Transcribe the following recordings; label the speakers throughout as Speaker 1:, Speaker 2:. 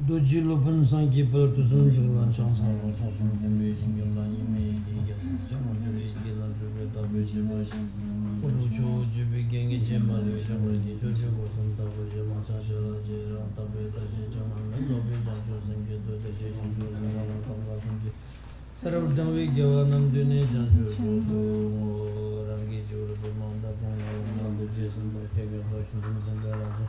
Speaker 1: Doji Lupin Sanki Pertusum Julan Chansan, Chansan, the Mason Yulan, you may get someone to read Gilan to get up with your versions. Urucho, Jibi Jimali, Jamali, Jojo was on top of your Masasha, Tabeta, Jaman, and Nobel Judges and get to the Jason Julan. Sarah Davi Gavanam Dunation, Rangi Juru, Manda, and the Jason by Kevin Russians and Garaja.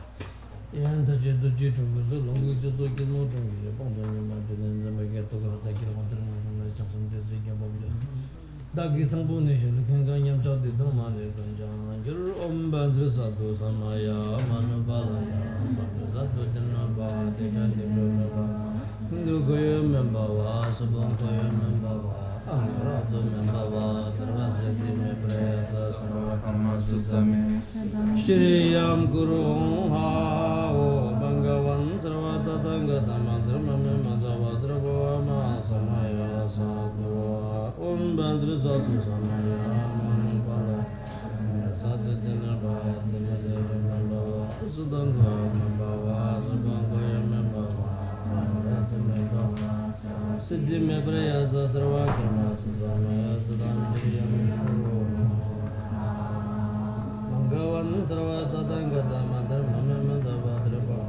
Speaker 1: And the jet of the long to get more than you upon the mountain and the get to go take it on the something to think about it. Dagi Sambu Nation, can go and shot the Domani and John. Your own bandits are to Samaya, Manubala, Bandazato, Denaba, the Gandigo member was a bon member. Amrato member, Sarvasati, my prayers, Samakamasutsami. Shriam Guru Ha, Bangavan, Sarvata Tangata, Madrama, Madavadra, Samaya, Sadua, Bandrizatu, Samaya, Manipala, Sadatinaba, the Madeva, Sudanga, Mambava, Sabanga, Mambava, Siddhi Mebraya, Sarvakama, Samaya, Sadam, Gavan Sarvata Tangata Madam Mamazavadreba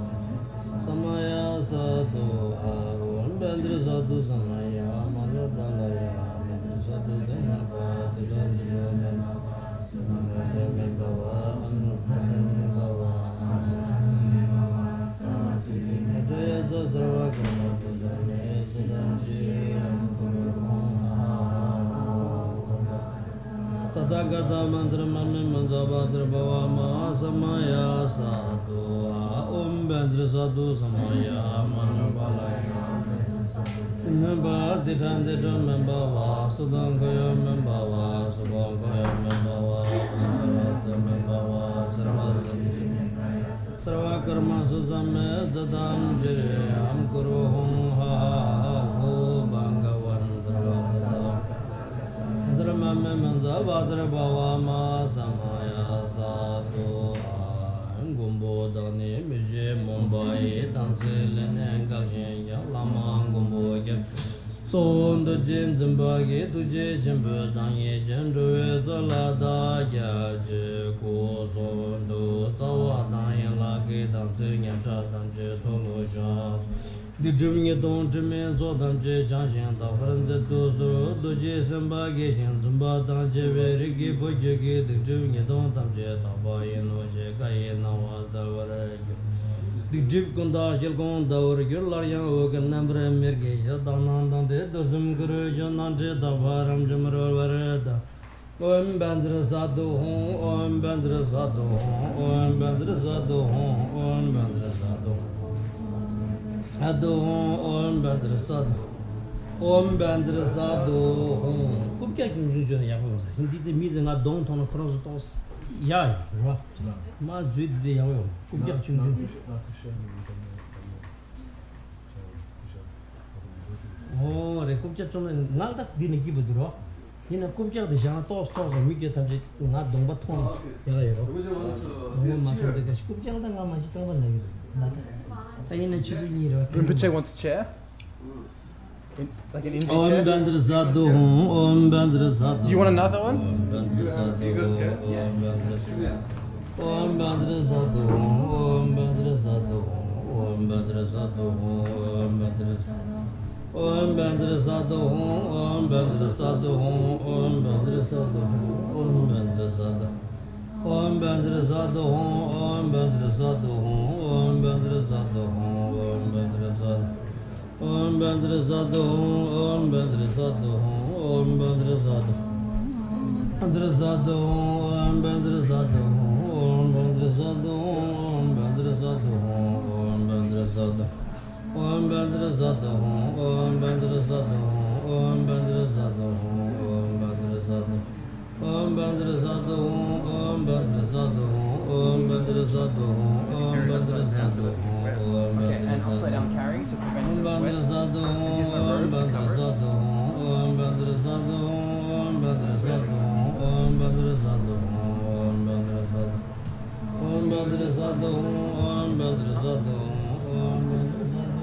Speaker 1: Samaya Satu Aron Bandri Satu Samaya Manobalaya Satu Dhamma Tidandhya Samaya Anupamava Adaya Sarvakama Sadame Sadamji Tadagata mantra mame manjabhadra bhavama samaya sadhu bandra sadhu samaya manabalaya memba dithande membava sudangaya membava subangaya membava membava sarva karma susame dadam jire am kuru hum ha ho bhagavan Mame Manza Badra Bhavama Samaya Sadhu Gumbo Dani Mije Mumbai Dansil and Gajan Lama Gumbo Son the Jin Zimbagi Tuje Jimbo Danye Jendu Zalada Yaje Ko Son do Sawa Danya Laki Dansil Yamcha Danje Tolosha The Jimmy don't remain so than J. Janshan, the friends to so, the Jason Bagation, Zumba Danje, very give what you get, the Jimmy don't have jet, Abayan, Jacay, now as our The Jip Kunda, Jelgonda, or regular young number and Mirgaya, Danan, the dozen Gurjan, Nante, the Varam General Vareda. Om Bandra Sadu Home, Om Bandra Sadu Home, Om Bandra Sadu Home, Om Bandra Sadu. Ado Om Bandra Sadu, Om Bandra Sadu Home. Como que a gente já vamos? Hindi de mídia na dom tá no cross tos. Ya, já. Mas vídeo de já eu. Como que a gente Oh, re como que a gente nada de ninguém bedro. Hina como que a gente já tos tos mídia tá de na dom batom. Já eu. Não mas de que como que a gente não mais tá vendo nada.
Speaker 2: Rinpoche wants a chair? Like an Indian chair? Do you want another one?
Speaker 3: You got a chair?
Speaker 2: Yes.
Speaker 1: Om Bandra Sadu, Om Bandra Sadu, Om Bandra Sadu, Om Bandra Sadu. Om Bandra Sadu, Om Bandra Sadu, Om Bandra Sadu, Om Bandra Sadu. Om Bandra Sadu, Om Bandra Sadu, Om Bandra Sadu, Om Bandra Sadu. Om Bandra Sadu, Om Bandra Sadu, Om Bandra Sadu. Bandra Sadu, Om Bandra Sadu, Om Bandra Sadu, Om Bandra Sadu, Om Bandra Sadu. Om Bandra Sadu, Om Bandra Sadu, Om Bandra Sadu, Om Bandra Sadu. Om Bandra Sadu, Om Bandra Sadu, Om Bandra Sadu, Om Bandra Sadu,
Speaker 2: Okay, and upside down carrying to prevent the wet. Use my robe to cover it.
Speaker 1: Om Bandra Sadu, Om Bandra Sadu, Om Bandra Sadu, Om Bandra Sadu. Om Bandra Sadu, Om Bandra Sadu, Om Bandra Sadu,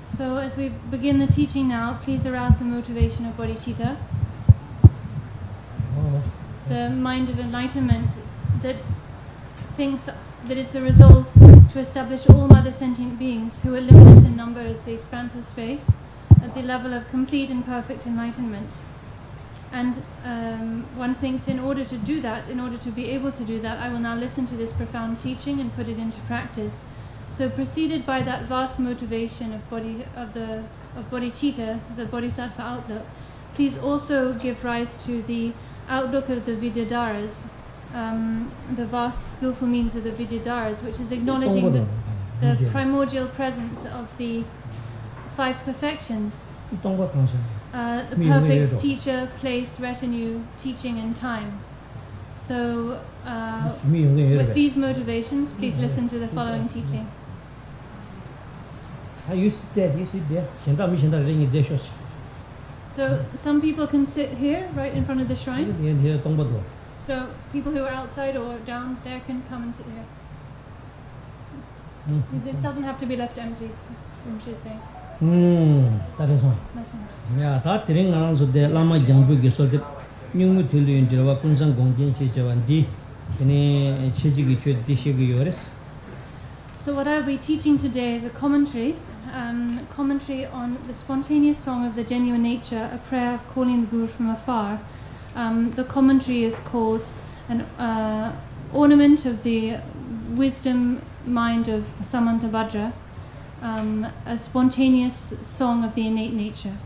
Speaker 4: So as we begin the teaching now, please arouse the motivation of bodhicitta, the mind of enlightenment that thinks that is the resolve to establish all other sentient beings who are limitless in number as the expanse of space at the level of complete and perfect enlightenment. And one thinks in order to do that, in order to be able to do that, I will now listen to this profound teaching and put it into practice. So preceded by that vast motivation of bodhicitta, the bodhisattva outlook, please also give rise to the outlook of the vidyadharas, the vast skillful means of the vidyadharas, which is acknowledging the primordial presence of the five perfections. The perfect teacher, place, retinue, teaching and time. So with these motivations, please listen to the following teaching. So some people can sit here, right in front of the shrine. So people who are outside or down there can come and sit here. This doesn't have to be left empty, I'm just saying.
Speaker 1: That is all. Yeah, that thing around the Lama Jambu, so the new Tulu in Java Kunsan Gongin Chichavandi, any Chigi.
Speaker 4: So what I'll be teaching today is a commentary on the spontaneous song of the genuine nature, a prayer of calling the Guru from afar. The commentary is called an ornament of the wisdom mind of Samantabhadra, a spontaneous song of the innate nature.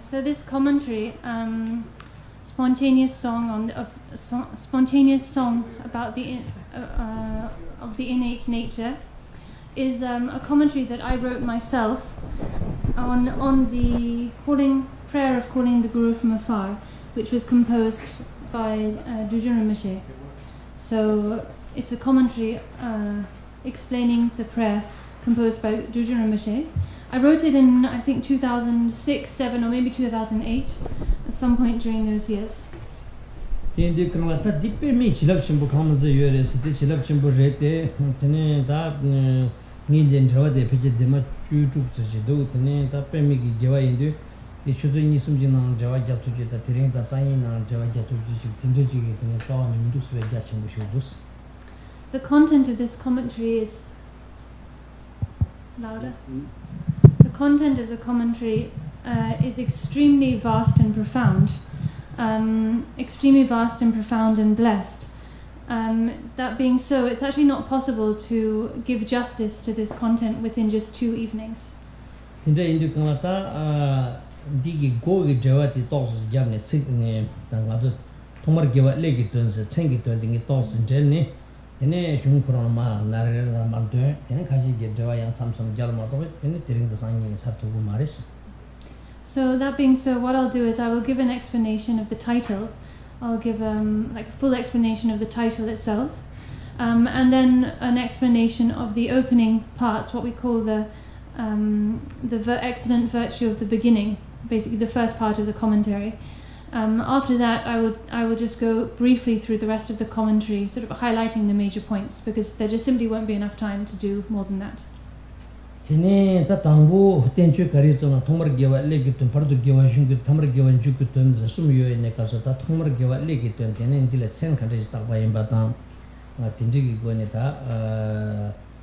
Speaker 4: So this commentary, spontaneous song about the of the innate nature, is a commentary that I wrote myself on the prayer of calling the Guru from afar, which was composed by Dujun Rinpoche. So it's a commentary explaining the prayer composed by Dujun Rinpoche. I wrote it in, I think, 2006, 2007, or maybe 2008. some point during those years.
Speaker 1: Tindu kanga ta dippe mi chilap chimbu khamze yore site chilap chimbu rete tene da ni den trawa de peje de ma chu chu tse do tene ta pe mi gi jewa indu de chuzo ni sumji na jewa ja tu je ta tiring da sai na jewa ja tu ji tindu ji ge tene sawa ni ndu swe ja chimbu shudus.
Speaker 4: The content of this commentary is louder. The content of the commentary is extremely vast and profound. Extremely vast and profound and blessed. That being so, it's actually not possible to give justice to this content within just 2 evenings.
Speaker 1: Tinda indu kanga ta digi go ge jewa ti tos jamne sik ne tanga do tomar gewa legi tunse chengi tun dingi tos jenne ene jung proma narere na mante ene kaji ge jewa yang samsam jalma do ene tiring da sangi satu maris.
Speaker 4: So that being so, what I'll do is I will give an explanation of the title. I'll give like a full explanation of the title itself, and then an explanation of the opening parts, what we call the excellent virtue of the beginning, basically the first part of the commentary. After that, I will just go briefly through the rest of the commentary, sort of highlighting the major points, because there just simply won't be enough time to do more than that.
Speaker 1: Tene ta tangbu tenchu karizona thomar gewa legitun pardu gewa jungu thamar gewa jukutun sumyo ene kaso ta thomar gewa legitun tene indile sen khande sta bayin batam tindigi gone ta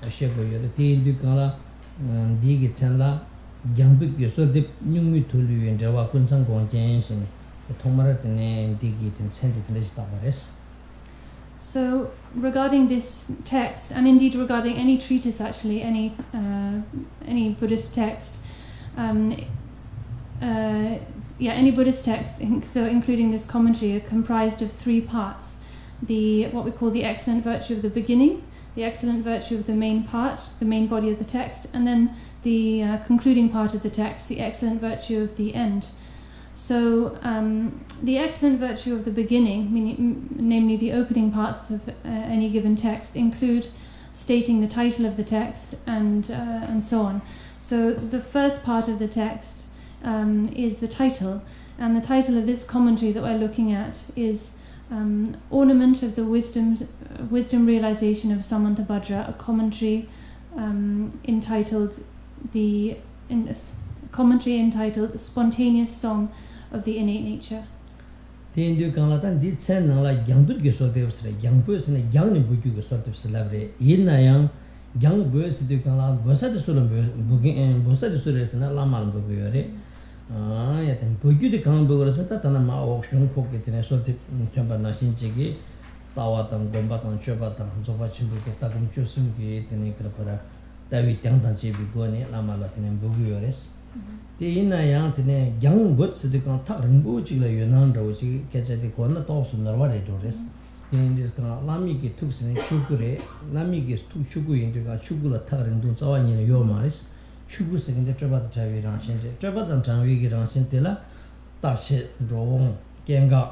Speaker 1: ashego yore ti indu kala digi chenla gyangbu ge so de nyungmi thulu yen jawa kunsang gongjen sin thomar tene digi ten sen de sta bares.
Speaker 4: So regarding this text, and indeed regarding any treatise actually, any Buddhist text, any Buddhist text, so including this commentary, are comprised of 3 parts. What we call the excellent virtue of the beginning, the excellent virtue of the main part, the main body of the text, and then the concluding part of the text, the excellent virtue of the end. So the excellent virtue of the beginning, namely the opening parts of any given text, include stating the title of the text and so on. So the first part of the text is the title, and the title of this commentary that we're looking at is Ornament of the Wisdom Realization of Samantabhadra, a commentary entitled Spontaneous Song of the Innate Nature.
Speaker 1: Tindu kangla tan di chen nangla gyangdur ge so debsre gyangbo sene gyangni bugyu ge so debsla bre yinna yang gyang bo se de kangla bosa de solo bugin bosa de solo sene lamal bugyu yore ya tan bugyu de kang bugro sa ta tan ma okshun khok ge tene so de chamba na shin chigi tawa tan gomba tan choba tan zoba chimbu ge ta gum chosum ge tene krapara dawi tyang tan che bi go ne lamala tene bugyu yores. Ina yang tene gyang bot sidi kan tak rinpo chigla yunan rawo chigi kecha di kona tawsu narwa re dores. Indi kan lami ki tuk sini chuku re, lami ki tuk chuku indi kan chuku la tak rinpo tsawa nina yo maris. Chuku siki ndi chobat chawi rangshin je. Chobat chawi ki rangshin tila tashi rong genga.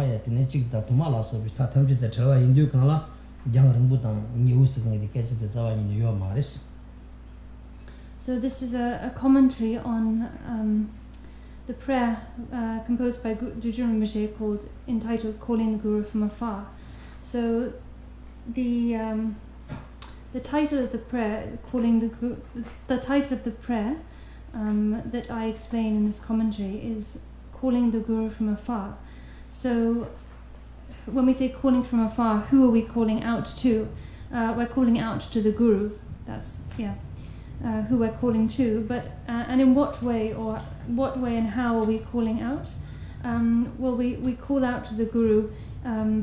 Speaker 1: Ya tene chigda tuma la sabi ta tamchi da chawa indi kan la gyang rinpo tang niu siki ndi kecha di tsawa nina yo maris.
Speaker 4: So this is a commentary on the prayer composed by Dujun Rinpoche entitled "Calling the Guru from Afar." So the title of the prayer, the title of the prayer that I explain in this commentary is "Calling the Guru from Afar." So when we say "calling from afar," who are we calling out to? We're calling out to the Guru. That's who we're calling to, but and in what way and how are we calling out? Well, we call out to the Guru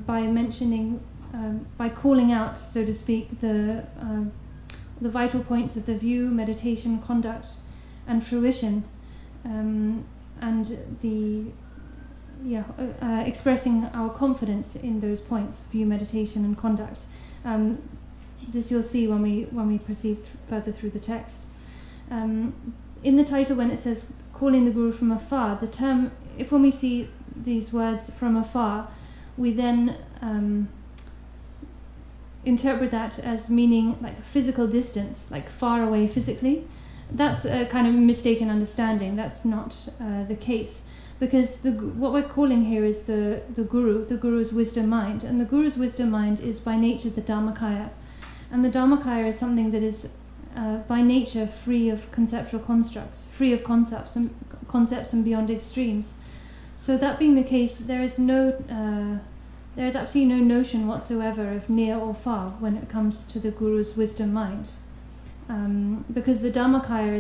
Speaker 4: by mentioning, by calling out, so to speak, the vital points of the view, meditation, conduct, and fruition, and expressing our confidence in those points: view, meditation, and conduct. This you'll see when we proceed further through the text. In the title, when it says "calling the Guru from afar," the term, when we see these words "from afar," we then interpret that as meaning like physical distance, like far away physically. That's a kind of mistaken understanding. That's not the case. because what we're calling here is the Guru's wisdom mind, and the Guru's wisdom mind is by nature the Dharmakaya, and the Dharmakaya is something that is by nature free of conceptual constructs, free of concepts and beyond extremes. So that being the case, there is absolutely no notion whatsoever of near or far when it comes to the Guru's wisdom mind, because the Dharmakaya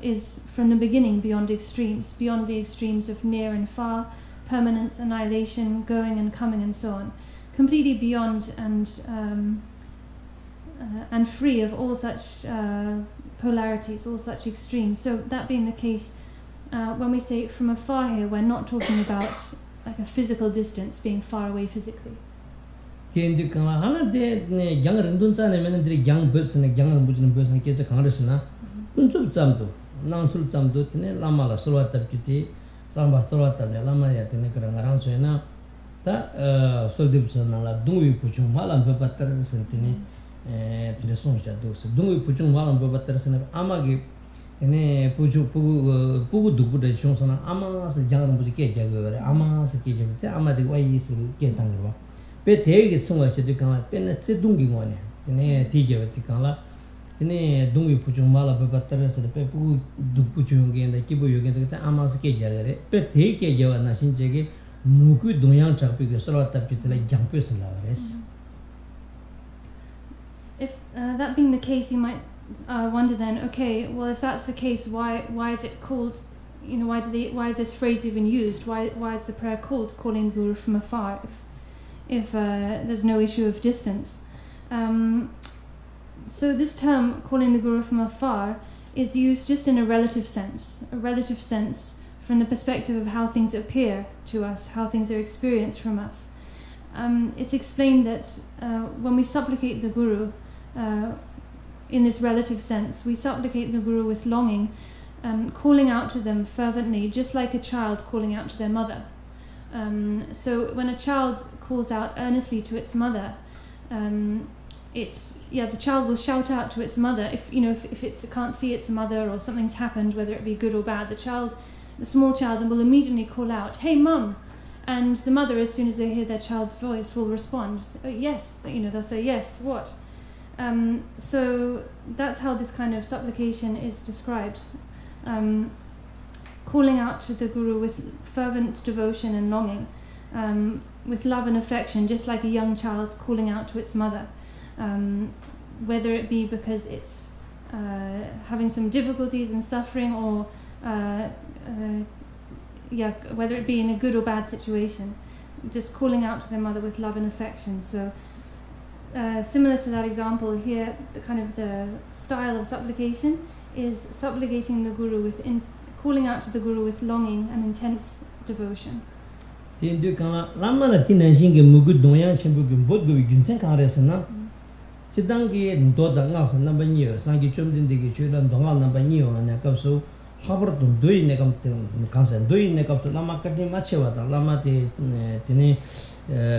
Speaker 4: is from the beginning beyond extremes, beyond the extremes of near and far, permanence, annihilation, going and coming, and so on, completely beyond and free of all such polarities, all such extremes. So that being the case, when we say from afar here, we're not talking about like a physical distance, being far away physically.
Speaker 1: pugu dubu de shonsona ama se jangaram buji ke jagore ama se ke jagte ama de wai se ke tangwa pe te ge sungwa che de kala pe na se dungi ngone ne ti je ti kala ne dungi puju mala be batter se pe pugu dubu chu ge de ki bo yo ge de ama se ke jagore pe te ke jawa na shin je ge muku doyang chak pe ge sala tap che le jang pe se la res.
Speaker 4: If that being the case, you might wonder then, okay, well, if that's the case, why is it called, why is this phrase even used? Why is the prayer called calling the Guru from afar if there's no issue of distance? So this term, calling the Guru from afar, is used just in a relative sense from the perspective of how things appear to us, how things are experienced from us. It's explained that when we supplicate the Guru, in this relative sense, we supplicate the Guru with longing, calling out to them fervently, just like a child calling out to their mother. So when a child calls out earnestly to its mother, the child will shout out to its mother. If it can't see its mother or something's happened, whether it be good or bad, the small child will immediately call out, "Hey, Mum!" And the mother, as soon as they hear their child's voice, will respond, "Oh, yes." They'll say, "Yes, what?" So that's how this kind of supplication is described. Calling out to the Guru with fervent devotion and longing, with love and affection, just like a young child calling out to its mother, whether it be because it's having some difficulties and suffering, or whether it be in a good or bad situation, just calling out to their mother with love and affection. So similar to that example here, the style of supplication is supplicating the Guru calling out to the Guru with longing and intense devotion. Habartun doi negam kansan doi negapso lama kati machewa da lama te tene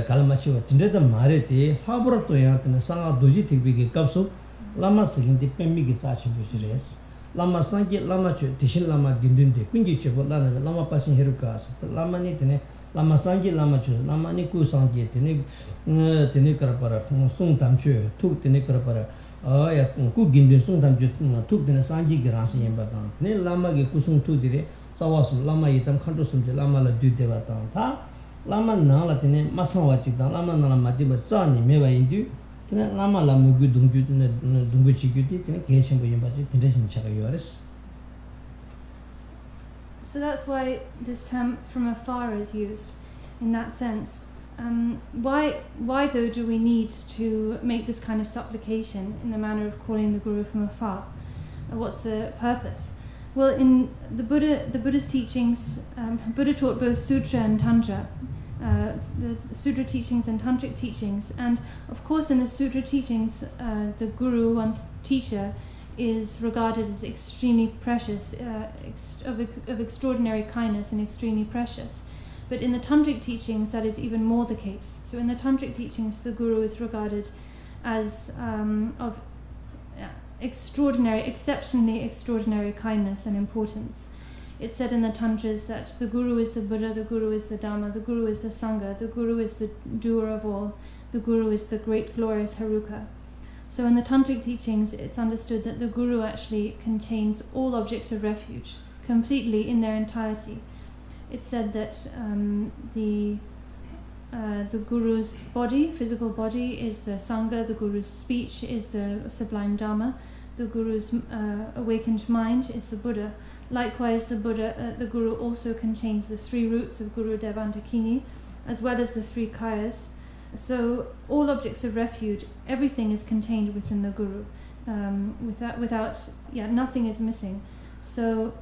Speaker 4: kalamachewa tindeta mare te habarto ya tene sanga doji tikbi kapso lama sigin de pemmi gi tachi bujires lama sangi lama chu tishin lama gindun de kunji chebo lama pasin herukas lama ni tene lama sangi lama chu lama ni ku sangi tene karapara sung tamchu tuk tene karapara ya ku gindun sung tamchu tuk tene sangi giransi yemba tan ne lama ge kusung tu dire sawasu lama yitam khantu sumje lama la du deba tan ta lama na la tene masawa chik tan lama na la matiba sa ni mewa indu tene lama la mugu dungju tene dunggu chikyu ti tene keshimbo yemba chi tene shin chaka yuwares. So that's why this term from afar is used in that sense. Why though do we need to make this kind of supplication in the manner of calling the Guru from afar? What's the purpose? Well, in the Buddha's teachings, Buddha taught both sutra and tantra, the sutra teachings and tantric teachings, and of course in the sutra teachings, the Guru, one's teacher, is regarded as extremely precious, of extraordinary kindness and extremely precious. But in the tantric teachings, that is even more the case. So in the tantric teachings, the Guru is regarded as of exceptionally extraordinary kindness and importance. It's said in the Tantras that the Guru is the Buddha, the Guru is the Dhamma, the Guru is the Sangha, the Guru is the doer of all, the Guru is the great glorious Haruka. So in the Tantric teachings, it's understood that the Guru actually contains all objects of refuge, completely in their entirety. It's said that the Guru's body, physical body, is the Sangha, the Guru's speech is the sublime Dhamma, the Guru's awakened mind is the Buddha. Likewise, the Guru also contains the 3 roots of Guru Devantakini, as well as the 3 kayas. So all objects of refuge, everything is contained within the Guru. Nothing is missing. So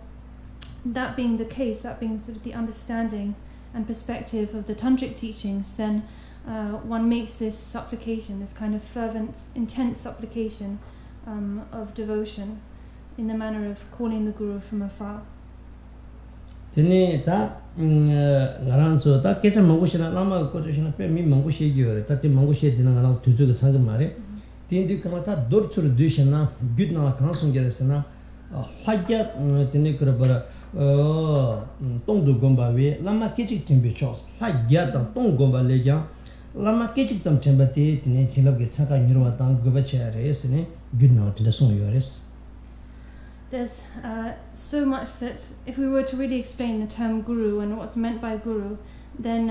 Speaker 4: that being the case, that being sort of the understanding and perspective of the Tantric teachings, then one makes this supplication, this kind of fervent, intense supplication of devotion in the manner of calling the Guru from afar.
Speaker 1: Tene ta ngaran so ta keta mangushina lama kotoshina pe mi mangushi gyore ta te mangushi dina ngaran tuzu ga sang mare tin di kamata dorchur dushina gudna kan sungyeresna hajja tene krabara tongdu gomba we lama kechik timbe chos hajja ta tong gomba leja lama kechik tam chembate tene chilab ge chaka nyurwa tang goba chare sene gudna tele songyores.
Speaker 4: There's so much that if we were to really explain the term Guru and what's meant by Guru, then,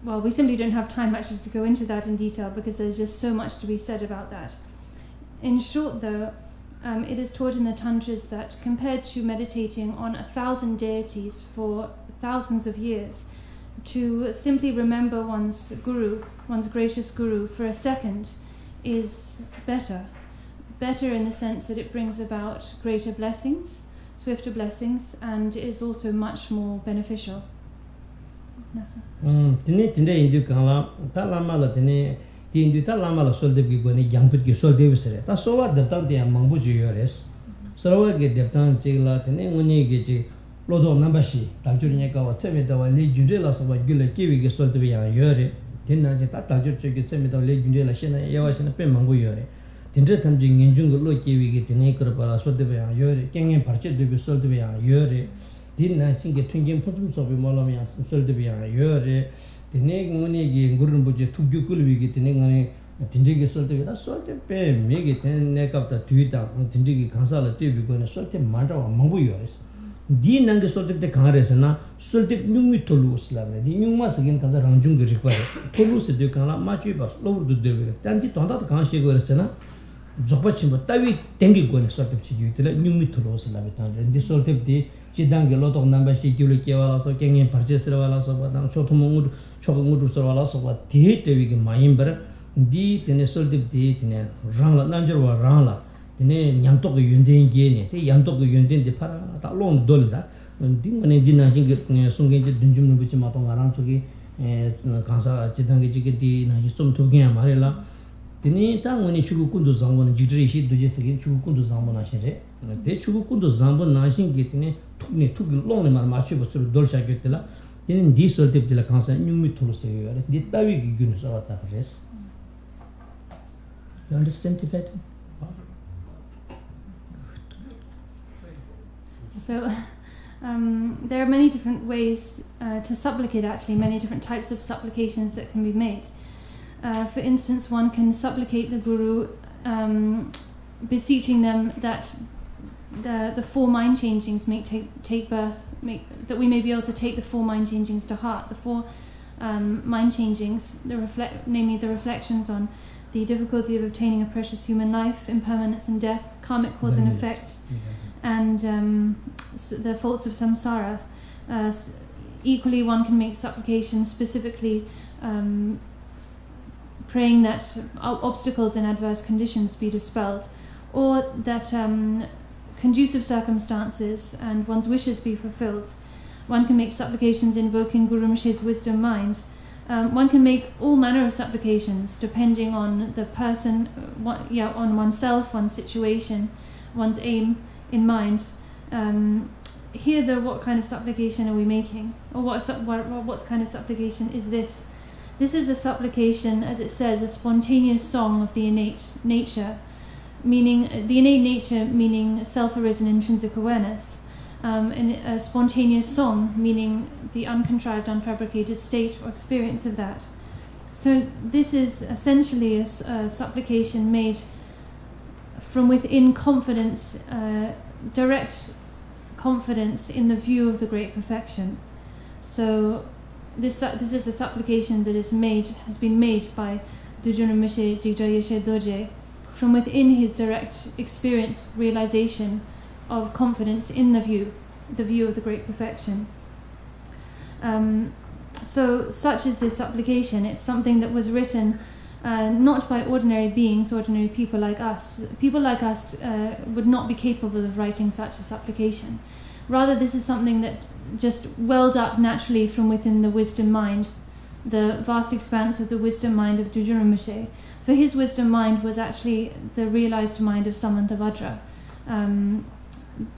Speaker 4: we simply don't have time actually to go into that in detail because there's just so much to be said about that. In short though, it is taught in the Tantras that compared to meditating on 1,000 deities for thousands of years, to simply remember one's Guru, one's gracious Guru for a second is better. Better in the sense that it brings about greater blessings, swifter blessings, and is also much more beneficial.
Speaker 1: Tene indu kala ta lama la tene ti indu ta lama la solde gi goni jangput gi solde visere ta sowa daptan de mangbu ju yores sowa ge daptan chigla tene ngoni ge chi lodo nambashi daljur nya ka wa tseme da wa le junde la sowa gule kiwi ge solde bi ya yore tinna je ta daljur che ge tseme da le junde la shena yawa shena pe mangbu yore Tindre tamji nginjung lo kiwi ge tene krapa solde bi ya yore kengen parche de bi solde bi ya yore dinna singe twingin putum sobi molom ya solde bi ya yore tene ngoni ge ngurun buje tugyu kulwi ge tene ngani tindre ge solde bi da solde pe me ge tene ne kapta tuita tindre ge kansa la tebi go ne solde manda wa mangbu yores di nang ge solde de kangare na solde nyungmi tolu slave di nyungma sigin kansa rangjung ge rikwa tolu se de kala ma chi ba lo du de tanti tonda ka shi go resna zokpa chimba tawi tengi go ne solde chi gi tele nyungmi tolu slave tan de solde de Chidang lotok namba shi gyuli kiawala so kengen parchesra wala so badang chotumungur chokungur so wala so ba ti tewi ge mayimbar di tene soldip di tene rangla nanjurwa rangla tene nyamtok ge yunden ge ne te yamtok ge yunden de para ta long dol da di ngane dina jing sungen je dunjum nu bichi ma tong arang chogi kansa chidang ge ji di na ji som thogen amarela tene ta ngone chugu kundu zangwan jidri shi duje sigin chugu kundu zangwan na shere de chugu kundu zangwan na shin ge tene tukni tukni longne mar machi bosuru dolsha gyotela yin di soltip dela kansa nyumi tulu se yore di tawi gi gun so ta res. You understand Tibet?
Speaker 4: So there are many different ways to supplicate, actually many different types of supplications that can be made. For instance, one can supplicate the Guru, beseeching them that the 4 mind changings may take birth, that we may be able to take the 4 mind changings to heart. The 4 mind changings, namely the reflections on the difficulty of obtaining a precious human life, impermanence and death, karmic cause and effect, and the faults of samsara. Equally, one can make supplications specifically praying that obstacles and adverse conditions be dispelled, or that conducive circumstances and one's wishes be fulfilled. One can make supplications invoking Guru Rimshi's wisdom mind. One can make all manner of supplications depending on the person, on oneself, one's situation, one's aim in mind. Here, what kind of supplication are we making? Or what kind of supplication is this? This is a supplication, as it says, a spontaneous song of the innate nature, meaning the innate nature, meaning self-arisen intrinsic awareness. in a spontaneous song, meaning the uncontrived, unfabricated state or experience of that. So this is essentially a supplication made from within confidence, direct confidence in the view of the great perfection. So this is a supplication that has been made by Dujuna Mishe Digja Yeshe Doje from within his direct experience, realization of confidence in the view of the great perfection. So such is this supplication. It's something that was written not by ordinary beings, ordinary people like us. People like us would not be capable of writing such a supplication. Rather, this is something that just welled up naturally from within the wisdom mind, the vast expanse of the wisdom mind of Dujuna Mishe. For his wisdom mind was actually the realized mind of Samantabhadra.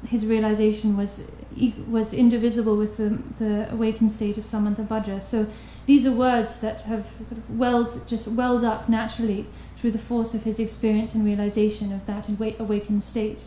Speaker 4: His realization was indivisible with the awakened state of Samantabhadra. So these are words that have sort of welled up naturally through the force of his experience and realization of that awakened state.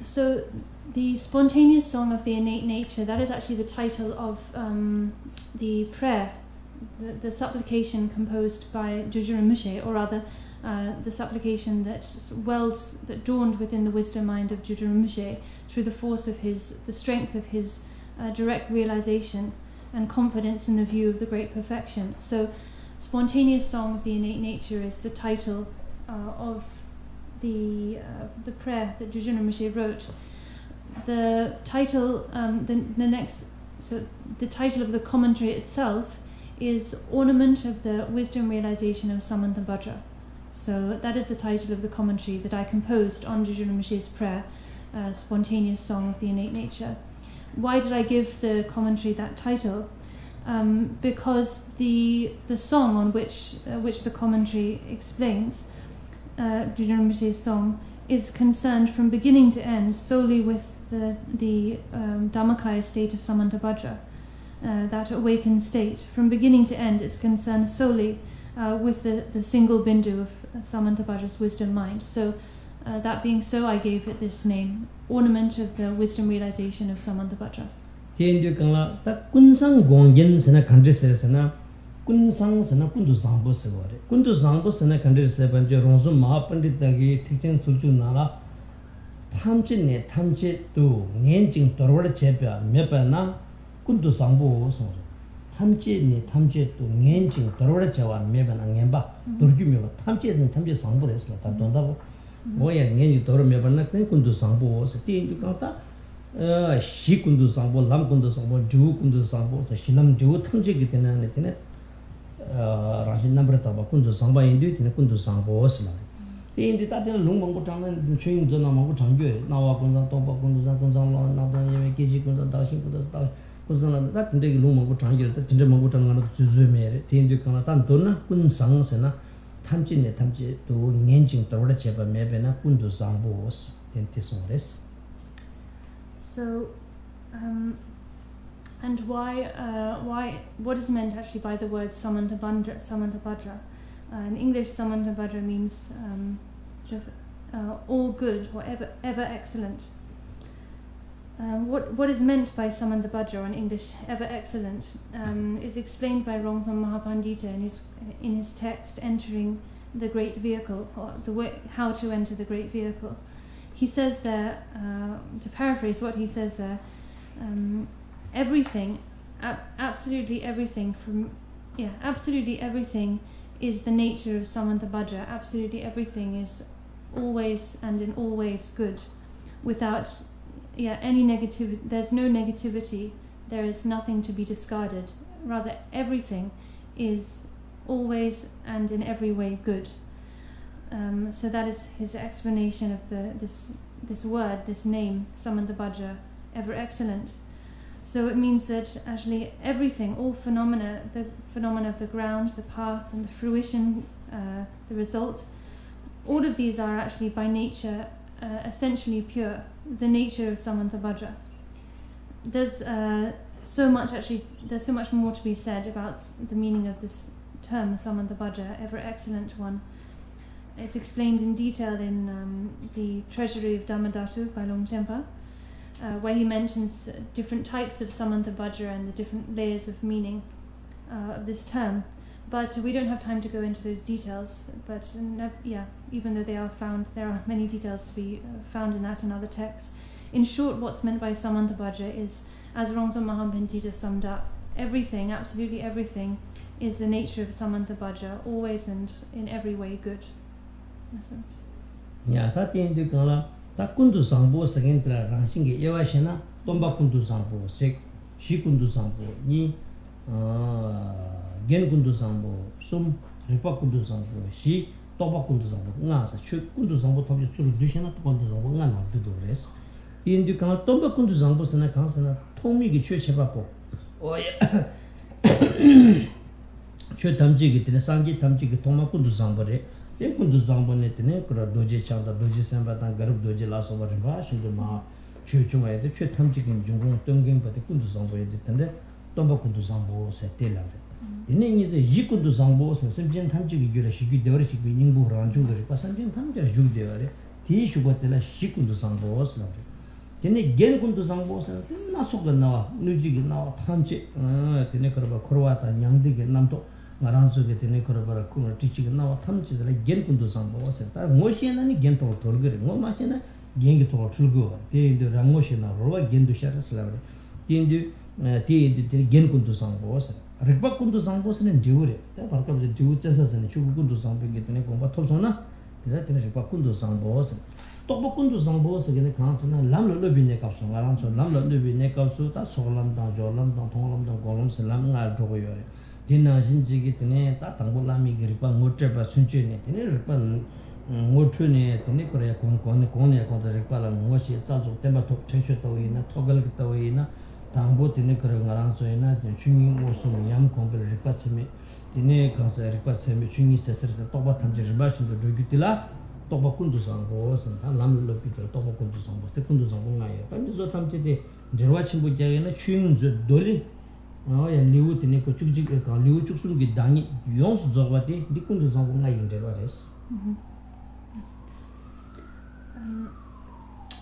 Speaker 4: So the spontaneous song of the innate nature, that is actually the title of the prayer, the supplication composed by Dujuna Mishe, or rather the supplication that dawned within the wisdom mind of Dujuna Mishe through the force of the strength of his direct realization and confidence in the view of the great perfection. So spontaneous song of the innate nature is the title of the prayer that Dujuna Mishe wrote. The title, the title of the commentary itself is Ornament of the Wisdom Realization of Samantabhadra. So that is the title of the commentary that I composed on Dujuna Mishe's prayer, Spontaneous Song of the Innate Nature. Why did I give the commentary that title? Because the song on which the commentary explains, Dujuna Mishe's song, is concerned from beginning to end solely with the Dhammakaya state of Samantabhadra, that awakened state. From beginning to end, it's concerned solely with the single bindu of Samantabhadra's wisdom mind. So that being so, I gave it this name, Ornament of the Wisdom Realization of Samantabhadra.
Speaker 1: Kunsang sana kundu sangbo seware. Kundu sangbo sana kandiri sebanje ronsu mahapandit dagi tikchen sulchu nala tamche tu ngenjing torwada chepya mepa na kundu sangbo sore. Tamche tu ngenjing torwada chewa mepa na ngenba dorgyu mepa tamche sangbo resla ta dondabo. Oya ngenjing torwada mepa na kundu sangbo se ti indu kanta shi kundu sangbo, lam kundu sangbo, ju kundu sangbo se shilam ju tamche ki tena Rajin number taba kundu sangba indu tina kundu sangbo osla. Ti indi tatina lungmangu changna chuying zona mangu changyue nawa kunzang tongpa kunzang nadon yewe keji kunzang dakshin kunzang da tindegi lungmangu changyue da tindegi mangu changna zuzuwe mere. Ti indi kana tan donna kunsang sena tamche tu ngenjing tarwada cheba mebe na kundu sangbo os tenti songres.
Speaker 4: So and why? What is meant actually by the word Samantabhadra? In English, Samantabhadra means all good or ever excellent. What is meant by Samantabhadra, or in English, ever excellent, is explained by Rongzong Mahapandita in his text, Entering the Great Vehicle, or the way how to enter the Great Vehicle. He says there, to paraphrase what he says there. Everything, absolutely everything is the nature of Samantabhadra. Absolutely everything always and in all ways good, without any negativity. There's no negativity. There is nothing to be discarded. Rather, everything is always and in every way good. So that is his explanation of this word, this name, Samanthabhaja, ever excellent. So it means that actually everything, all phenomena, the phenomena of the ground, the path, and the fruition, the result, all of these are actually by nature essentially pure, the nature of Samanthabhaja. There's so much more to be said about the meaning of this term, Samanthabhaja, ever excellent one. It's explained in detail in the Treasury of Dhammadhatu by Longchenpa, where he mentions different types of Samanthabhaja and the different layers of meaning of this term. But we don't have time to go into those details. But even though they are found, there are many details to be found in that and other texts. In short, what's meant by Samanthabhaja is, as Rongso Mahampandita summed up, everything, absolutely everything, is the nature of Samanthabhaja, always and in every way good.
Speaker 1: Yeah, that in the Kala, that Kundu Sambo, second ranching, Yavashana, Tomba Kundu Sambo, She Kundu Sambo, Ni Gen Kundu Sambo, Sum Ripa Kundu Sambo, She Toba Kundu Sambo, Nasa, Kundu Sambo, Tobi Solution, Kundu Sambo, Nana, do the rest. In the Kala, Tomba Kundu Sambo, and a council, Tomi Church Papo. Oh, yeah. Church Tamjig, the Sangi Tamjig, Toma Kundu Sambo. Kundu Zambonetine, Kura Doji Chanda, Doji Sambatan, Garub Doji Las over the Vash, and the Ma, Chuchuma, the Chutamjik in Jungun, Tunging, but the Kundu Zambo, the Tomba Kundu Zambo, Setela. The name is a Yikundu Zambo, and Simjan Tamjik, Shiki, the Orishi, Nimbu, Ranju, the Passanjan Tamja, Jude, Tishu, but the Shikundu Zambo was lovely. Then again Kundu Zambo, Nasuka now, Nujig now, Tamchi, the Nekaraba, Croata, Yangdig, and Namto. Maranso get the Nekorabara Kuna teaching now, Tamchi, like Genkundu Sambo, Motion and Gento Torger, no machine, Gengi to Trugo, the Ramotion of Roa Gendu Sharas Lavre, the Genkundu Sambo, Ripakundu Sambos and Jure, the part of the Juchas and Chukundu Sambo get the Nekomba Tosona, that Ripakundu Sambos, Topokundu Sambos again the consonant, Lamlo Lubi Nekapson, Aranso, Lamlo Lubi Nekapsu, that's Solam down, Jolam down, Tolam down, Golums, and Lamar Joyore. Dina Jinjigitine, Tatangolami, Gripa, Motreba, Sunchine, Ripan, Motrune, Tenekorea, Konia, Conta Ripala, Moshi, Sazo, Temato, Cheshatoina, Togalitoina, Tambo, Tenekora, Garansoina, Chuni, Mosun, Yam, Combe, Ripatsimi, Tine, Cancer, Ripatsimi, Chuni, Sisters, and Toba Tamjiribash, and the Jugutila, Toba Kundusang, and Lam Lopita, Toba Kundusang, the Kundusang, and the Zotamti, Jerwachim Bujayana, Chun, Dolly. Oh, yeah, Liu Tineko Chukjik, Liu Chuksun with Dani, Yons Zogati, Dikundu Zonga in the Vares.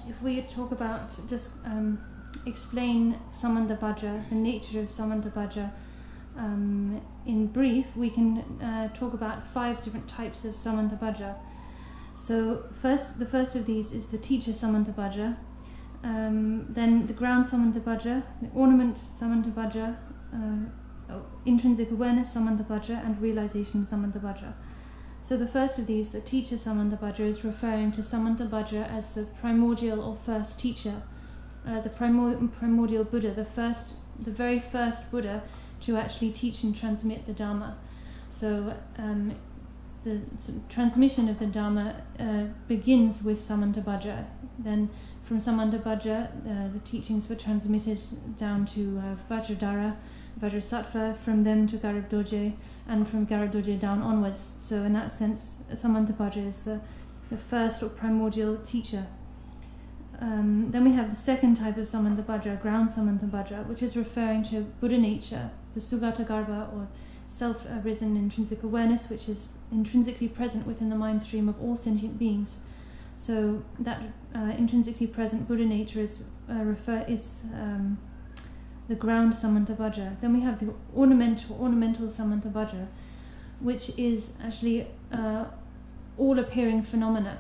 Speaker 4: If we talk about, just explain Samanthabhaja, the nature of Samanthabhaja, in brief, we can talk about 5 different types of Samanthabhaja. So, the first of these is the teacher Samanthabhaja. Then the ground Samanthabhaja, the ornament Samanthabhaja, intrinsic awareness Samanthabhaja, and realization Samanthabhaja. So the first of these, the teacher Samanthabhaja, is referring to Samanthabhaja as the primordial or first teacher, the primordial Buddha, the very first Buddha to actually teach and transmit the Dharma. So the transmission of the Dharma begins with Samanthabhaja. Then from Samanthabhaja, the teachings were transmitted down to Vajradhara, Vajrasattva, from them to Garibdoje, and from Garibdoje down onwards. So in that sense, Samanthabhaja is the first or primordial teacher. Then we have the second type of Samanthabhaja, ground Samanthabhaja, which is referring to Buddha nature, the Sugatagarbha, or self-arisen intrinsic awareness, which is intrinsically present within the mind stream of all sentient beings. So that intrinsically present Buddha nature is the ground Samanthabhaja. Then we have the ornamental Samanthabhaja, which is actually all appearing phenomena,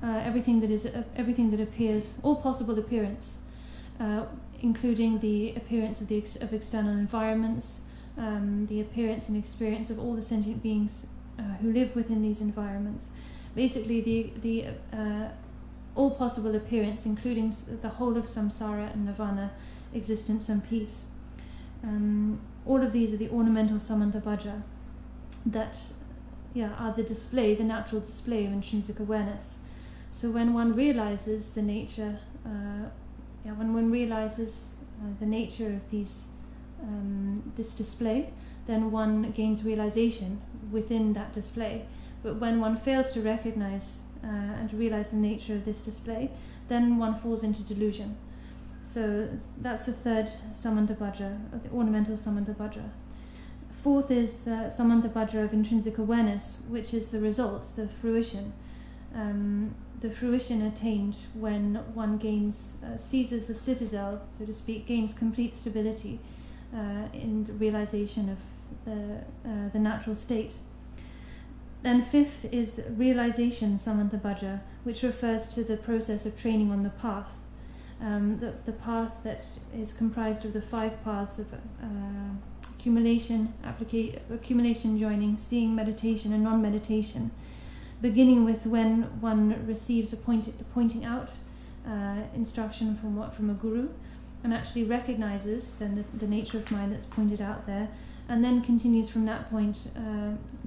Speaker 4: everything that appears, all possible appearance, including the appearance of external environments, the appearance and experience of all the sentient beings who live within these environments. basically the all possible appearance, including the whole of samsara and nirvana, existence and peace. All of these are the ornamental samantabhadra that are the display, the natural display of intrinsic awareness. So when one realizes the nature, when one realizes the nature of these, this display, then one gains realization within that display. But when one fails to recognize and realize the nature of this display, then one falls into delusion. So that's the third samantabhadra, the ornamental samantabhadra. Fourth is the samantabhadra of intrinsic awareness, which is the result, the fruition attained when one gains, seizes the citadel, so to speak, gains complete stability in the realization of the natural state. Then fifth is realization samantabhadra, which refers to the process of training on the path. The path that is comprised of the 5 paths of accumulation, joining, seeing, meditation, and non-meditation, beginning with when one receives a pointing out instruction from a guru, and actually recognizes then the nature of mind that's pointed out there, and then continues from that point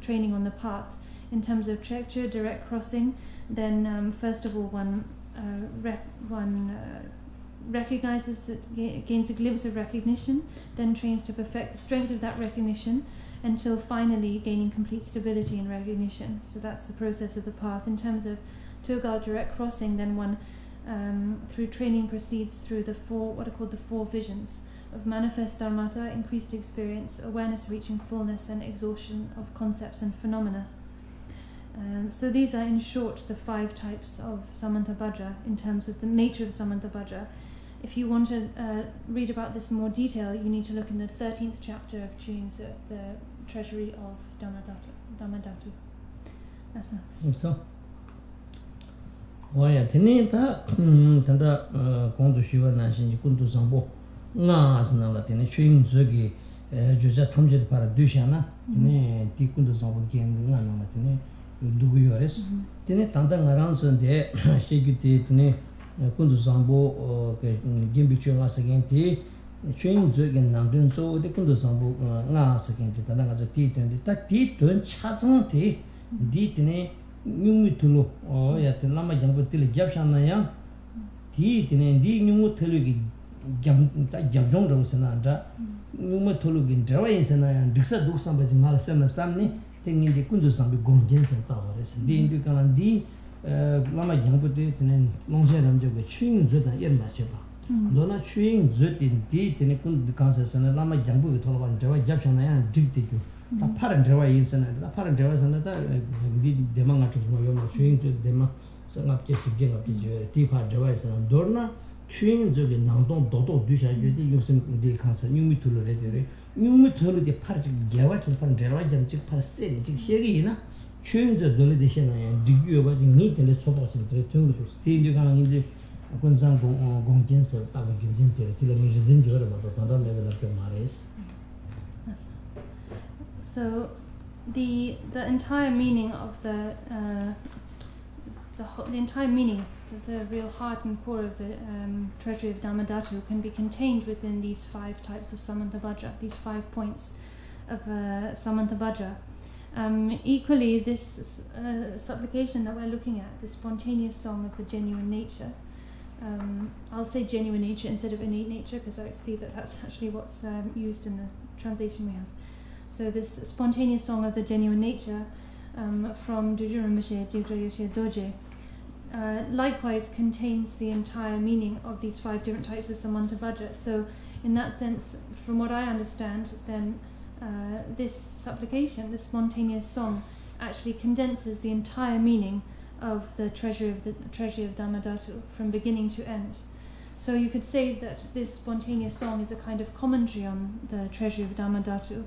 Speaker 4: training on the path in terms of trekkja, direct crossing. Then first of all one recognizes that, gains a glimpse of recognition, then trains to perfect the strength of that recognition until finally gaining complete stability in recognition. So that's the process of the path. In terms of Turgal direct crossing, then one through training proceeds through the 4, what are called the 4 visions of manifest dharmata, increased experience, awareness reaching fullness, and exhaustion of concepts and phenomena. So these are in short the 5 types of samantabhadra in terms of the nature of samantabhadra. If you want to read about this in more detail, you need to look in the 13th chapter of Chewings, the Treasury of Dhammadhatu. That's all.
Speaker 1: So, why teni ta tanda kondu shiva na shinji kundu sambo nga asna la teni chewing zogi juja thamje para dushana teni ti kundu sambo gen nga na teni dugu yores teni tanda ngarang sonde shegiti teni kundu sambo gembi chunga sagenti chewing zogi namdun so de kundu sambo nga sagenti tanda nga ti teni ta ti tun chazang ti di teni nyungmi tulu yate lama jangpo tili gyabshana yang di tine di nyungu tulu ki gyabzhong rahu sana nyungmi tulu ki drawa yin sana yang diksa duksa bachi ngala samna samni tengi di kundu sambi gongjen san tawa resi di indi kana di lama jangpo tine longshe ramjo ka chuying zudan irma cheba dona chuying zudin di tine kundu kansa sana lama jangpo ki tolwa drawa gyabshana yang dikdi kyu 다 파란 드라와 있잖아. 다 파란 드라와서는 다 우리 대망가 좀 요마 주인도 대망 상업계 기계가 비죠. 디파 드라와서는 돌나 주인 저기 남동 도도 뒤샤주디 요즘 우리 가서 뉴미 툴을 해드려. 뉴미 툴을 게 파지 개와치 파란 드라와 점지 파스텔 지 희기나 주인도 돌이 되시나요. 디규어 가지 니들 초보신 들 통으로 스테이지 가는 이제 군상 공진서 따고 긴진들 딜레미지 진저를 받아 받는 데가 좀 말해서
Speaker 4: So the entire meaning of the entire meaning, the real heart and core of the treasury of Dhammadhatu can be contained within these 5 types of samantabhadra, these 5 points of samantabhadra. Equally, this supplication that we're looking at, the spontaneous song of the genuine nature, I'll say genuine nature instead of innate nature because I see that that's actually what's used in the translation we have. So this spontaneous song of the genuine nature from Dujur Rinpoche, Jigdra Yoshe Doje, likewise contains the entire meaning of these 5 different types of samantabhadra. So in that sense, from what I understand, then this supplication, this spontaneous song, actually condenses the entire meaning of the treasury of Dhammadhatu from beginning to end. So you could say that this spontaneous song is a kind of commentary on the treasury of Dhammadhatu,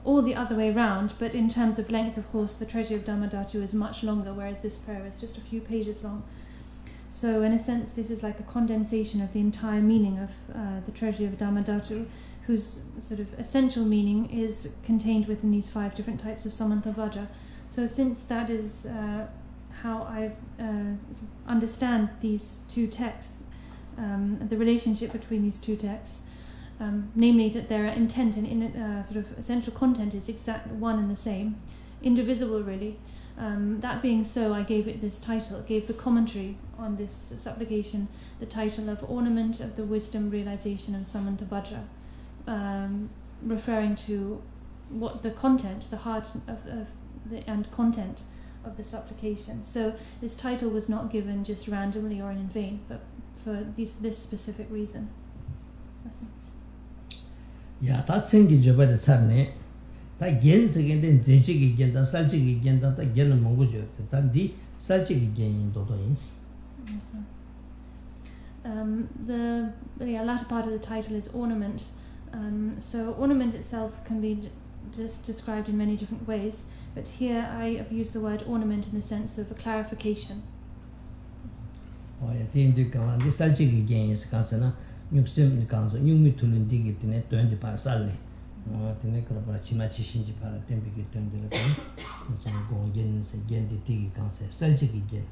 Speaker 4: all the other way round, but in terms of length, of course, the treasury of Dhammadhatu is much longer, whereas this prayer is just a few pages long. So in a sense, this is like a condensation of the entire meaning of the treasury of Dhammadhatu, whose sort of essential meaning is contained within these 5 different types of samantabhadra. So since that is how I understand these two texts, the relationship between these two texts, namely that their intent and sort of essential content is exact one and the same, indivisible really. That being so, I gave it this title, gave the commentary on this supplication the title of Ornament of the Wisdom Realization of Samantabhadra, referring to what the content, the heart and content of the supplication. So this title was not given just randomly or in vain, but for this specific reason.
Speaker 1: Yeah, that's in the job at the that gains again, then Zechik again, the Salchik again, that again among you, that the Salchik again in Dodoins.
Speaker 4: The latter part of the title is ornament. So ornament itself can be just described in many different ways, but here I have used the word ornament in the sense of a clarification.
Speaker 1: Oh, I think the Salchik again is Kansana, Nuxim the Council, you meet to Lindig in it 20 parsali. The Necropa Chimachi Shinji Para Tempic 20 some Gongens again the Tigi Council, Salchik again.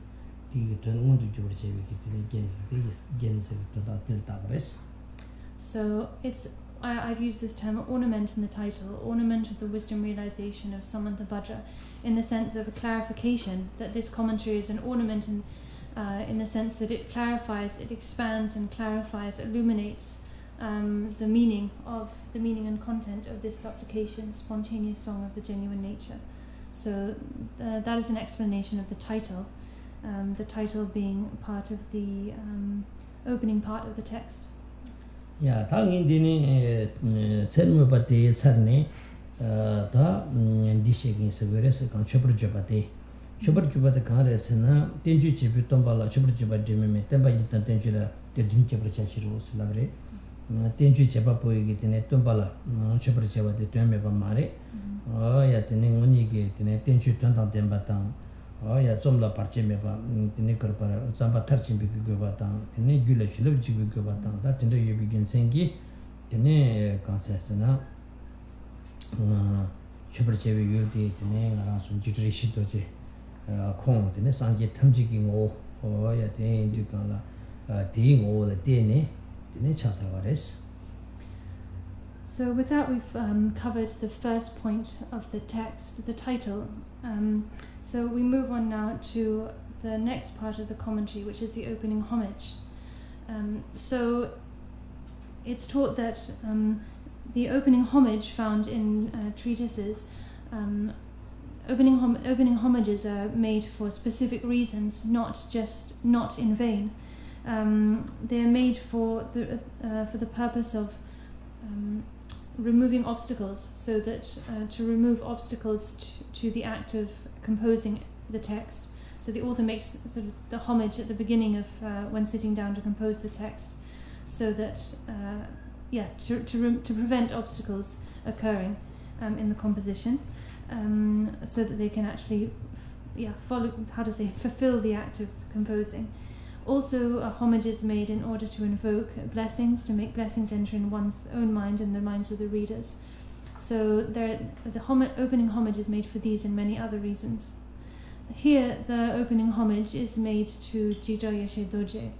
Speaker 4: So I've used this term ornament in the title, ornament of the wisdom realization of Samantabhadra, in the sense of a clarification that this commentary is an ornament in the sense that it clarifies, it expands and clarifies, illuminates the meaning and content of this supplication, spontaneous song of the genuine nature. So that is an explanation of the title being part of the opening part of the text.
Speaker 1: Yeah, talking in Tselmubati Sarne, Dishing Severes, Chopper Jubata Karesana, Tenju Chiputombala, Chopper Jubadimi, Tembayitan Tenjula, the Dinkabrachachi was Lavre, Tenju Chapapo getting a Tombala, Chopper Chava, the Tomba Mare, oh, yet the Ningi, Tenju Tontan Tembatan. Oh, yeah, Zomla Parchimeba, the Nicorpara, Zamba Tarchim Bigubatan, the Negula Chilubatan, that in the you begin Sengi, the Ne Concessana, Chuperchevi Yudi, the name around some Jitrishitoje, Kong, the Nesangi Tamjiking, oh, yeah, the Ducala, Ding, or the DNA, the Nechasavares.
Speaker 4: So with that, we've covered the first point of the text, the title. So we move on now to the next part of the commentary, which is the opening homage. So it's taught that the opening homage found in treatises, opening homages are made for specific reasons, not in vain. They're made for the purpose of removing obstacles, so that to remove obstacles to the act of composing the text. So the author makes sort of the homage at the beginning of when sitting down to compose the text, so that to prevent obstacles occurring in the composition, so that they can actually fulfill the act of composing. Also, a homage is made in order to invoke blessings, to make blessings enter in one's own mind and the minds of the readers. So the opening homage is made for these and many other reasons. Here, the opening homage is made to Jidra Yeshe Doje,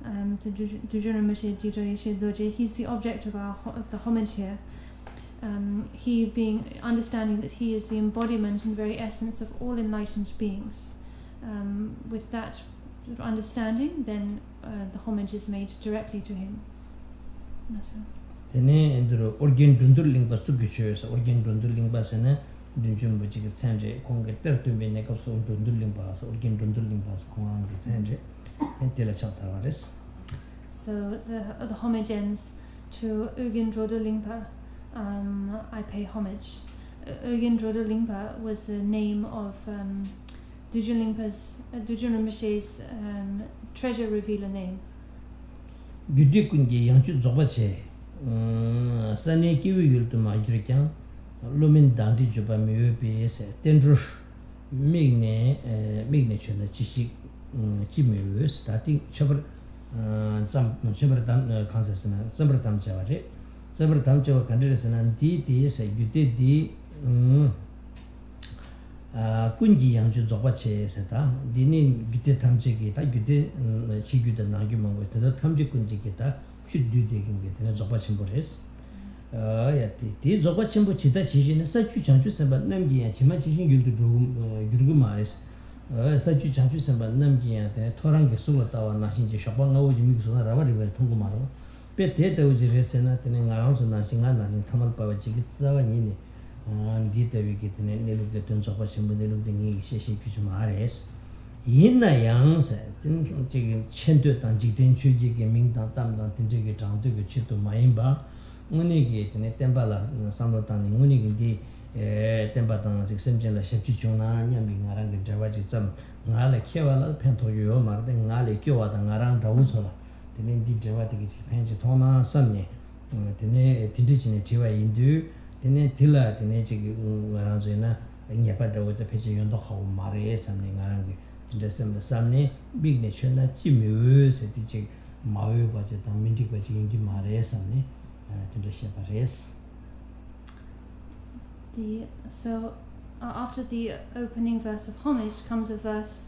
Speaker 4: to Dujuna Moshe Jidra Yeshe Doje. He's the object of the homage here. He being understanding that he is the embodiment and very essence of all enlightened beings. With that sort of understanding, then the homage is made directly to him.
Speaker 1: Organ Dundurling was to be sure, organ Dundurling Basana, Dunjum Bajik Sandre, Congator to be neck of so Dundurling Bas, organ Dundurling Bas, Kong Sandre, and Telachataris.
Speaker 4: So the homage ends to Urgin Drodolingpa. I pay homage. Urgin Drodolingpa was the name of Dujuna Rinpoche's treasure revealer name.
Speaker 1: Gudikungi Yanchu Zobache, Sane Kiwi to Majrikan, Lumin Dandi Juba Mups, Tendrush, Migne, Mignation, Chishi, Chimu, starting Chopper, some Chopper Consciousness, Summer Tam Chavare, Summer Tam Chava Candidates and DTS, you did the 군기 양주 조바체에서다 디니 기대 탐지기다 기대 지규도 나기만 거다 탐지 군지기다 슈드되긴 게 되는 조바침보레스 야티 조바침보 지다 지진은 사주 장주 선반 남기야 지만 지진 유도 유르고 말레스 사주 장주 선반 남기야 돼 토랑게 술었다와 나신지 쇼방 나오지 미소나 라바리베 통고 말어 베테도지 레스나 때는 가랑서 나신가 나신 탐을 바와 지기 자와니니 디테비기트네 내룩데 던져봐 신분 내룩등이 시시 규좀 아레스 인나 양세 지금 천도 단지된 주지게 민당 담당 된저게 장도게 치도 마인바 문이게 되네 템발라 삼로당이 문이게 템바당 직sem전라 셰치존나 냠빙아랑 게 자와지 좀 나래 케와라 펜토요 말데 나래 교와다 나랑 다우소라 되네 디제와되게 펜지 토나 삼네 되네 디디진의 제와 인도 되네 딜라 되네 지금 말하자나 냐파도도 페지연도 하고 말에 삼네 나랑게 진짜 삼네 빅네션나 지묘세 디지 마외 바제 담민디 바제 인기 말에 삼네 진짜 샤바레스
Speaker 4: So after the opening verse of homage comes a verse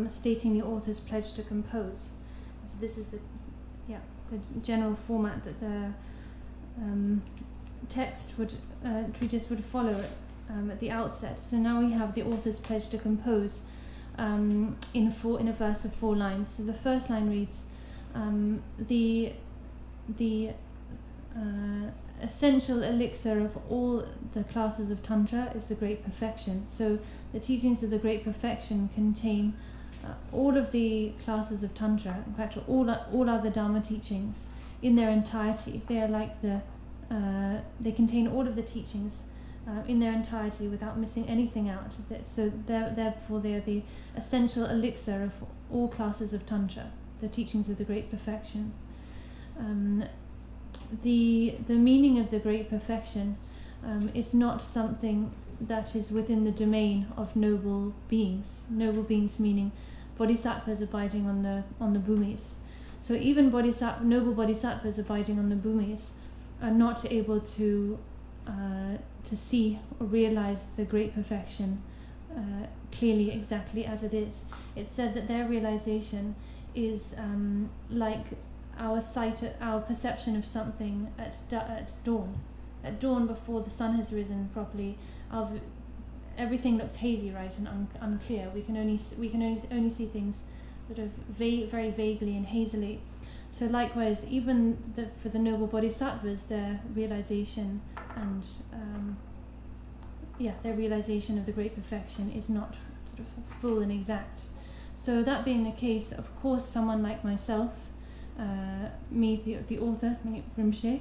Speaker 4: stating the author's pledge to compose. So this is the general format that the treatise would follow at the outset. So now we have the author's pledge to compose in a verse of 4 lines. So the first line reads, the essential elixir of all the classes of Tantra is the Great Perfection. So the teachings of the Great Perfection contain all of the classes of Tantra, in fact all other Dharma teachings in their entirety. They are like they contain all of the teachings in their entirety without missing anything out. So therefore they are the essential elixir of all classes of Tantra, the teachings of the Great Perfection. The meaning of the Great Perfection is not something that is within the domain of noble beings. Noble beings meaning bodhisattvas abiding on the bhumis. So even noble bodhisattvas abiding on the bhumis are not able to see or realize the Great Perfection clearly, exactly as it is. It's said that their realization is like our perception of something at dawn. At dawn, before the sun has risen properly, everything looks hazy, right, and unclear. We can only see things sort of very vaguely and hazily. So likewise, even for the noble bodhisattvas, their realization and their realization of the Great Perfection is not sort of full and exact. So that being the case, of course, someone like myself, me, the author, Rinpoche,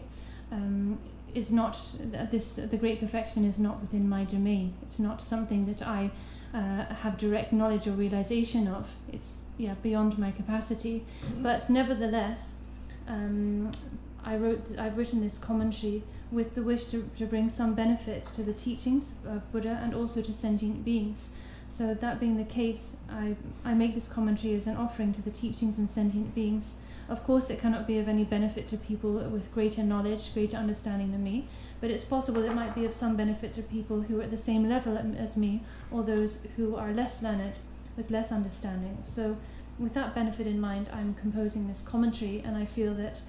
Speaker 4: is not the Great Perfection is not within my domain. It's not something that I have direct knowledge or realization of. It's beyond my capacity. But nevertheless, I've written this commentary with the wish to bring some benefit to the teachings of Buddha and also to sentient beings. So that being the case, I make this commentary as an offering to the teachings and sentient beings. Of course, it cannot be of any benefit to people with greater knowledge, greater understanding than me, but it's possible it might be of some benefit to people who are at the same level as me, or those who are less learned, with less understanding. So with that benefit in mind, I'm composing this commentary, and I feel that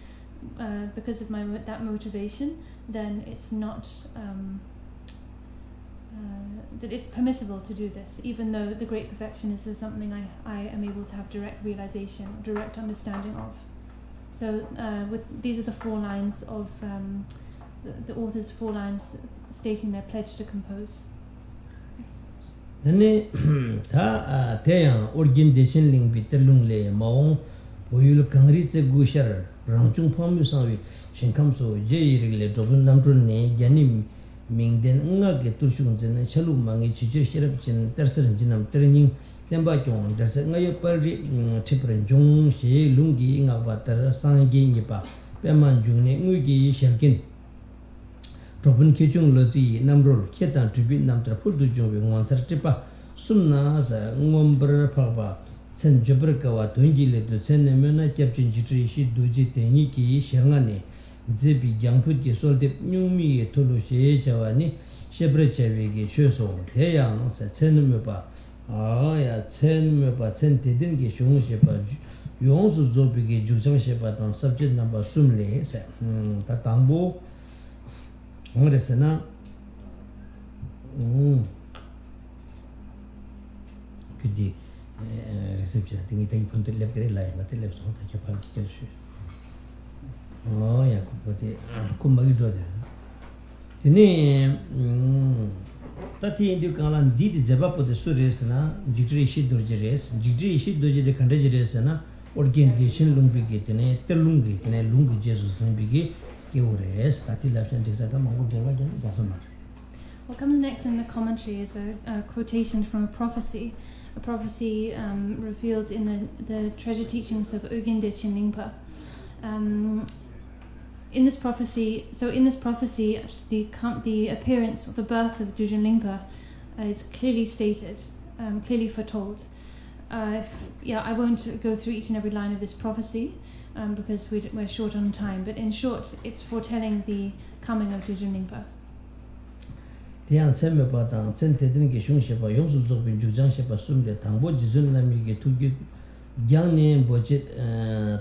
Speaker 4: because of that motivation, then it's not that it's permissible to do this, even though the Great Perfection is something I am able to have direct realization, direct understanding of. So these are the 4 lines of the author's 4 lines stating their pledge to compose.
Speaker 1: Then ta tayang origin deshin ling bitelung le maong boyul kangri se gushar rangchung phamu sawi shinkamso je irile dobun namrun ne yani mingden nga ge turshung jen chalu mangi chije sherap jen tersarin jinam training temba kyong dasa nga yo pari tipren jong she lungi nga batar sangi ngi pa peman jung ne ngugi sherkin dobun kechung loji namrol ketan tubi namtra purdu jong be ngwansar tipa sumna sa ngombra phaba chen jabra ka wa dongi le do chen ne mena kyapchin jitri shi doji teni ki sherngane zebi jangpu ki solde nyumi tolo she jawani sheprechevi chuso teyang se chenmepa ya chenmepa chen tedin ge shung shepa yongsu zobi ge jujang shepa tan subject number sumle se ta tangbo ngresena kidi reception tingi tai punte lep kare lai mate lep so ta chapal ki kelsu ya kupote kumbagi do de tini tati indu kalan di jabapo de suresna jigri shi doje de kande jiresna organization lungbi ge tene telungi tene lungi jesu sambi ge keures tati lapsan de sata mangu dewa jan jasama.
Speaker 4: What comes next in the commentary is a quotation from a prophecy revealed in the treasure teachings of Oginde Chinlingpa. In this prophecy, the appearance or the birth of Dujun Lingpa is clearly stated, clearly foretold. I won't go through each and every line of this prophecy because we're short on time, but in short, it's foretelling the coming of Dujun Lingpa.
Speaker 1: Tiang semme patang chen tedin ge shung shepa yongsu zobin jujang shepa sumle tangbo jizun nami ge tugi gyang ne bojet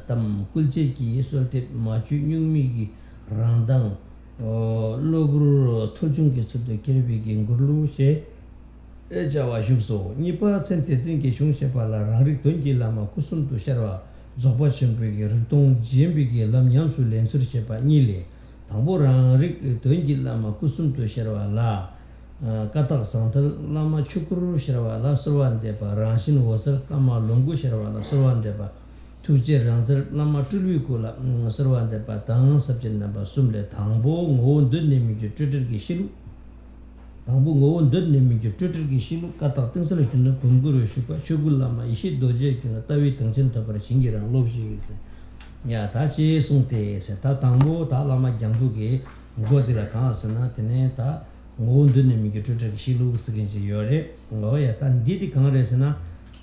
Speaker 1: tam kulche ki solte machu nyungmi gi randang lobru toljung ge chudde kerbi ge ngurlu she ejawa shukso nipa chen tedin ge shung shepa la rangri tongi lama kusum tu sharwa zoba chembe ge rtong jembi ge lam yamsu lensur shepa nile tangbo rangri tongi lama kusum tu sharwa la katak santal lama chukuru shirwa la surwan depa rangshin wasar kama longu shirwa la surwan depa tuje rangsar lama tulwi ko la surwan depa tang sabjin naba sumle tangbo ngo dun nemi ju tutur ki shilu katak tingsala shunna kumguru shukwa shugul lama ishi doje kina tawi tangshin tapara shingirang lobshi ya ta chi sungte se ta tangbo ta lama jangdu ki ngodila kaasana tene ta ngondune mi ge tutre shilu sgen ji yore ngoya tan didi kangresna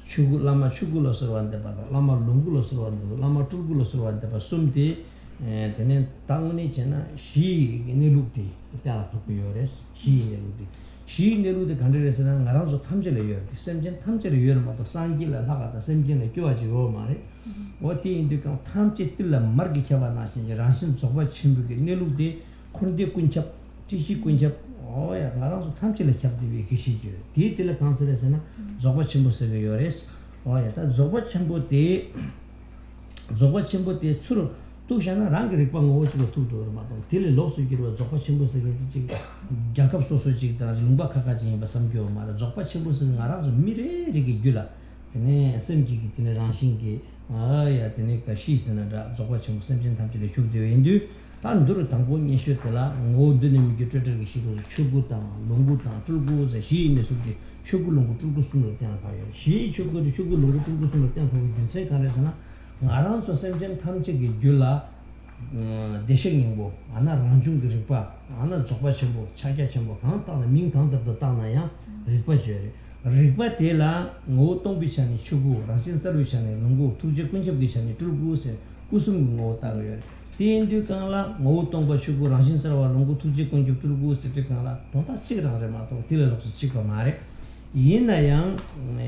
Speaker 1: chugu lama chugu lo sorwande ba lama lungu lo sorwande lama tugu lo sorwande ba sumti tenen tangni chena shi ne lukti ta to yores shi ne lukti kangresna ngara so 탐제를 yore semjen 탐제를 yore ma to sangila 나가다 semjen 교아지 로 말에 어디 인도 그 탐제 뜰라 margi chaba na shin ran신 조바 침부게 ne lukti 콘데 군첩 지시 군첩 오야 나라서 탐질을 잡기 위해 계시죠. 뒤뜰에 간설에서는 조바 침부스가 요레스. 오야 다 조바 침부때 추로 두샤나 랑그리 빵 오지고 두도로 마도 딜 로스기로 조바 침부스가 지금 jakab 소소지 다 lum바카까지 바삼교 말아 조바 침부스가 알아서 미래리게 줄라. 네 sem지기 티네 랑신기 아야 티네 가시스나다 조바 침부 sem진 탐질에 죽되어 인도 단두르 당본 예슈텔라 모드님 기트르기 시고 추구다 농구다 줄구서 시인의 수기 추구롱구 줄구스는 때나 봐요. 시 추구도 추구롱구 줄구스는 때나 보고 있는데 가래서나 알아서 semjen 탐직이 줄라 대생인고 하나 랑중 그리파 하나 적바치고 차게치고 강다는 민강들도 따나야 리파셔리 리파텔라 모동비찬이 추구 랑신 서비스찬이 농구 투제 군접비찬이 줄구세 구승 모따고요. Tindu kangla ngô tongpa shuku rangshin sarwa nungu tuji kongkyuk tulgu situ kangla tongta chikirang re mato tila luksu chikwa maare yina yang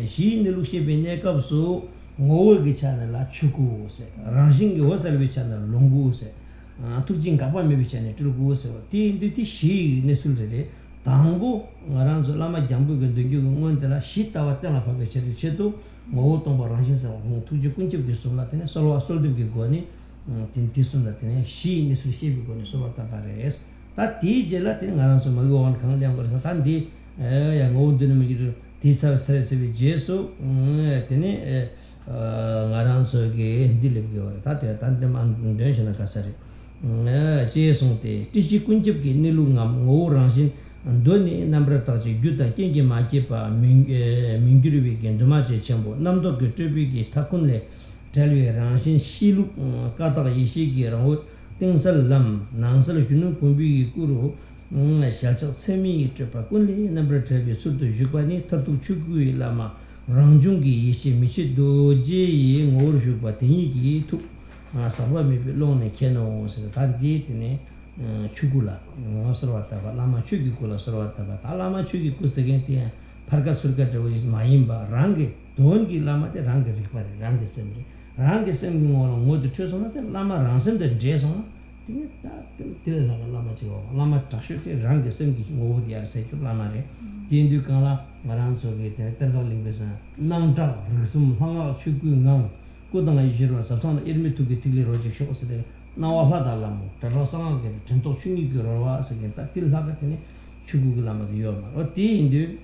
Speaker 1: shi nilukshe benye kapsu ngô ki chana la chuku se rangshin ki wasalwi chana lungu se tujin kapa mebi chana tulgu se tindu ti shi nesul re tangbu ngaranzo lama jambu ki dungyu ngonte la shi tawa tena pabe chadu chetu ngô tongpa rangshin sarwa tuji kongkyuk ki sumla tena solwa soldib ki goni tintisunda tene shi nisu shebi ko nisu wata pares ta ti jela tene ngaran so mago on kan liang gorsa tan di ya ngod ne mi ti sa stress bi jesu tene ngaran so ge dile ge ora ta te tan de man de shana kasare jesu te ti ji kunjib ge nilu ngam ngo rangshin andoni nambra ta ji gyuda kenge ma ke pa mingiru bi ge ndoma je chambo namdo ge trebi ge takunle telwe rangshin shilu kataga yishigi rango tingsal lam nangsal shunu kumbi kuru shalchak semi trepa kunli nambra trebi sudu yukwani tartuk chukui lama rangjungi yishi michi doje yi ngor shukwa tenyi ki tuk sabwa mipi longne keno sida tanti tine chugula sarvatava lama chugi kula sarvatava lama chugi kusagenti parga surga is maimba rangi dongi lama de rangi ripari rangi semri ngoro modu chosona de lama ransem de jesona tinga ta tila lama chigo lama tashuti rangi semgi ngodi ar se lama re dindu kala ngaran soge te terda lingbesa nangta risum hanga chugu ngang kodanga yishiro sapsana irmi tugi tigli roje shosede 나와라 달라모 terrasanga 전도 충이 그러와 세게다 tilha가 되네 추구글라마 요마 어디 인디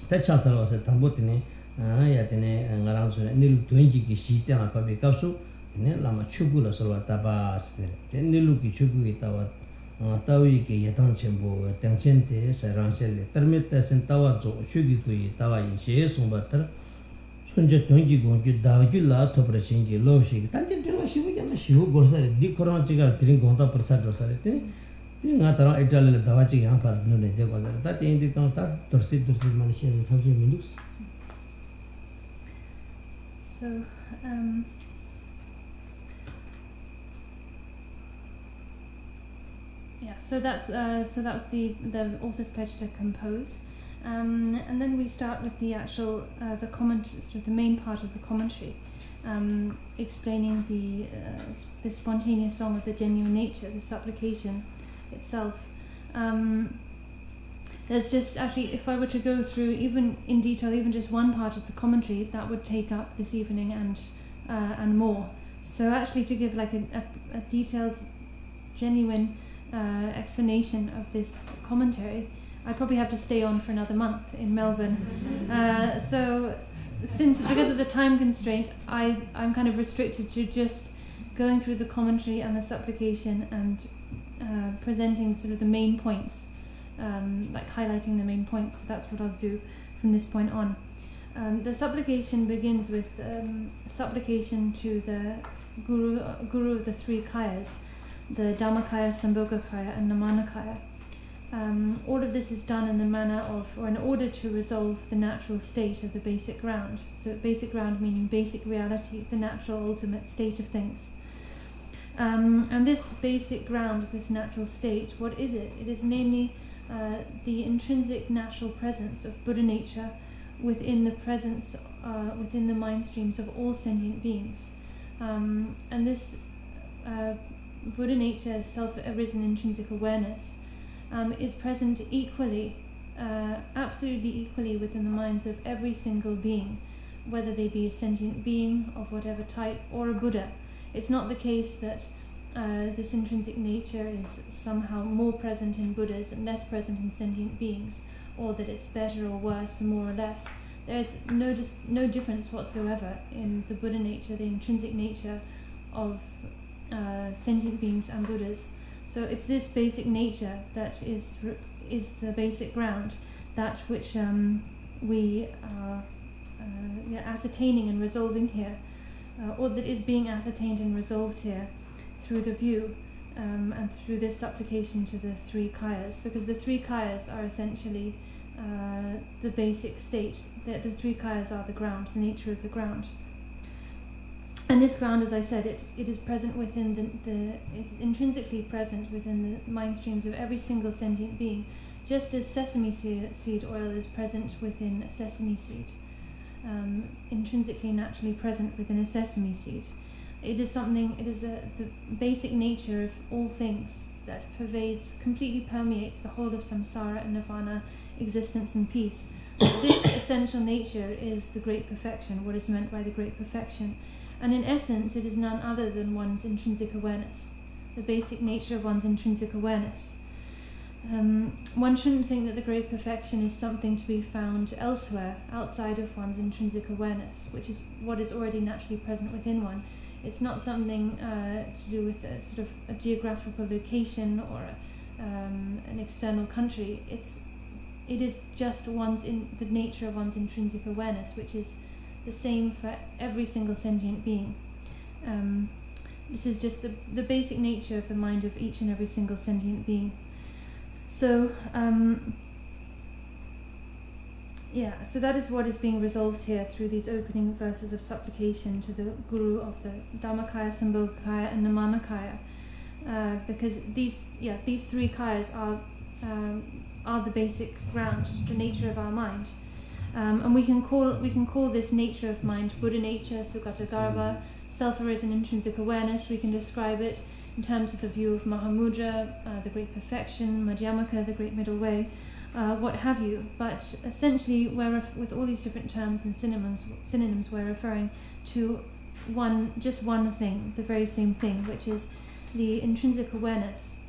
Speaker 1: 대차서서 담보티네 아야 되네 ngaranso nilu tuenji 시대나 바비 값수 네 라마 추구를 서로 다바스 nilu기 추구기 따와 따위게 예당 전부 당신데 사랑셀 터미테선 따와조 추기구이 따와 이제 송바터 손제 동기고 다기라 토브르신기 로식 단지 들어 시부잖아 시부 고르사리 디 코로나 지가 드린 공다 프사드로사리 때 nga tara italele dawachi yang par nune de ko da tendi kan ta dorsi manisha thamje minus.
Speaker 4: So so that was the author's pledge to compose. And then we start with the actual the main part of the commentary, explaining the spontaneous song of the genuine nature, the supplication itself. There's just actually, if I were to go through even in detail, even just one part of the commentary, that would take up this evening and more. So actually, to give like a detailed, genuine explanation of this commentary, I probably have to stay on for another month in Melbourne. So because of the time constraint, I'm kind of restricted to just going through the commentary and the supplication and presenting sort of the main points, like highlighting the main points. So that's what I'll do from this point on. The supplication begins with supplication to the guru of the three kayas, the Dhammakaya, Sambhogakaya and Namanakaya. All of this is done in the manner of, or in order to resolve the natural state of the basic ground. So basic ground meaning basic reality, the natural ultimate state of things. And this basic ground, this natural state, what is it? It is namely the intrinsic natural presence of Buddha nature within the presence, within the mind streams of all sentient beings. And this Buddha nature, self-arisen intrinsic awareness, is present equally, absolutely equally within the minds of every single being, whether they be a sentient being of whatever type or a Buddha. It's not the case that this intrinsic nature is somehow more present in Buddhas and less present in sentient beings, or that it's better or worse, more or less. There's no difference whatsoever in the Buddha nature, the intrinsic nature of sentient beings and Buddhas. So it's this basic nature that is the basic ground, that which we are ascertaining and resolving here, or that is being ascertained and resolved here through the view and through this supplication to the three kayas, because the three kayas are essentially the basic state. The three kayas are the ground, the nature of the ground. And this ground, as I said, it is present within it's intrinsically present within the mind streams of every single sentient being, just as sesame seed oil is present within a sesame seed, intrinsically, naturally present within a sesame seed. It is the basic nature of all things that pervades, completely permeates the whole of samsara and nirvana, existence and peace. This essential nature is the great perfection, what is meant by the great perfection. And in essence, it is none other than one's intrinsic awareness, the basic nature of one's intrinsic awareness. One shouldn't think that the great perfection is something to be found elsewhere, outside of one's intrinsic awareness, which is what is already naturally present within one. It's not something to do with a sort of a geographical location or an external country. It is just the nature of one's intrinsic awareness, which is the same for every single sentient being. This is just the basic nature of the mind of each and every single sentient being. So, so that is what is being resolved here through these opening verses of supplication to the Guru of the Dhammakaya, Sambhogakaya and Namanakaya. because these three kayas are the basic ground, the nature of our mind. And we can call this nature of mind Buddha nature, Sugata Garbha, self-arisen intrinsic awareness. We can describe it in terms of the view of Mahamudra, the great perfection, Madhyamaka, the great middle way, what have you. But essentially, with all these different terms and synonyms, we're referring to just one thing, the very same thing, which is the intrinsic awareness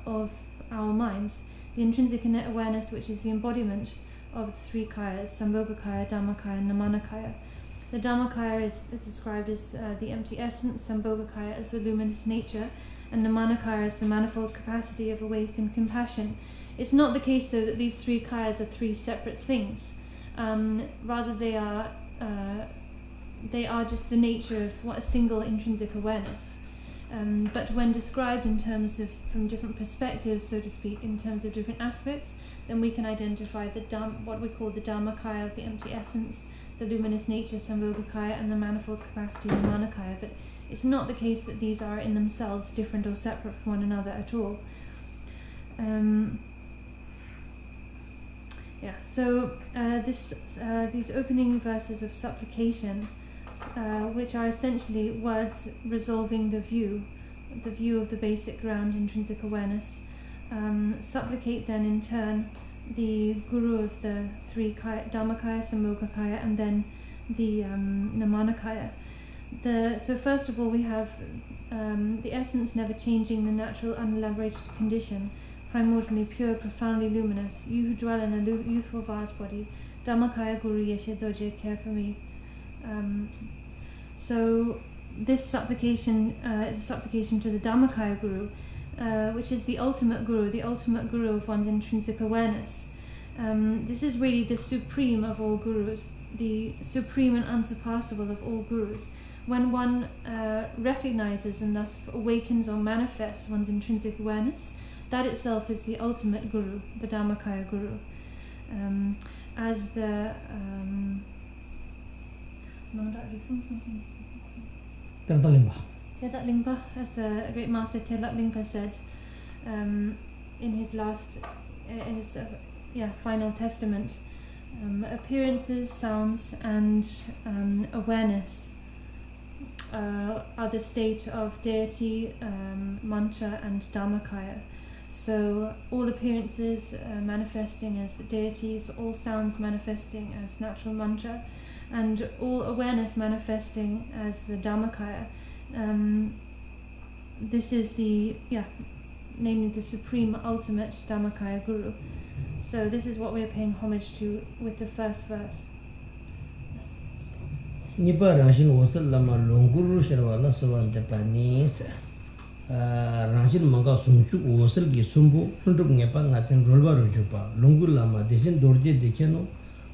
Speaker 4: of our minds, the intrinsic awareness which is the embodiment of the three kayas, Sambhogakaya, Dhammakaya, and Namanakaya. The Dhammakaya is described as the empty essence, Sambhogakaya as the luminous nature, and Namanakaya as the manifold capacity of awakened compassion. It's not the case, though, that these three kayas are three separate things. Rather, they are just the nature of a single intrinsic awareness. But when described in terms of, from different perspectives, so to speak, in terms of different aspects, then we can identify what we call the Dhammakaya of the empty essence, the luminous nature, Sambhogakaya, and the manifold capacity, Namanakaya. But it's not the case that these are in themselves different or separate from one another at all. So these opening verses of supplication, which are essentially words resolving the view of the basic ground intrinsic awareness, supplicate then in turn the guru of the three kaya, Dhammakaya, Sambhogakaya, and then the Namanakaya. So first of all, we have the essence never changing, the natural unelaborated condition, primordially pure, profoundly luminous. You who dwell in a youthful vast body, Dhammakaya Guru Yeshe Doje, care for me. So this supplication is a supplication to the Dhammakaya Guru, which is the ultimate guru of one's intrinsic awareness. This is really the supreme of all gurus, the supreme and unsurpassable of all gurus. When one recognizes and thus awakens or manifests one's intrinsic awareness, that itself is the ultimate guru, the Dhammakaya Guru. As the Tedat Lingpa, as the great master Tedat Lingpa said in his final testament, appearances, sounds, and awareness are the state of deity, mantra, and Dhammakaya. So all appearances manifesting as deities, all sounds manifesting as natural mantra, and all awareness manifesting as the Dhammakaya. This is namely the supreme ultimate Dhammakaya Guru. So this is what we are paying homage to with the first verse.
Speaker 1: Nipa Ranshin Wasal Lama Longuru Sharwala Savante Panis Ranshin Manga Sumchuk Wasal Gi Sumbu, Hunduk Nepa Natin Rolva Rujupa, Longur Lama, Desin Dorje Dekeno,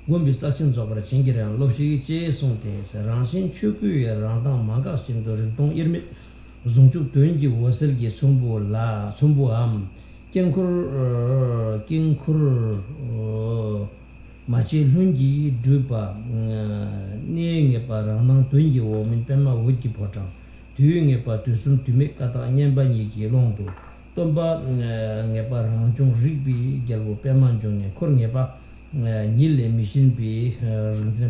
Speaker 1: Gombi Sachin Zobra Chingiran, Lopshi Che Sontes, Ranshin Chuku, Randang Manga Sindoriton Irmit, Zumchuk Twenji Wasal Gi Sumbu La, Sumbu Am, Kinkur Machi Lungi Drupa, Ning a Parang Twingi woman, Pema Wiki Potter, doing a part to soon to make Kata Nyambani Longo, Tomba Neparang Rigby, Galvo Pemanjong, Cornepa, Nile Mission B,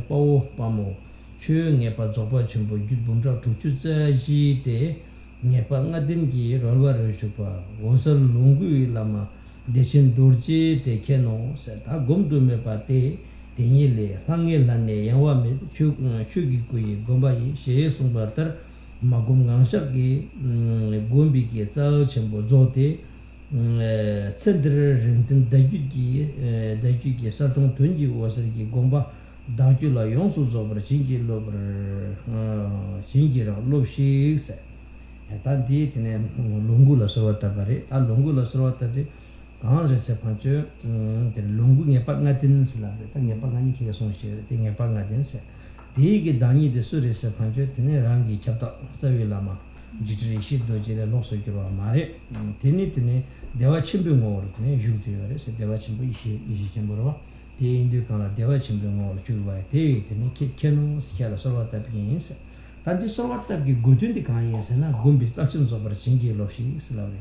Speaker 1: Pao Pamo, Chu Nepa Zopa Chumbo, Jubunja to Chuza G Day, Nepa Nadingi, Rolva Shupa, Wasal Lungu Lama. Deshin Dorje de Keno said, I gum to me pate, Denile, Hangil and Yawa, Shugi Kui, Gombai, She Sumbater, Magum Ganshaki, Gumbi, Zao, Chimbo Zote, Cedre, Renton, Dajuki, Saturn 20 was a Gomba, Dajula Yonsus over Chingi Lover, Chingira, Love she said. At that date in Lungula Sorotabare, a Lungula Sorotade. Quand je sais pas que le longu n'est pas natin cela, le n'est pas gagné qui sont chez le n'est pas natin c'est. Dès que Dani de ce sais pas que tenir rangi chapta savi lama, jitri doje le long ce que va mare, tenir deva chimbu mor, tenir jouter c'est deva chimbu ici chimbura, te indu quand la deva chimbu mor tu vas te tenir keno si la solo tapins, 단지 소와답기 고든디 강에서나 곰비 싹친 zobar chingi loshi islawre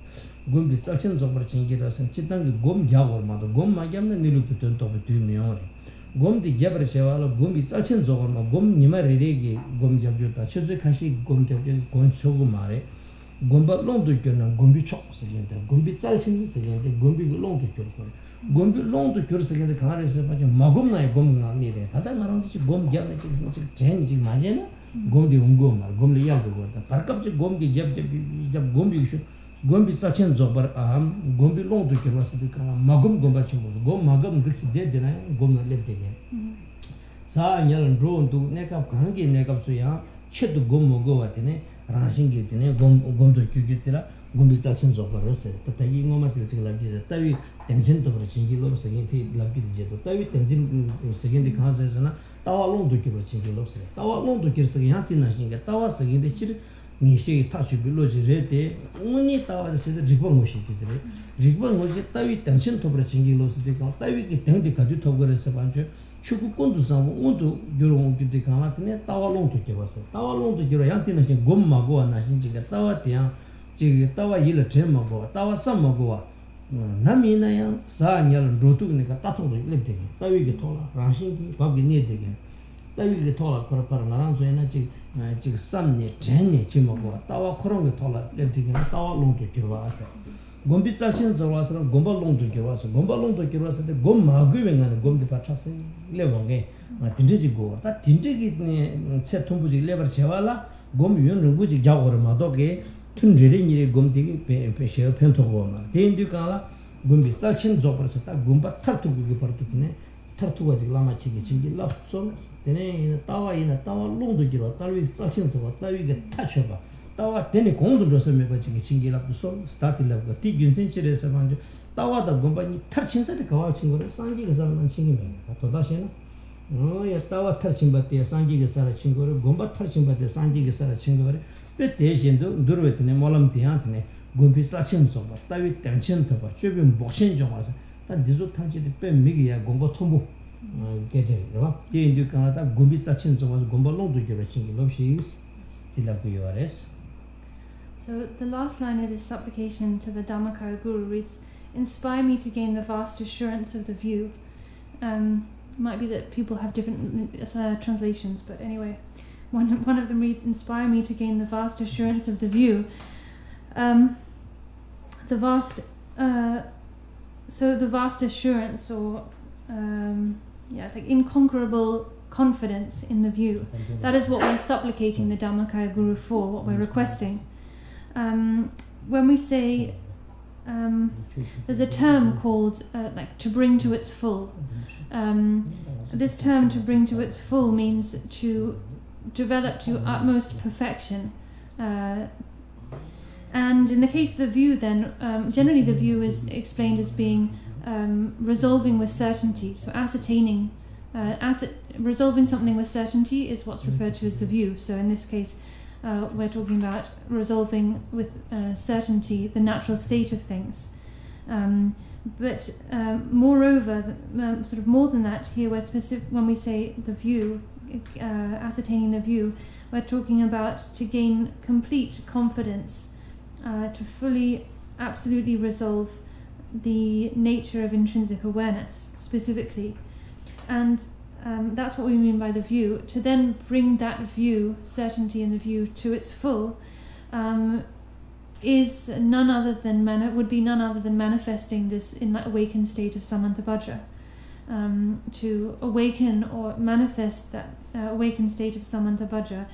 Speaker 1: 곰비 싹친 zobar chingi rasan chitangi gom gyagor mado gom magyamna nilupi tontobi tuyumiyore 곰디 gyabra chewala 곰비 싹친 zobar ma gom nima riregi gom gyabjota chozo kashi gom gyabjota gon chogo mare gomba longdo gyona gombi chok sagente gombi 싹친 sagente gombi longdo gyoro gombi longdo gyoro sagente kangarese pacho magom nae gom ngamire tada ngarangi gom gyabna chikisna chik chen chik majena gomdi ungomar gomli yaldo gorda parkapchi gomgi jab gombi shu gombi sachen zobar aham gombi longdo kirwasidi kana magom gomba chimbo gom magom diksi de dena gomna leptege sa nyal ro ndu nekap kangi nekap su ya chedu gom mogo watene ranshingi tene gomdo kyugitira gombi sachen zobar rase tatayi ngoma tilchik labdi tawi tension to chingi lo sagin thi labdi jeto tawi tension sagin di khansa sana tawa longdo kirwa chingi lo se tawa longdo kirsa yanti na shinga tawa sagin de chir ni shi ta chu bilo je rete uni tawa de se rigba ngoshi kidre rigba ngoshi tawi tension to chingi lo se de ka tawi ki teng de kadu to gore se banche chuku kondu sam undu gyoro ngi de kana tne tawa longdo kirwa se tawa longdo kirwa yanti na shin gomma go na shin ji tawa tiya ji tawa yila chema go tawa samma go namina yang sa nyal rotu ne ka tato de le de tawi ge thola ranshin ki bab ge ne de ge tawi ge thola kor par narang so na ji sam ne chen ne ji mo go tawa khorong ge thola le de ge tawa long to kirwa asa gombi saksin zo wa sa gomba long to kirwa sa gomba long to kirwa sa de gom ma gu wen na gom de pa cha se le wong ge ma tinje ji go ta tinje gi ne che thom bu ji le bar che wala gom yun ru bu ji ja go ma do ge 툰제리니 곰디기 페페셔 펜토고마 데인디카라 곰비 살친 조퍼스타 곰바 탁투기 버티네 탁투가 지라마치기 진기 랍소 데네 타와이나 타와 롱도기로 타위 살친 조가 타위게 타셔바 타와 데네 공도 줘서메 바치기 진기 랍소 스타트라고 티균센치레서 만주 타와다 곰바니 탁친서데 가와 친구를 상기가 사는 친구면 또다시나 야 타와 탁친바테 상기가 사는 친구를 곰바 탁친바테 상기가 사는 친구를 pe 대신도 누르베트네 몰람티한테 곰비 사친 좀 따위 땡친 더 봐. 주변 목신 좀 와서 다 디조 탕지도 빼 미기야 곰보 통보 게제 봐. 이제 가다 곰비 사친 좀 와서 곰보 롱도 게 배친 거 없이 이라고 요아레스.
Speaker 4: So the last line of this supplication to the Dhammakaya Guru reads, "Inspire me to gain the vast assurance of the view." Might be that people have different translations, but anyway. One of them reads, "Inspire me to gain the vast assurance of the view." The vast assurance, or it's like inconquerable confidence in the view. That is what we're supplicating the Dhammakaya Guru for, what we're requesting. When we say, there's a term called like to bring to its full. This term, to bring to its full, means to develop to utmost perfection, and in the case of the view, then generally the view is explained as being resolving with certainty. So ascertaining, resolving something with certainty is what's referred to as the view. So in this case, we're talking about resolving with certainty the natural state of things. But moreover, sort of more than that, here we're specific when we say the view. Ascertaining the view, we're talking about to gain complete confidence, to fully, absolutely resolve the nature of intrinsic awareness, specifically. And that's what we mean by the view. To then bring that view, certainty in the view, to its full, is none other than would be none other than manifesting this in that awakened state of samantabhadra. To awaken or manifest that awakened state of samantabhadra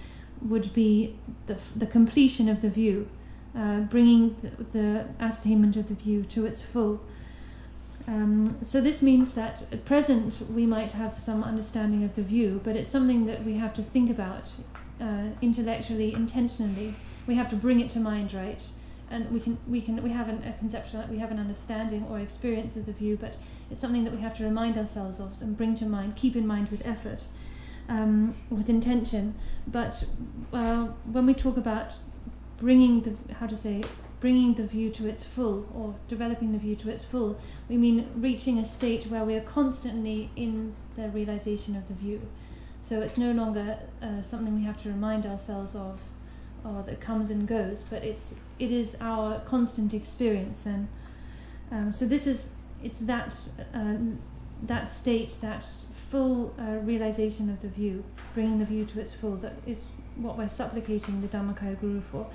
Speaker 4: would be the completion of the view, bringing the ascertainment of the view to its full. So this means that at present we might have some understanding of the view, but it's something that we have to think about intellectually, intentionally. We have to bring it to mind, right? And we have a conception, we have an understanding or experience of the view, but it's something that we have to remind ourselves of and bring to mind, keep in mind with effort, with intention. But when we talk about bringing the view to its full, or developing the view to its full, we mean reaching a state where we are constantly in the realization of the view. So it's no longer something we have to remind ourselves of, or that comes and goes, but it is our constant experience. And so it's that state, that full realization of the view, bringing the view to its full, that is what we're supplicating the Dhammakaya Guru for.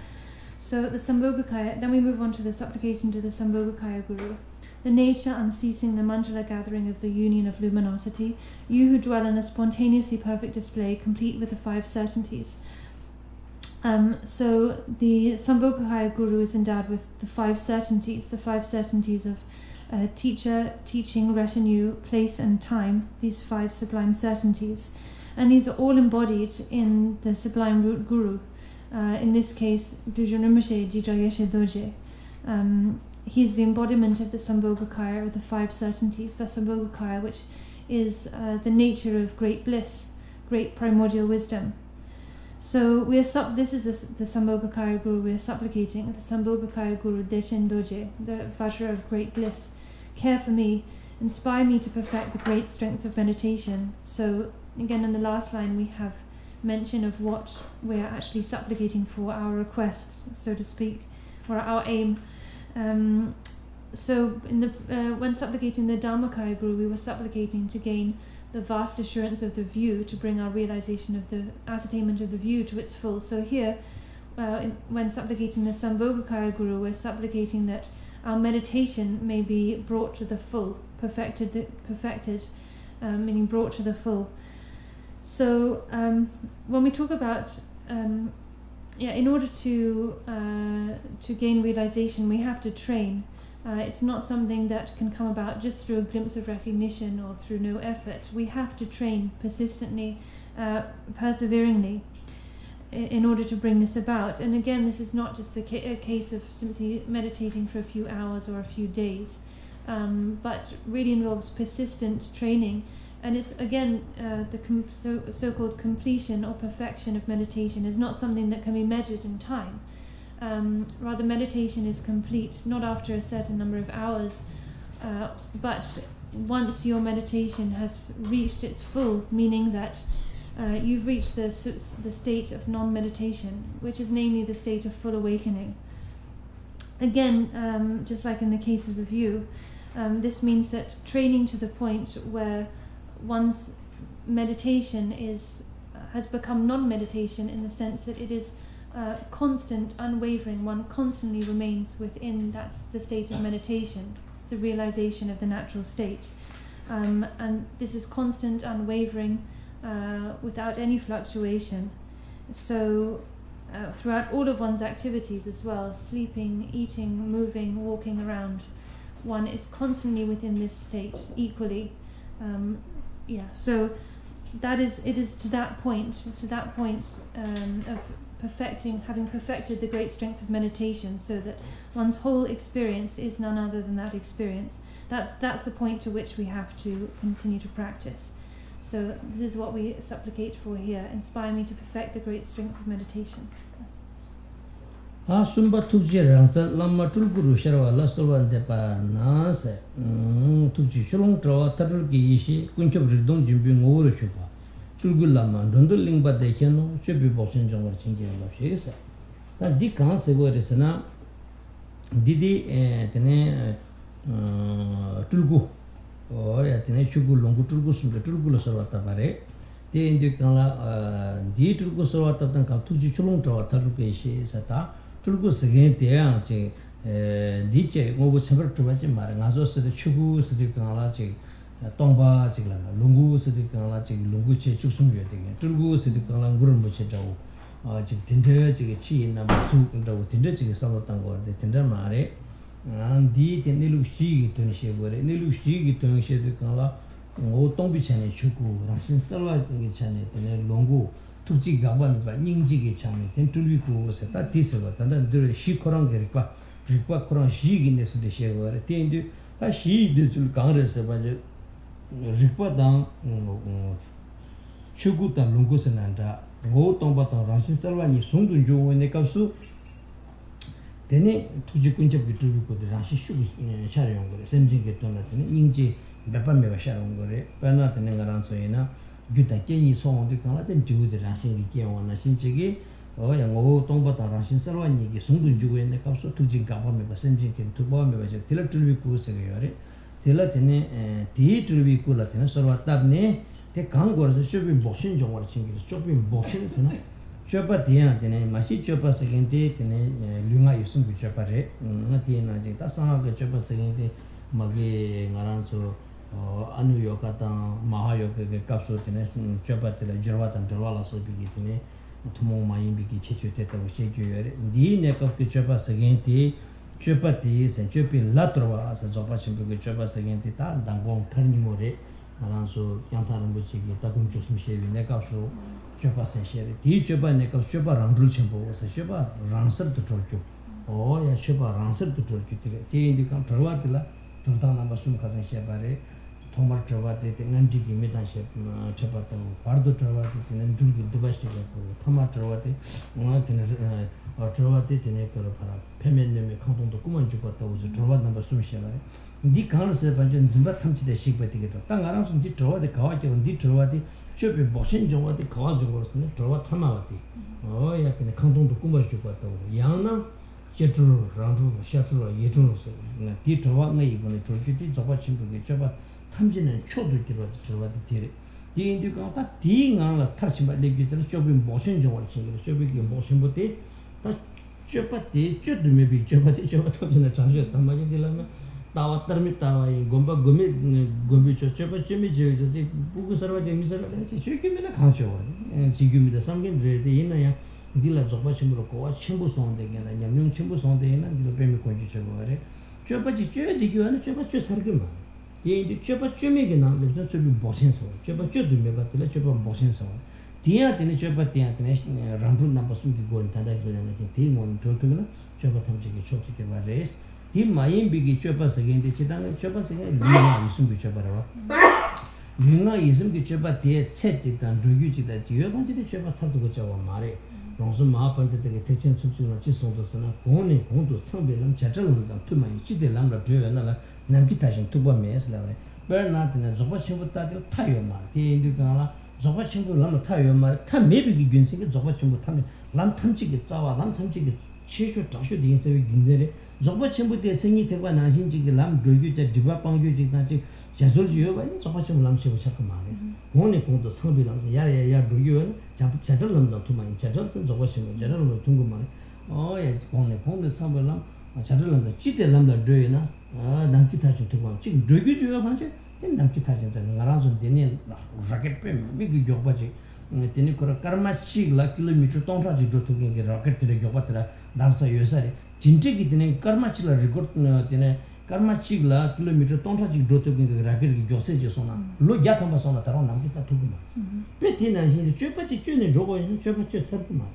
Speaker 4: So the Sambhogakaya, then we move on to the supplication to the Sambhogakaya Guru. The nature unceasing, the mandala gathering of the union of luminosity, you who dwell in a spontaneously perfect display, complete with the 5 certainties. So the Sambhogakaya Guru is endowed with the 5 certainties of teacher, teaching, retinue, place and time, these 5 sublime certainties. And these are all embodied in the Sublime Root Guru. In this case, Dujunamashe Jijayeshe Doje. He's the embodiment of the Sambhogakaya, or the 5 certainties, the Sambhogakaya, which is the nature of great bliss, great primordial wisdom. So this is the Sambhogakaya Guru we are supplicating, the Sambhogakaya Guru Deshen Doje, the Vajra of great bliss. Care for me, inspire me to perfect the great strength of meditation. So again, in the last line we have mention of what we are actually supplicating for, our request, so to speak, or our aim. So when supplicating the Dhammakaya Guru, we were supplicating to gain the vast assurance of the view, to bring our realization of the ascertainment of the view to its full. So here, when supplicating the Sambhogakaya Guru, we're supplicating that our meditation may be brought to the full, perfected, meaning brought to the full. So when we talk about, in order to gain realization, we have to train. It's not something that can come about just through a glimpse of recognition or through no effort. We have to train persistently, perseveringly, in order to bring this about. And again, this is not just a case of simply meditating for a few hours or a few days, but really involves persistent training. And it's again, the so-called completion or perfection of meditation is not something that can be measured in time. Rather, meditation is complete not after a certain number of hours, but once your meditation has reached its full, meaning that you've reached the state of non-meditation, which is namely the state of full awakening. Again, just like in the case of the view, this means that training to the point where one's meditation has become non-meditation, in the sense that it is constant, unwavering. One constantly remains within the state of meditation, the realization of the natural state, and this is constant, unwavering, without any fluctuation. So throughout all of one's activities as well, sleeping, eating, moving, walking around, one is constantly within this state equally. So it is to that point of having perfected the great strength of meditation, so that one's whole experience is none other than that experience. That's the point to which we have to continue to practice. So this is what we supplicate for here. Inspire me to perfect the great strength of meditation.
Speaker 1: Sumba Tuji Rangsa Lama Tulguru Sharwa Lasovan Depa Nase Tuji Shulong Trawa Taruki Ishi Kunchab Ridong Jimbing Uru Shupa Tulgulama Dundul Lingba de Chano Chubi Boxing Jangor Chingi Shesa. That Di Kan Segoresana Didi Tene Tulgu or Tene Chugu Longu Tulgu Sumba Tulgula Sarwata Bare. They indicate Di Tulgu Sarwata Tanka Tuji Shulong Trawa Taruki Ishi Sata. Tulgu Sagan Tiang Chi Diche Mobu Semper Tubachi Mara Nazo Sidi Chugu Sidi Kangala Chi Tomba Chigla Lungu Sidi Kangala Chi Lungu Chi Chusum Yeti Tulgu Sidi Kangala Gurumbu Chau Chig Tinder Chig Chi Namasu Tinder Chig Salatangor, the Tinder Mare and Di Nilu Shigi Tunishe Nilu Shigi Tunishe Kangala O Tombi Chani Chuku Rasin Salwa Chani Lungu Tuji Gaban by Ninji Chami, then Tuliku was at Tisava, and then do the she Koran Rikwa Koran Shig in the Sudeshe, attained a she this will Congress about the Rikwa down Chukuta Lungus and Go Tombata Ranshin Salvani Sundu Jo when they come so. Then Tuji Kuncha Bitu could Ranshi Sharion, Semjing Geton, Ninji, Bapame Sharongore, Panat and Ngaransoina. gyuta kenyi song de kala den ju de rashin gi kyen wana shin chigi o ya ngo tong ba ta rashin sarwa ni gi sung dun ju ge ne kapso tu jin ka ba me ba sen jin ken tu ba me ba je tela tu bi ku se ge yare tela tene ti tu bi ku la tene sarwa tab ne te kang go so shu bi bo shin jong wa chin gi shu bi bo shin se na chopa tiya tene ma shi chopa se gen te tene lunga yusum bi chopa re nga ti na je ta sa ga chopa se gen te ma ge ngaran so anu yoga tang maha yoga ke kapso tene chopa tele jorwa tang jorwa la so bi tene tumong ma yin bi ki che che te ta she gyu yare di ne kap ke chopa sagen ti chopa ti se chopi la trwa sa zopa chim bi chopa sagen ti ta dang gong kan ni mo re aran so yang ta ram bu chi ki ta kum chu sum she bi ne kap so chopa se she re di chopa ne kap chopa rang dul chim bo sa chopa rang sar to chol kyu o ya chopa rang sar to chol kyu ti indi kam trwa ti la trta na ba sum ka sa she ba re Tomar Travati, Nanti Mitanship, Chapato, Pardo Travati, and Jugi Dubashi, Tomar Travati, or Travati, Tenekara, Pemen, Canton to Kuman Jupata was a Trava number Sumshara. The concept and Zimbatam to the ship by ticket. Tangaram from Detroit, the Kawaki on Detroit, should be Boshin Jawati, Kawaji was Trava Tamati. Oh, yeah, can a Canton to Kuman Jupata, Yana. Jetru, Randu, Shatru, Yetu, Detroit, when it told you, Zabachim to get Java. 탐진은 초도 들어도 들어도 되래. 디인디가 딱 디인가가 타시마 레기들 쇼빈 모션 정월 친구 쇼빈이 모션 못해. 딱 쇼파티 쪼도 메비 쇼파티 탐진은 장셔 담마지 들라면 다와 터미 다와이 곰바 고미 쇼쇼파 쳔미 저지 부고 서버 재미서라 쇼기미나 가죠. 지금이다 삼긴 레데 이나야 딜라 조바 친구로 고와 친구 송데게나 냠뇽 친구 송데나 딜 베미 konji 저거래. 쇼파지 쪼디기와는 쇼파 쪼 서기마. ये चोपा चोमे के नाम लेकिन चोबी बोसें सो चोपा चो दुमे बातले चोपा बोसें सो दिया तेने चोपा दिया तेने रंडू ना बसुम की गोल तादा के जाने के ती मोन टोके ना चोपा थमचे के छोटी के बारेस ती मायम बिगी चोपा सगें दे चिता चोपा सगें लिंगा इसुम की चोपा रवा लिंगा इसुम की चोपा ते छे चिता रुगु चिता जियो बन चिते चोपा थातो को चवा मारे रोंसो महापंत ते के तेचन सुचुना चिसों तो सना कोने कोंतो संबेलम चटलम दा तुमा चिते लामरा ड्रेगा ना 남기 타신 두 번 매스라고 버나트는 저거 친구들 타요 말 디인디가라 저거 친구 남을 타요 말타 매비기 근식이 저거 친구 타면 남 탐지기 짜와 남 탐지기 최초 다시 인생의 근들에 저거 친구 때 생이 되고 나신지기 남 조규자 디바 방규지 같이 자솔지요 봐니 저거 친구 남 친구 찾고 말해 오늘 공도 성비랑서 야야야 조규는 자들 남도 투만 자들선 저거 친구 자들은 둥금만 어야 오늘 공도 성비랑 자들 남도 찌대 남도 조이나 남기 타지 되고 지금 저기 줘야 가지 남기 타지 나라서 되는 라켓 빼 미기 교바지 되는 거 카르마치 킬로미터 동사지 조토게 라켓들이 교바더라 남사 요사리 진짜기 되는 카르마치라 리코트 되는 카르마치 킬로미터 동사지 조토게 라켓이 교세지 소나 로 야통바 소나 따라 남기 타 두고 말 베티나 히 쮸바지 쮸네 로고는 쮸바치 쮸고 말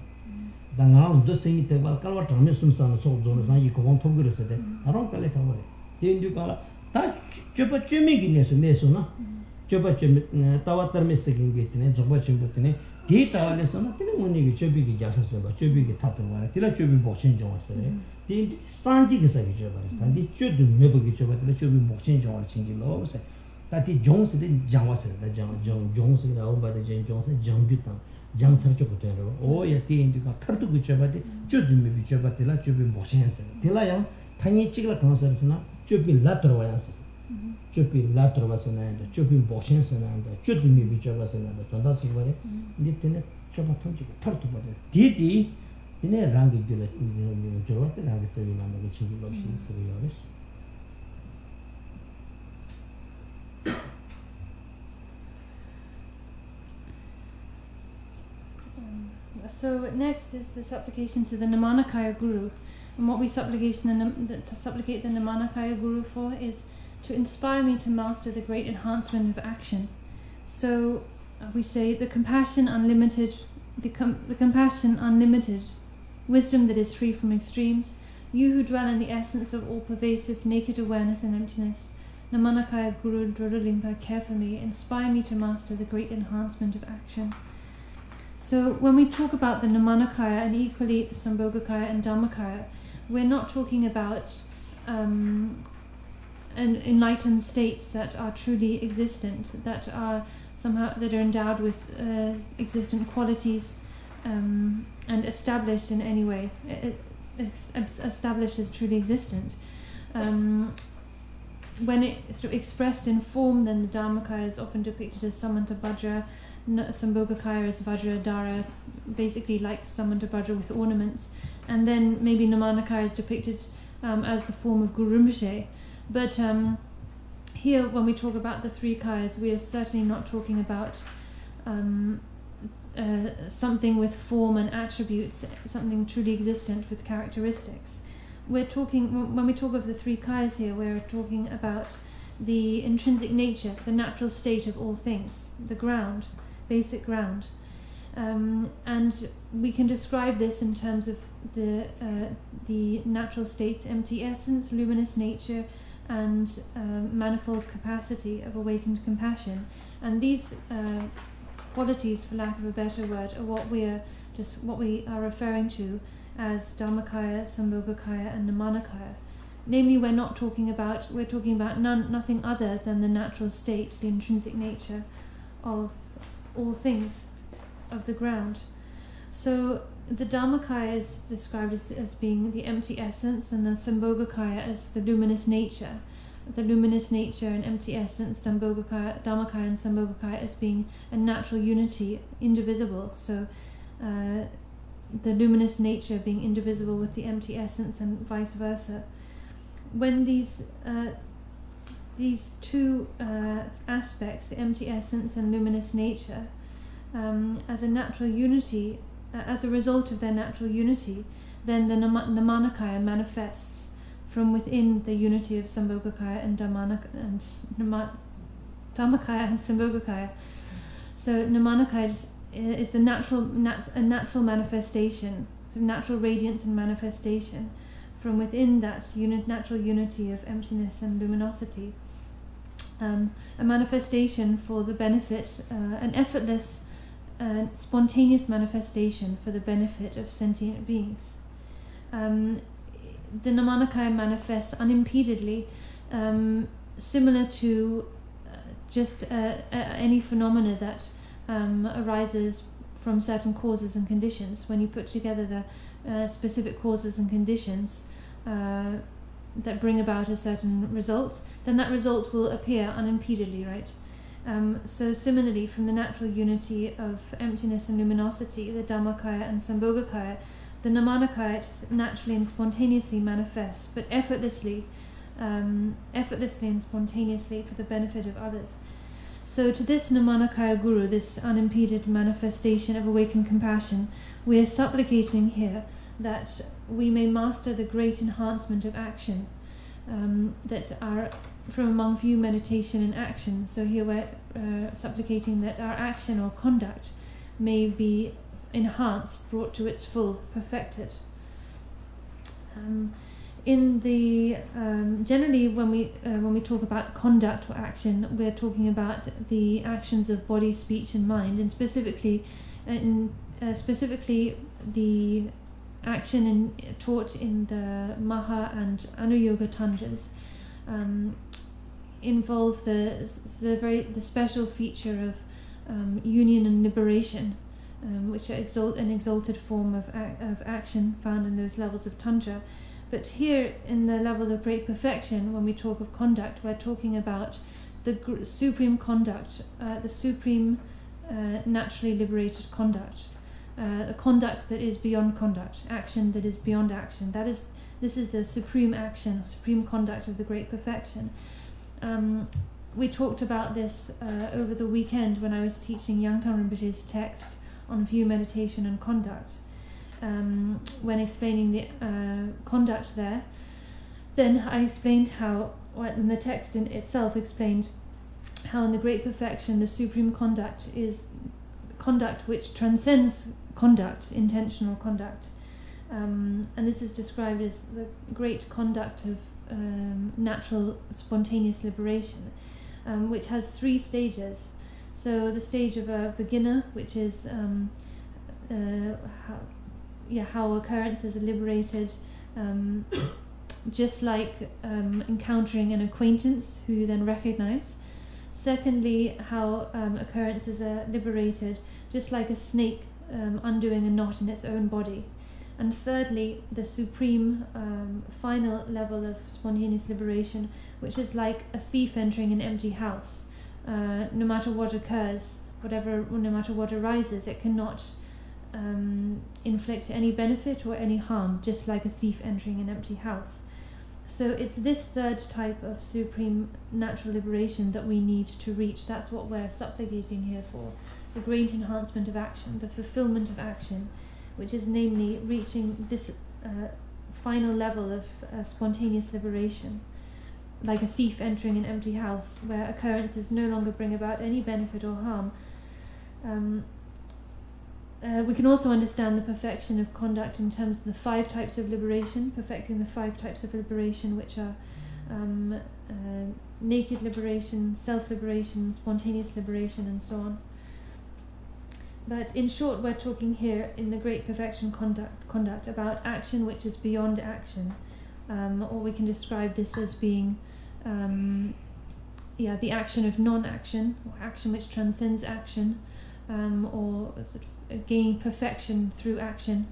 Speaker 1: 당하고 도 생이 때발 칼와 담에 숨사는 소존은 사이 고봉 통그르서 돼 다른 깔래 타버려 데인두가라 다 쮸바 쮸미기 내서나 쮸바 쮸미 타와 터미스긴 게트네 저바 쮸부트네 디 타와레서나 티네 모니기 쮸비기 자사서 봐 쮸비기 타토와 티라 쮸비 복신 좀 왔어요 디 산지기 사기 쮸바 산디 쮸드 메버기 쮸바트네 쮸비 복신 좀 왔친기 로세 다티 종스데 장와서 다 종스데 아우바데 젠 종스 장규탄 장서께 붙어요 오야 디인두가 터두고 쮸바데 쮸드 메비 쮸바텔라 쮸비 복신했어 딜라야 타니 찍을 컨서트나 쮸비 라트로와야스 쮸비 라트로와스나인데 쮸비 복신스나인데 쮸드 메비 쮸바스나인데 돈다 찍어래 니테네 쮸바 탐지 터도 버려 디디 디네 랑기 줄에 저한테 랑기 쓰기 나는 게 친구 없이 쓰려요스
Speaker 4: So next is the supplication to the Namanakaya Guru. And what we supplicate the Namanakaya Guru for is to inspire me to master the great enhancement of action. So we say the compassion unlimited, the compassion unlimited, wisdom that is free from extremes, you who dwell in the essence of all pervasive naked awareness and emptiness, Namanakaya Guru Drodalimpa, care for me, inspire me to master the great enhancement of action. So when we talk about the Namanakaya and equally the Sambhogakaya and Dhammakaya, we're not talking about enlightened states that are truly existent, that are somehow that are endowed with existent qualities and established in any way, established as truly existent. When it's sort of expressed in form, then the Dharmakaya is often depicted as Samantabhadra, Sambhogakaya as Vajradhara, basically like Samantabhadra with ornaments, and then maybe Namanakaya is depicted as the form of Guru Rinpoche. But here, when we talk about the three kayas, we are certainly not talking about something with form and attributes, something truly existent with characteristics. We're talking, when we talk of the three kayas here, we're talking about the intrinsic nature, the natural state of all things, the ground, basic ground. And we can describe this in terms of the natural states, empty essence, luminous nature, and manifold capacity of awakened compassion. And these qualities, for lack of a better word, are what we are referring to as Dharmakaya, Sambhogakaya, and Namanakaya. Namely, we're talking about nothing other than the natural state, the intrinsic nature of all things, of the ground. So the Dharmakaya is described as being the empty essence, and the Sambhogakaya as the luminous nature. The luminous nature and empty essence, Dharmakaya and Sambhogakaya, as being a natural unity, indivisible. So the luminous nature being indivisible with the empty essence, and vice versa. When these two aspects, the empty essence and luminous nature, as a natural unity, as a result of their natural unity, then the Namanakaya manifests from within the unity of Sambhogakaya and Dharmakaya and Sambhogakaya. So Namanakaya is the natural manifestation, so natural radiance and manifestation from within that natural unity of emptiness and luminosity. A manifestation for the benefit, an effortless, spontaneous manifestation for the benefit of sentient beings. The Namanakaya manifests unimpededly, similar to just any phenomena that arises from certain causes and conditions. When you put together the specific causes and conditions that bring about a certain result, then that result will appear unimpededly, right? So similarly, from the natural unity of emptiness and luminosity, the Dharmakaya and Sambhogakaya, the Namanakaya naturally and spontaneously manifests, but effortlessly and spontaneously for the benefit of others. So to this Namanakaya Guru, this unimpeded manifestation of awakened compassion, we are supplicating here that we may master the great enhancement of action that are from among view, meditation, and action. So here we're supplicating that our action or conduct may be enhanced, brought to its full, perfected. In the generally, when we talk about conduct or action, we're talking about the actions of body, speech, and mind, and specifically the action taught in the Maha and Anuyoga Tantras involve the special feature of union and liberation, which are an exalted form of action found in those levels of Tantra. But here, in the level of great perfection, when we talk of conduct, we're talking about the supreme conduct, the supreme naturally liberated conduct, a conduct that is beyond conduct, action that is beyond action. This is the supreme action, supreme conduct of the great perfection. We talked about this over the weekend when I was teaching Yangtang Rinpoche's text on view, meditation, and conduct. When explaining the conduct there, then I explained how, in the text in itself explained how in the great perfection the supreme conduct is conduct which transcends conduct, intentional conduct. And this is described as the great conduct of natural spontaneous liberation, which has 3 stages. So the stage of a beginner, which is how occurrences are liberated, just like encountering an acquaintance who you then recognize. Secondly, how occurrences are liberated, just like a snake undoing a knot in its own body. And thirdly, the supreme final level of spontaneous liberation, which is like a thief entering an empty house. No matter what occurs, no matter what arises, it cannot inflict any benefit or any harm, just like a thief entering an empty house. So it's this third type of supreme natural liberation that we need to reach. That's what we're supplicating here for. The great enhancement of action, the fulfillment of action, which is namely reaching this final level of spontaneous liberation, like a thief entering an empty house, where occurrences no longer bring about any benefit or harm. We can also understand the perfection of conduct in terms of the 5 types of liberation, perfecting the 5 types of liberation, which are naked liberation, self-liberation, spontaneous liberation, and so on. But in short, we're talking here in the great perfection conduct about action which is beyond action, or we can describe this as being the action of non-action, or action which transcends action, or sort of gaining perfection through action.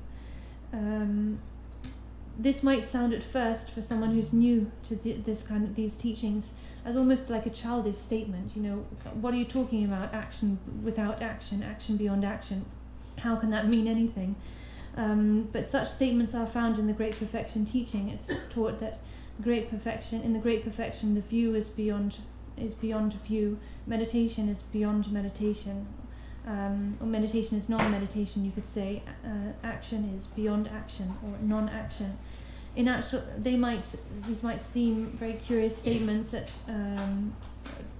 Speaker 4: This might sound at first, for someone who's new to these teachings, as almost like a childish statement. You know, what are you talking about? Action without action, action beyond action. How can that mean anything? But such statements are found in the Great Perfection teaching. It's taught that in the Great Perfection, the view is beyond view. Meditation is beyond meditation. Or meditation is non-meditation, you could say. Action is beyond action, or non-action. These might seem very curious statements that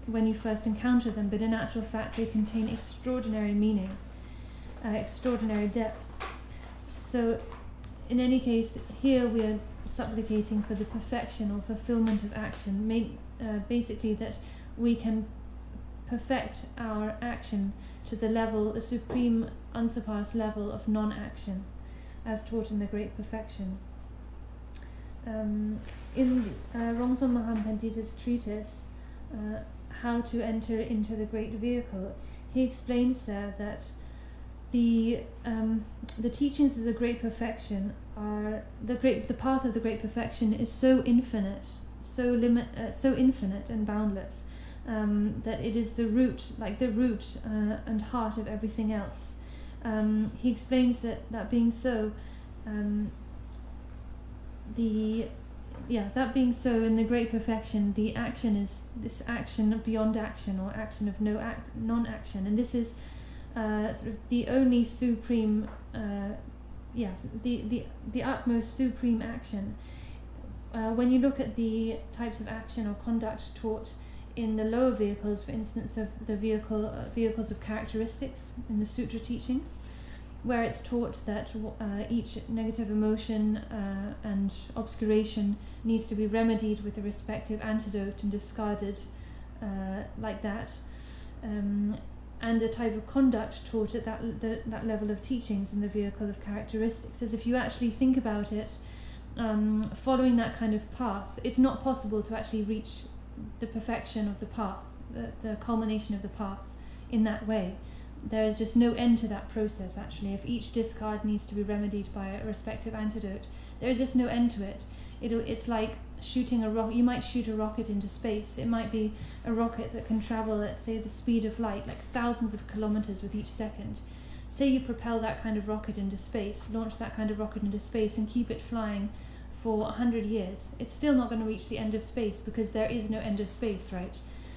Speaker 4: when you first encounter them, but in actual fact they contain extraordinary meaning, extraordinary depth. So, in any case, here we are supplicating for the perfection or fulfillment of action, basically that we can perfect our action to the supreme unsurpassed level of non-action, as taught in the Great Perfection. In Rongson Mahampandita's treatise, How to Enter into the Great Vehicle, he explains there that the teachings of the Great Perfection are the path of the Great Perfection is so infinite, so infinite and boundless, that it is the root and heart of everything else. He explains that being so, that being so, in the Great Perfection, the action is this action beyond action, or action of non-action, and this is sort of the only supreme, the utmost supreme action. When you look at the types of action or conduct taught in the lower vehicles, for instance, of the vehicles of characteristics in the sutra teachings, where it's taught that each negative emotion and obscuration needs to be remedied with a respective antidote and discarded like that, and the type of conduct taught at that level of teachings in the vehicle of characteristics, as if you actually think about it, following that kind of path, it's not possible to actually reach the perfection of the path, the culmination of the path in that way. There is just no end to that process, actually. If each discard needs to be remedied by a respective antidote, there is just no end to it. It's like shooting a rocket. You might shoot a rocket into space. It might be a rocket that can travel at, say, the speed of light, like thousands of kilometers with each second. Say you propel that kind of rocket into space, launch that kind of rocket into space, and keep it flying for 100 years. It's still not going to reach the end of space, because there is no end of space, right?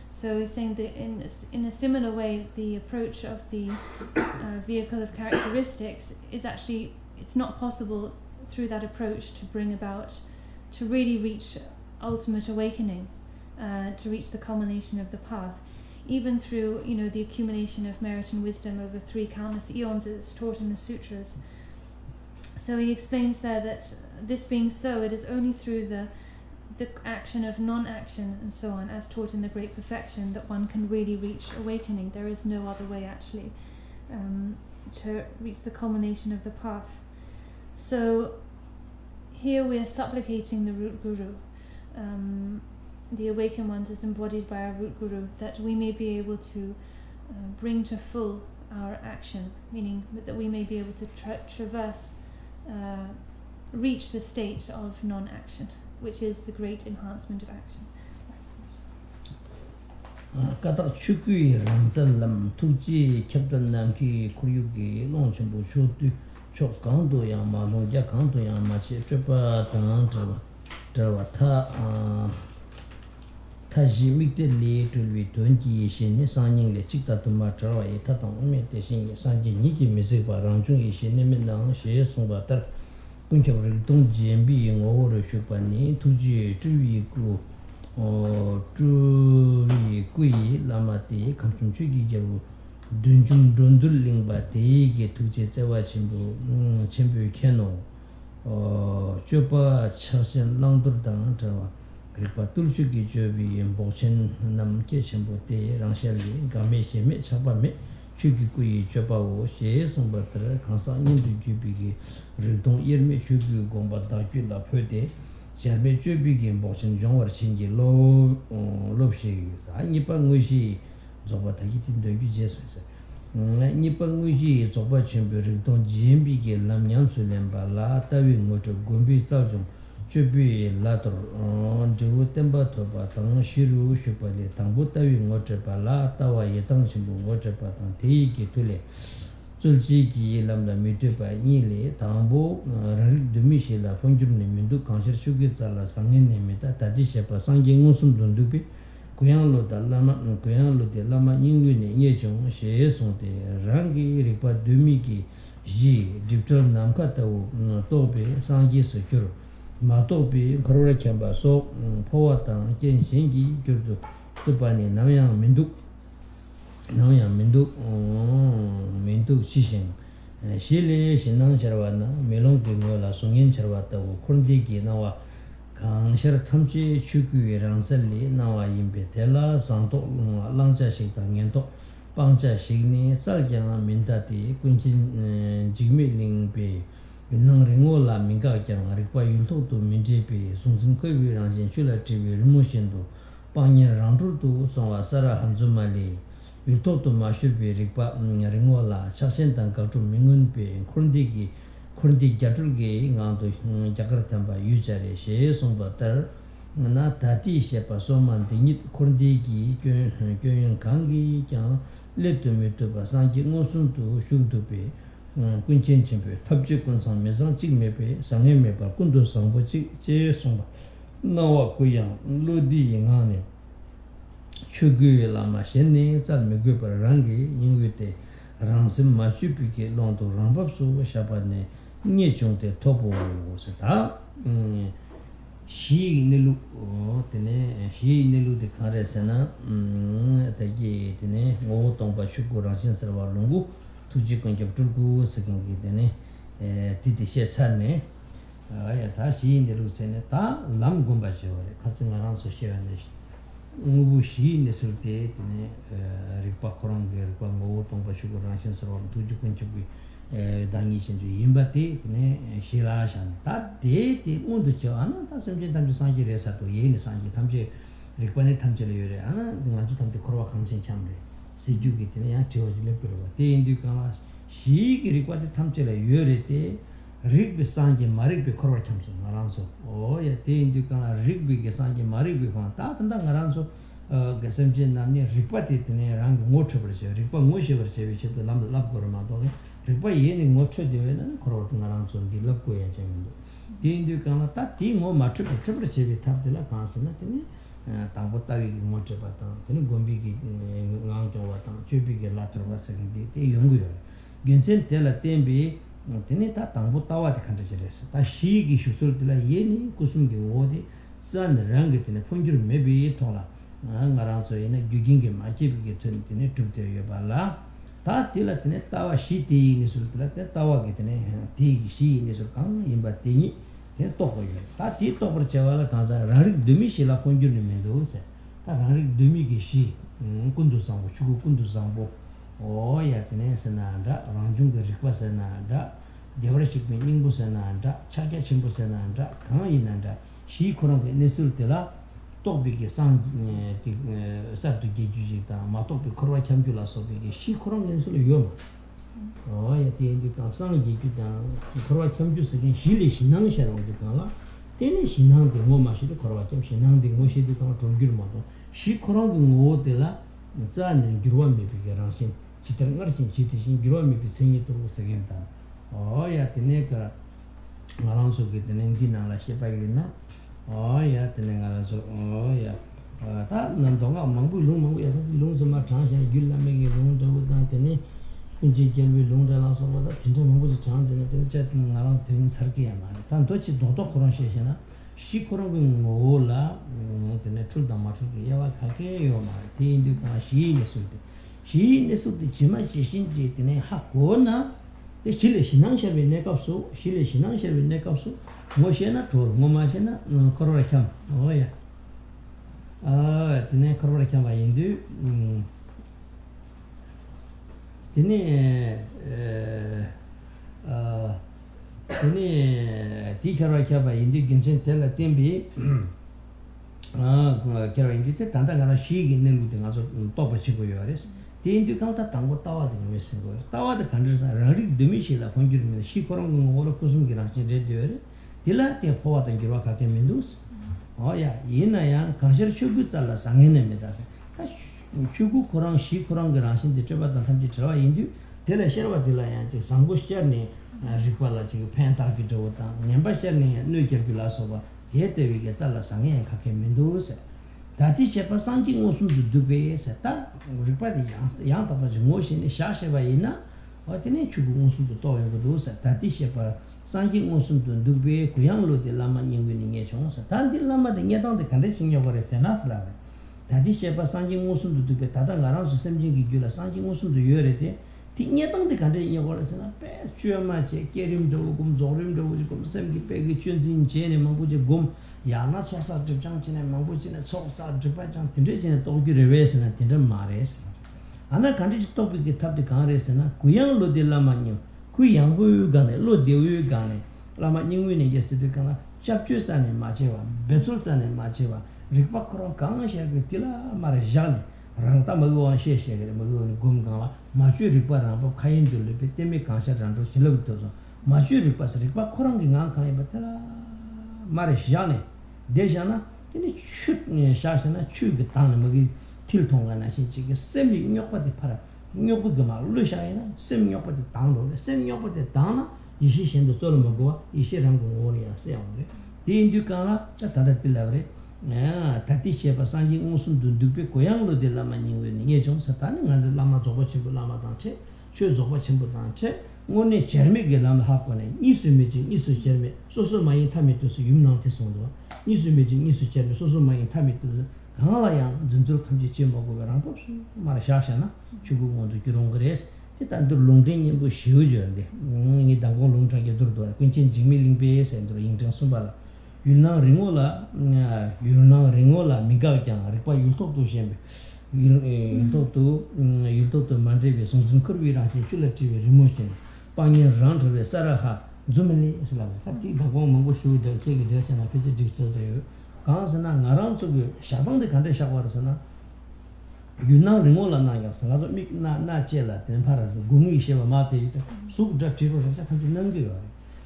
Speaker 4: So he's saying that in a similar way, the approach of the vehicle of characteristics is actually, it's not possible through that approach to bring about, to really reach ultimate awakening, to reach the culmination of the path, even through, the accumulation of merit and wisdom over 3 countless eons as it's taught in the sutras. So he explains there that this being so, it is only through the action of non-action and so on, as taught in the Great Perfection, that one can really reach awakening. There is no other way, actually, to reach the culmination of the path. So here we are supplicating the root guru the awakened ones as embodied by our root guru, that we may be able to bring to full our action, meaning that we may be able to traverse, reach the state of non-action, which is the great enhancement of action.
Speaker 1: Kata chukui ranzan lam tuji kyabdan namki kuryugi longchambu shotu chok kanto yang ma longja kanto yang ma che chopa tang trawa ta ji mikde le tulwi tuanji yishin ne sanying le chikta tumba trawa ye tatang ume te shingi sanji niki misikpa rangchung yishin ne minang she songpa tar kunchab rik tong jembi ngoro shukpa ni tuji chuwi ku 주위 꾸이 라마티 감춤추기 겨우 dunjung dundul lingba deege tuje zewa chimbu chimbu keno chopa chasen langdur dang jawa kripa tulshugi jobi yembochen namke chimbu de rangshali game sheme chapa me chugi kui chopa wo she songba tra kansa nindu jubigi ridong yerme chugi gomba da gyu la phode Jame Jubigin Boxing Jongwar Chingi Lopshi, Nippon Wishi, Zobata Yitin de Jesus. Nippon Wishi, Zoba Chimbury, Don Jimbi, Lamyan Sulemba, La Tawi Moto, Gumbi Zaljum, Jubi Lator, Jewu Temba Toba, Tang Shiru, Shupali, Tambutawi Motopa, La Tawa Yetang Shimbu, Waterpa, Tiki Tule. Zulji lamda mitupa nile tambo rarik dumishi la fonjurne mindu kanshir shugi tsala sangin nemita taji shepa sangi ngusum dundupi kuyang lo da lama kuyang lo de lama ingwe ne nye chung sheye sonte rangi rikpa dumi ki ji diptar namka tawu tobe sangi sukyur ma tobe karora kyamba so powa tang jen shengi gyurdu tupani namyang mindu 민두 시신 실리 신앙 저와나 멜롱 등고라 송인 저와다고 콘디기 나와 강셔 탐지 추규랑 설리 나와 임베텔라 상도 랑자식 당연도 방자식니 짤장 민다디 군진 직미링베 윤능링고라 민가장 아리과 윤토도 민제비 송승거위랑 진출라 지위 루모신도 방년 랑두도 송와사라 한주말리 Vitoto Mashubi Ripa Ringola, Shashentan Kaltum Mingunpe, Kurndigi, Kurndi Jatulgi, Nando Jakartamba, Yujare, She Sombatar, Natati Shepa Soman, Dinit Kurndigi, Gyon Kangi, Letu Mituba, Sanji Mosuntu, Shugdupe, Kunchen Chimpe, Tabji Kunsan, Mesan Chigmepe, Sangemepa, Kundu Sambo Che Somba, Nawa Kuyang, Lodi Yingane. Chugu lama shenne zal megu par rangi ingwete rangsim machupike londo rambapsu shabane nye chungte topo seta shi nilu tene shi nilu de kare sena tagi tene ngo tongpa shuku rangshin sarwa lungu tuji konjab tulgu sakingi tene titi she chane aya ta shi nilu sene ta lam gomba sheware katsi nga rangso shewane Mubushi nesulte tene rikpa korange rikpa ngo tongpa shuku rangshin sarwa tuji konjabu dangi shinju yimbate tene shila shan ta de undu cho ana ta samje tamje sanji re sato yene sanji tamje rikpa ne tamje le yore ana nganju tamje korwa kangsen chamre siju ki tene ya teoji le perwa te indu kama shi ki rikpa de tamje le yore te rigbi sanji marigbi korwa chamse ngaranso o ya te indu kama rigbi ke sanji marigbi kama ta tanda ngaranso gasamje namni rikpa te tene rangi ngocho barche rikpa ngoshe barche viche to lab koro ma to rikpa yene ngocho dewe na korwa ngaranso di lab ko ya chamindo te indu kama ta ti ngo macho barche vi tab de la kansa na tene tangpo tawi ki ngocho batang tene gombi ki ngangcho batang chubi ki latro basaki te yungu yore gyunsen tela tenbi tene ta tangpo tawa de kanta chiresa ta shii ki shusul tila yeni kusum ki wodi san rangi tene punjur mebi tola ngaranso yena gyugin ki machibi ki tene tupte yoba la ta tila tene tawa shii ti nisul tila tene tawa ki tene ti shii nisul kanga yinba teni tene toko yore ta ti tokor chewa la kansa rangi dumi shi la punjur ni mendo se ta rangi dumi ki shii kundu sambo chuku kundu sambo o ya tene senanda rangjung ge rikpa senanda devra shikme ningbu senanda chakya chimbu senanda kanga inanda shi korang ge nesul tela 똑비게 상 sabtu gejuji ta ma topi korwa champion la sobi ge shi korong gen sulu yom ya ti ndi ka sang geju ta korwa champion se gen shi le shinang shara de ka la tene shinang de mo ma shi de korwa cham shinang de mo shi de ka tongir ma to shi korong de mo de la za ne girwa me bi ge ran shin chitar ngar shin chiti shin girwa me bi sengi to se gen ta ya tene ka ngaran so ge tene ndi na la she pa yu na ya tene ngaran so ya ta nan donga mangbu long ya long zama chang sha yul la me ge long de da tene kunji gelwe long da la so da tinda mangbu ji chang de ne cha ngaran tin sarki ya ma tan to chi do to koran she na shi koran ge ngo la tene chul da ma chul ge ya wa kha ke yo ma tin du ka shi ne su de ji ma ji shin ji tene ha ko na de shi le shinang sha be ne ka su shi le shinang sha be ne ka su mo she na to mo ma she na korora cham ya tene korora cham ba indu tene di korora cham ba indu ginchen tela tembi korora indu te tanda ngana shi gi nelu de ngaso to ba chi go yo res ti indu kanta tango tawa de me se go tawa de kandir sa rari demi shi la konjur me shi korong ngo lo kusum gi ran chi de de dila te powa de girwa ka ke mendus ya yina yang kanshir shugu tsala sangene me da ta shugu korang shi korang ge ranshin de chaba dan thamji chawa indu dela sherwa dila yang che sanggo shar ne rikwa la che pen ta ki do ta nyamba shar ne nu ker bi la so ba ye te wi ge tsala sangene ka ke mendus dati chepa sanji ngosum du dube se ta rikwa de yang ta ba ngo shi ne sha she ba yina o tene chugu ngosum du to yo do se dati chepa sanji ngosum du dube kuyang lo de lama nyingwe ni nge chong sa tan di lama de nge dang de kan de ching yo gore se na sla re dati shepa sanji ngosum du dube ta da ngarang su semjing gi gyula sanji ngosum du yore de ti nge dang de kan de yo gore se na pe chue ma che kerim do gum zorim do gum sem gi pe gi chun jin che ne ma bu je gum ya na cho sa de jang chi ne ma bu chi ne cho sa de ba jang tin de ne to gi re we se na tin de ma re se ana kan de to bi ge tab de kan re se na kuyang lo de lama nyu ku yang bu ga ne lo de yu ga ne lama nyingwe ne yes de kana chap chu sa ne ma che wa besul sa ne ma che wa rikpa kro kang she ge tila mar jan rang ta ma go she she ge ma go gum ga la ma chu rikpa ra ba khayin de le te me ka sha ran ro che lo to ma chu rikpa sa rikpa khorang ge ngang ka ne ba tala mar jan de jana ni chu ne sha sha na chu ge ta ne ma ge til thong ga na shi chi ge sem mi nyok pa de para nyok ge ma lu sha ina sem nyok pa de dang lo sem nyok pa de dang na ishi shendo zolo magwa ishi rangu ngori ya se yawre di indu kaala tada tilawre tati shepa sanji ngusum dundukpe koyang lo de lama nyingwe nye chong satani ngande lama zoba chimbo lama tangche chwe zoba chimbo tangche ngone cherme ge lama hapwa ne nisu meji nisu cherme soso mayin tami tosu yumnang te songdwa nisu meji nisu cherme soso mayin tami tosu kangala yang zinzul tamji che magwa rangpo mara shasha na chugu ngondo kirongres tandur longdeng nyembo shiu jorde ngi dangong longchang ge durdo kunchen jingmi lingbe sendro yingtang sumbala yunang ringo la migaw jang ripa yultok tu shembe yultok tu mandrebe songzun kurbi rangshin chula tiwe rimo shembe pangyen rantrebe saraha zumeli islam hati dangong mongbo shiu jang chege desana peche dikchal dayo kansana ngarang tsuge shabang de kante shakwarasana yunang ringo la na ya sanga do mi na che la ten para gungi she ba ma te su da tiro sa ta nang ge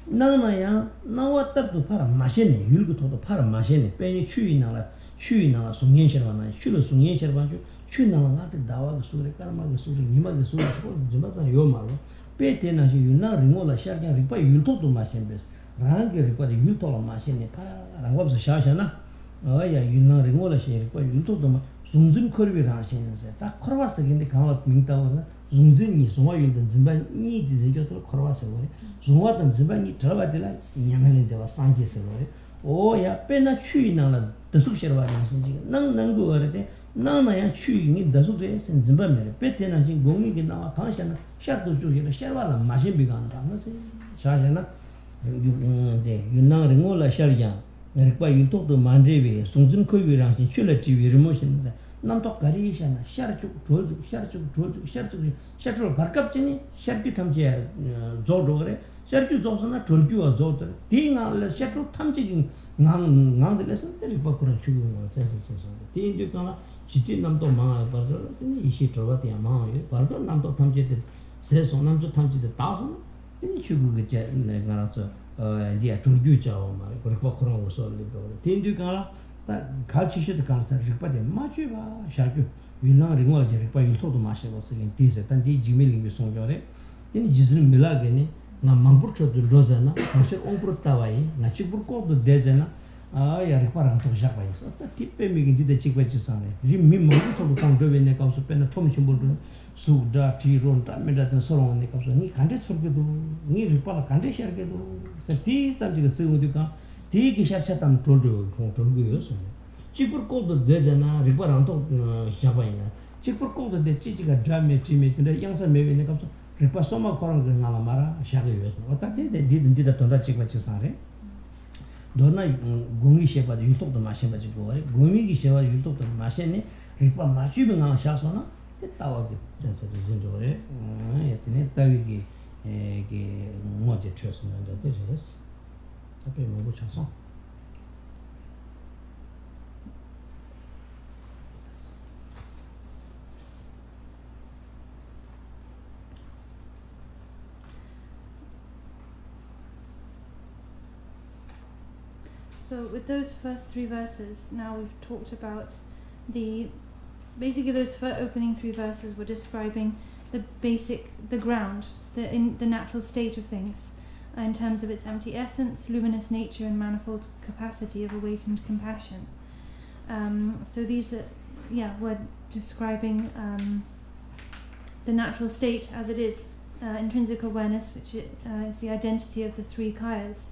Speaker 1: na na ya na wa ta do para ma she ne yul gu to do para ma she ne pe ni chu na la sung yen she ba na chu lo sung yen she ba chu na la de da wa su re karma ge su re ni ma ge su ko jima sa yo ma lo pe te na shi yunang ringo la sha ga ri pa yul to do ma she be rang ge ri pa de yul to la ma she ne pa rang wa sa sha na ya yunang ringo la she ri pa yul to do ma zungzun korwe rangshin se ta korwa saginde kangwa mingtawa na zungzun ni zungwa yuldan zimba ni di zingyo tolo korwa sagore zungwa dan zimba ni chalwa dila nyangalin dewa sangye sagore o ya pe na chuyi nangla dasuk sherwa rangshin jiga nang nanggu wari de nang na ya chuyi ni dasuk de sen zimba mere pe te nangshin gongi ki nangwa tangsha na shar tu chu shira sherwa la mashin biga na rangla se shasha na yunang ringo la shar yang rikpa yultok to mandrewe sungzun koiwe rangshin chula jiwe rimoshin namtok gari shana sharchuk barkab chini sharchu tamche zol dogre sharchu zolsana cholkyu wa zol dore di nga la sharchu tamche ngang de lesson de ripa kuran chugu ma sa sa sa ti indu kana chiti nam to ma par ni ishi troba ti ma ye par do nam to thamje de se so nam to thamje de ta so ni chugu ge ja ne ngara so dia chugyu ja ma ko ripa kuran wo so le do ti indu kana ta ga chi shi de kana sa ripa de ma chu ba sha ju yuna ringwa je ripa yin to do ma she bo se gen ti se tan di jimel ling so jo re ni jizun mila ge ni nga mangpur chodu rozana marche ongpur tawai nga chipur ko do dezena ya ripa rang to jak bai sa ta tipe mi gi de chikwa chi sane ri mi mangpur chodu tang do ne ka so pe na thom chimbul do su da ti ron ta me da ten sorong ne ka so ni kande sorge do ni ripa la kande shar ge do sa ti ta ji se u di ka ti ki shar sha tam tol do ko tol ge yo so chipur ko do dezena ripa rang to jak bai na chipur ko do de chi ga drame chi me de yang sa me ne ka so ripa soma korang ke ngala mara shagi yosna ota de de tonda chikwa chisare dona gongi sheba de yutok de masheba ji gore gongi gi sheba yutok de mashene ripa machi be ngala shasona te tawa ge jansa de zindore yetne tawi ge moje chosna de res ape mo chason.
Speaker 4: So with those first three verses, now we've talked about basically those opening three verses were describing the ground, the natural state of things, in terms of its empty essence, luminous nature, and manifold capacity of awakened compassion. So these were describing the natural state as it is, intrinsic awareness, which is the identity of the three kayas.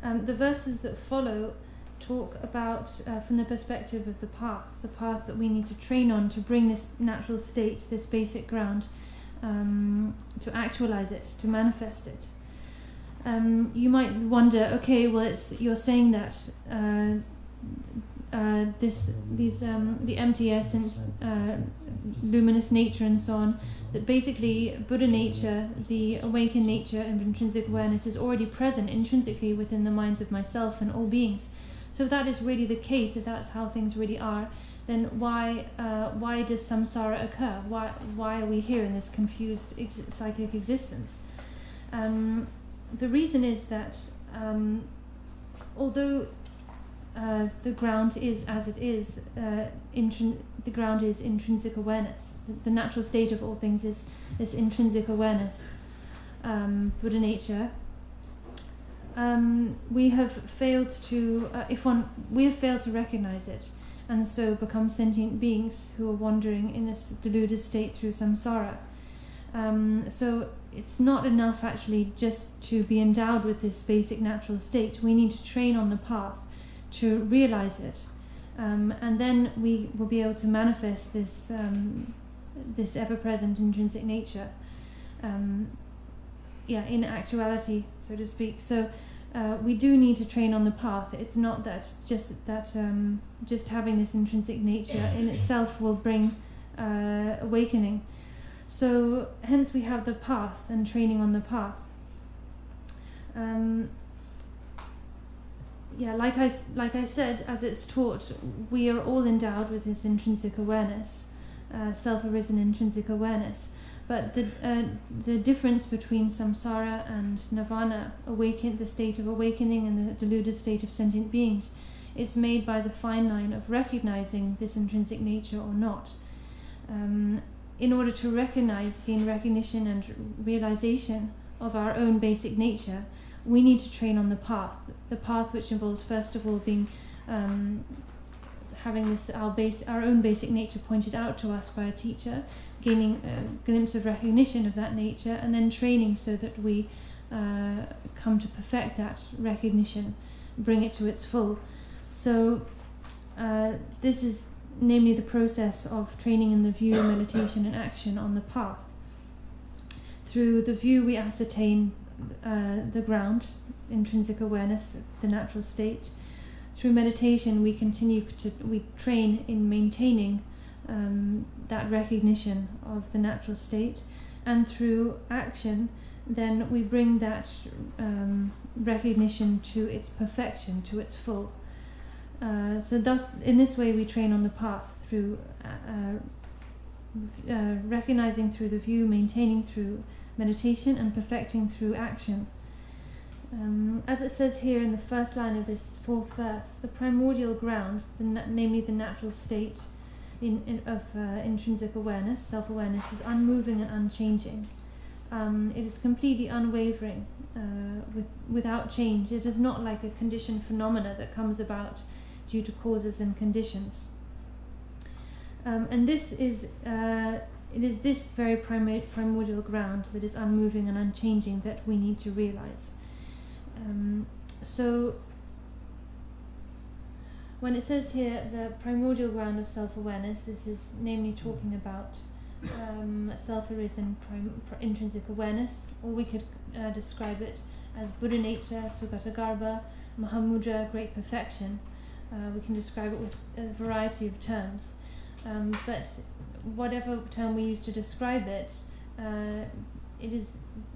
Speaker 4: The verses that follow talk about, from the perspective of the path that we need to train on to bring this natural state, this basic ground, to actualize it, to manifest it. You might wonder, okay, well, you're saying that the empty essence, luminous nature, and so on, that basically Buddha nature, the awakened nature and intrinsic awareness is already present intrinsically within the minds of myself and all beings. So if that is really the case, if that's how things really are, then why does samsara occur? Why are we here in this confused cyclic existence? The reason is that although the ground is as it is, the ground is intrinsic awareness. The natural state of all things is this intrinsic awareness, Buddha nature. We have failed to recognize it, and so become sentient beings who are wandering in this deluded state through samsara. So it's not enough actually just to be endowed with this basic natural state. We need to train on the path to realize it, and then we will be able to manifest this this ever-present intrinsic nature, in actuality, so to speak. So we do need to train on the path. It's not that just having this intrinsic nature in itself will bring awakening. So hence we have the path and training on the path. Like I said, as it's taught, we are all endowed with this intrinsic awareness, self-arisen intrinsic awareness. But the difference between samsara and nirvana, the state of awakening, and the deluded state of sentient beings, is made by the fine line of recognizing this intrinsic nature or not. In order to gain recognition and realization of our own basic nature, we need to train on the path which involves first of all being having our own basic nature pointed out to us by a teacher, gaining a glimpse of recognition of that nature, and then training so that we come to perfect that recognition, bring it to its full. So this is namely the process of training in the view, meditation, and action on the path. Through the view we ascertain the ground, intrinsic awareness, the natural state. Through meditation we train in maintaining that recognition of the natural state, and through action then we bring that recognition to its perfection, to its full. So thus, in this way, we train on the path through recognizing through the view, maintaining through meditation, and perfecting through action. As it says here in the first line of this fourth verse, the primordial ground, namely the natural state of intrinsic awareness, self-awareness, is unmoving and unchanging. It is completely unwavering, without change. It is not like a conditioned phenomena that comes about due to causes and conditions. And this is it is this very primordial ground that is unmoving and unchanging that we need to realize. So when it says here the primordial ground of self-awareness, this is namely talking about self-arisen intrinsic awareness, or we could describe it as Buddha nature, Sugatagarbha, Mahamudra, great perfection. We can describe it with a variety of terms, but whatever term we use to describe it, it is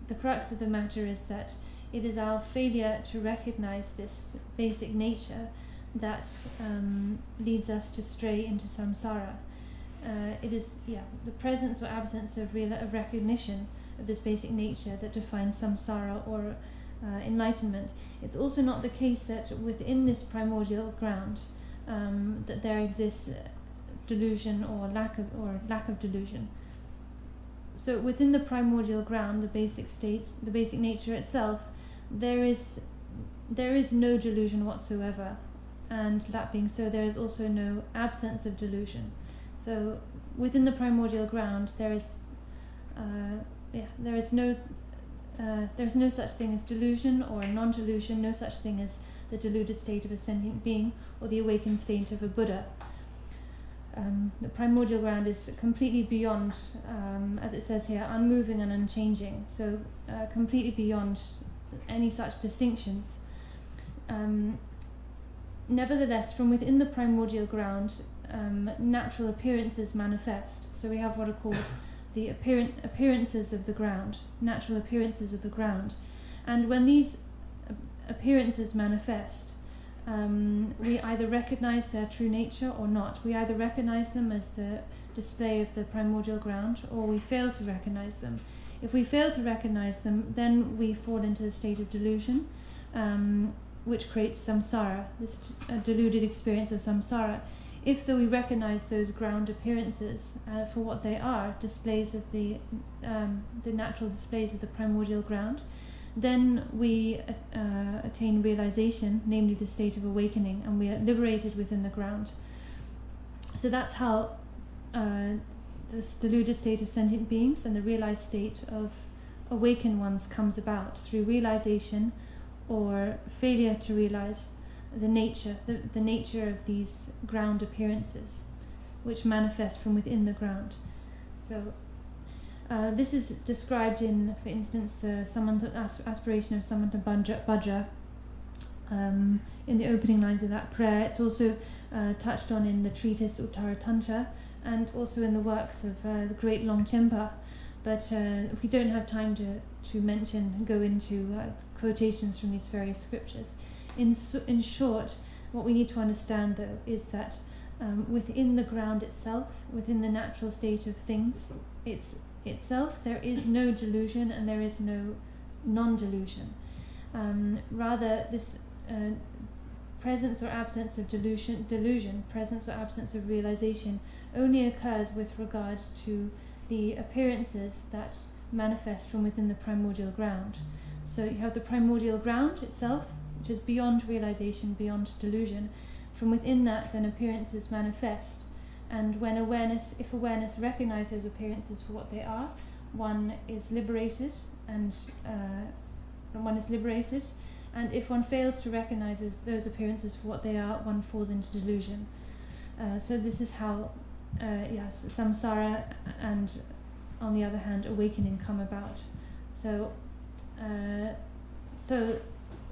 Speaker 4: the crux of the matter is that it is our failure to recognize this basic nature that leads us to stray into samsara. It is the presence or absence of recognition of this basic nature that defines samsara or enlightenment. It's also not the case that within this primordial ground that there exists delusion or lack of delusion. So within the primordial ground, the basic state, the basic nature itself, there is no delusion whatsoever, and that being so, there is also no absence of delusion. So within the primordial ground, there is no such thing as delusion or non-delusion, no such thing as the deluded state of a sentient being or the awakened state of a Buddha. The primordial ground is completely beyond, as it says here, unmoving and unchanging, so completely beyond any such distinctions. Nevertheless, from within the primordial ground, natural appearances manifest. So we have what are called the appearances of the ground, natural appearances of the ground. And when these appearances manifest, we either recognize their true nature or not. We either recognize them as the display of the primordial ground, or we fail to recognize them. If we fail to recognize them, then we fall into the state of delusion, which creates samsara, this deluded experience of samsara. If, though we recognize those ground appearances for what they are, displays of the natural displays of the primordial ground, then we attain realization, namely the state of awakening, and we are liberated within the ground. So that's how this deluded state of sentient beings and the realized state of awakened ones comes about, through realization or failure to realize the nature of these ground appearances, which manifest from within the ground. So this is described in, for instance, the aspiration of Samanta Bhadra in the opening lines of that prayer. It's also touched on in the treatise Uttara Tantra, and also in the works of the great Longchenpa. But we don't have time to go into quotations from these various scriptures. In short, what we need to understand, though, is that within the ground itself, within the natural state of things itself, there is no delusion and there is no non-delusion. Rather, this presence or absence of delusion, presence or absence of realization, only occurs with regard to the appearances that manifest from within the primordial ground. So you have the primordial ground itself, which is beyond realization, beyond delusion. From within that, then appearances manifest. And when if awareness recognizes those appearances for what they are, one is liberated, and if one fails to recognize those appearances for what they are, one falls into delusion. So this is how samsara and, on the other hand, awakening come about. So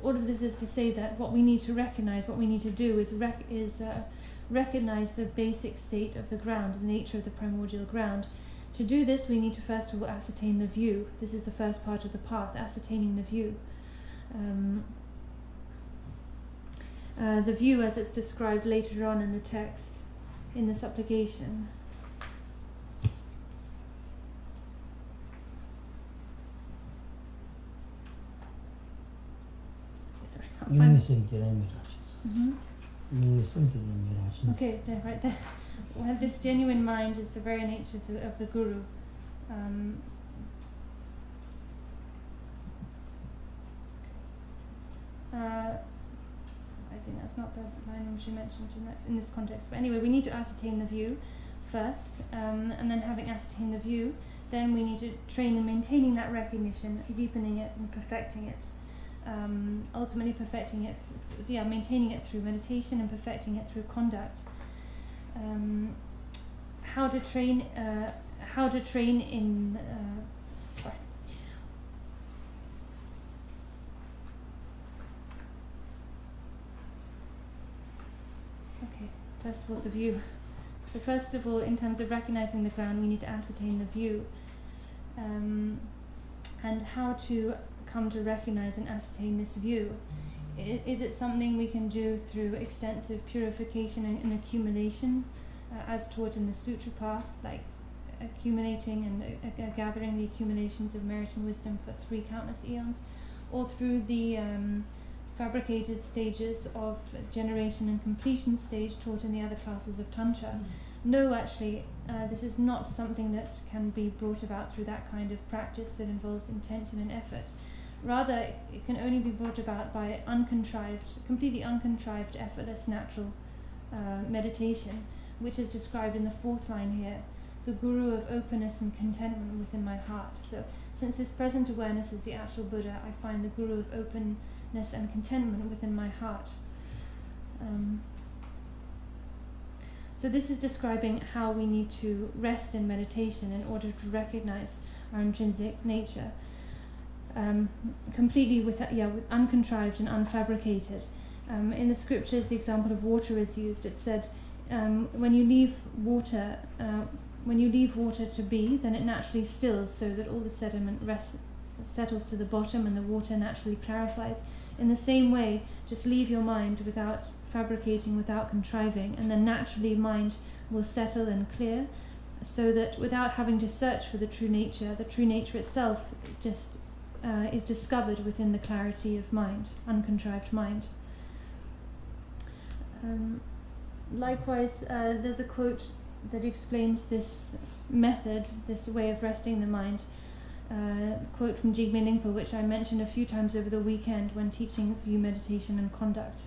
Speaker 4: all of this is to say that what we need to recognize, what we need to do is recognize the basic state of the ground, the nature of the primordial ground, To do this, we need to first of all ascertain the view. This is the first part of the path, ascertaining the view. The view as it's described later on in the text, in the supplication. Okay, there, right there. Well, this genuine mind is the very nature of the Guru. I think that's not the line which you mentioned in this context. But anyway, we need to ascertain the view first, and then having ascertained the view, then we need to train in maintaining that recognition, deepening it and perfecting it. Ultimately perfecting it, maintaining it through meditation and perfecting it through conduct. How to train in Okay, first of all, the view. So first of all, in terms of recognizing the ground, we need to ascertain the view, and how to come to recognize and ascertain this view. Is it something we can do through extensive purification and accumulation, as taught in the sutra path, like accumulating and gathering the accumulations of merit and wisdom for 3 countless eons, or through the fabricated stages of generation and completion stage taught in the other classes of Tantra? No, actually, this is not something that can be brought about through that kind of practice that involves intention and effort. Rather, it can only be brought about by completely uncontrived, effortless, natural meditation, which is described in the 4th line here, the Guru of openness and contentment within my heart. So, since this present awareness is the actual Buddha, I find the Guru of openness and contentment within my heart. So this is describing how we need to rest in meditation in order to recognize our intrinsic nature. Completely with uncontrived and unfabricated. In the scriptures, the example of water is used. It said, when you leave water to be, then it naturally stills, so that all the sediment settles to the bottom and the water naturally clarifies. In the same way, just leave your mind without fabricating, without contriving, and then naturally mind will settle and clear, so that without having to search for the true nature itself just is discovered within the clarity of mind, uncontrived mind. Likewise, there's a quote that explains this method, this way of resting the mind. Quote from Jigme Lingpa, which I mentioned a few times over the weekend when teaching view meditation and conduct.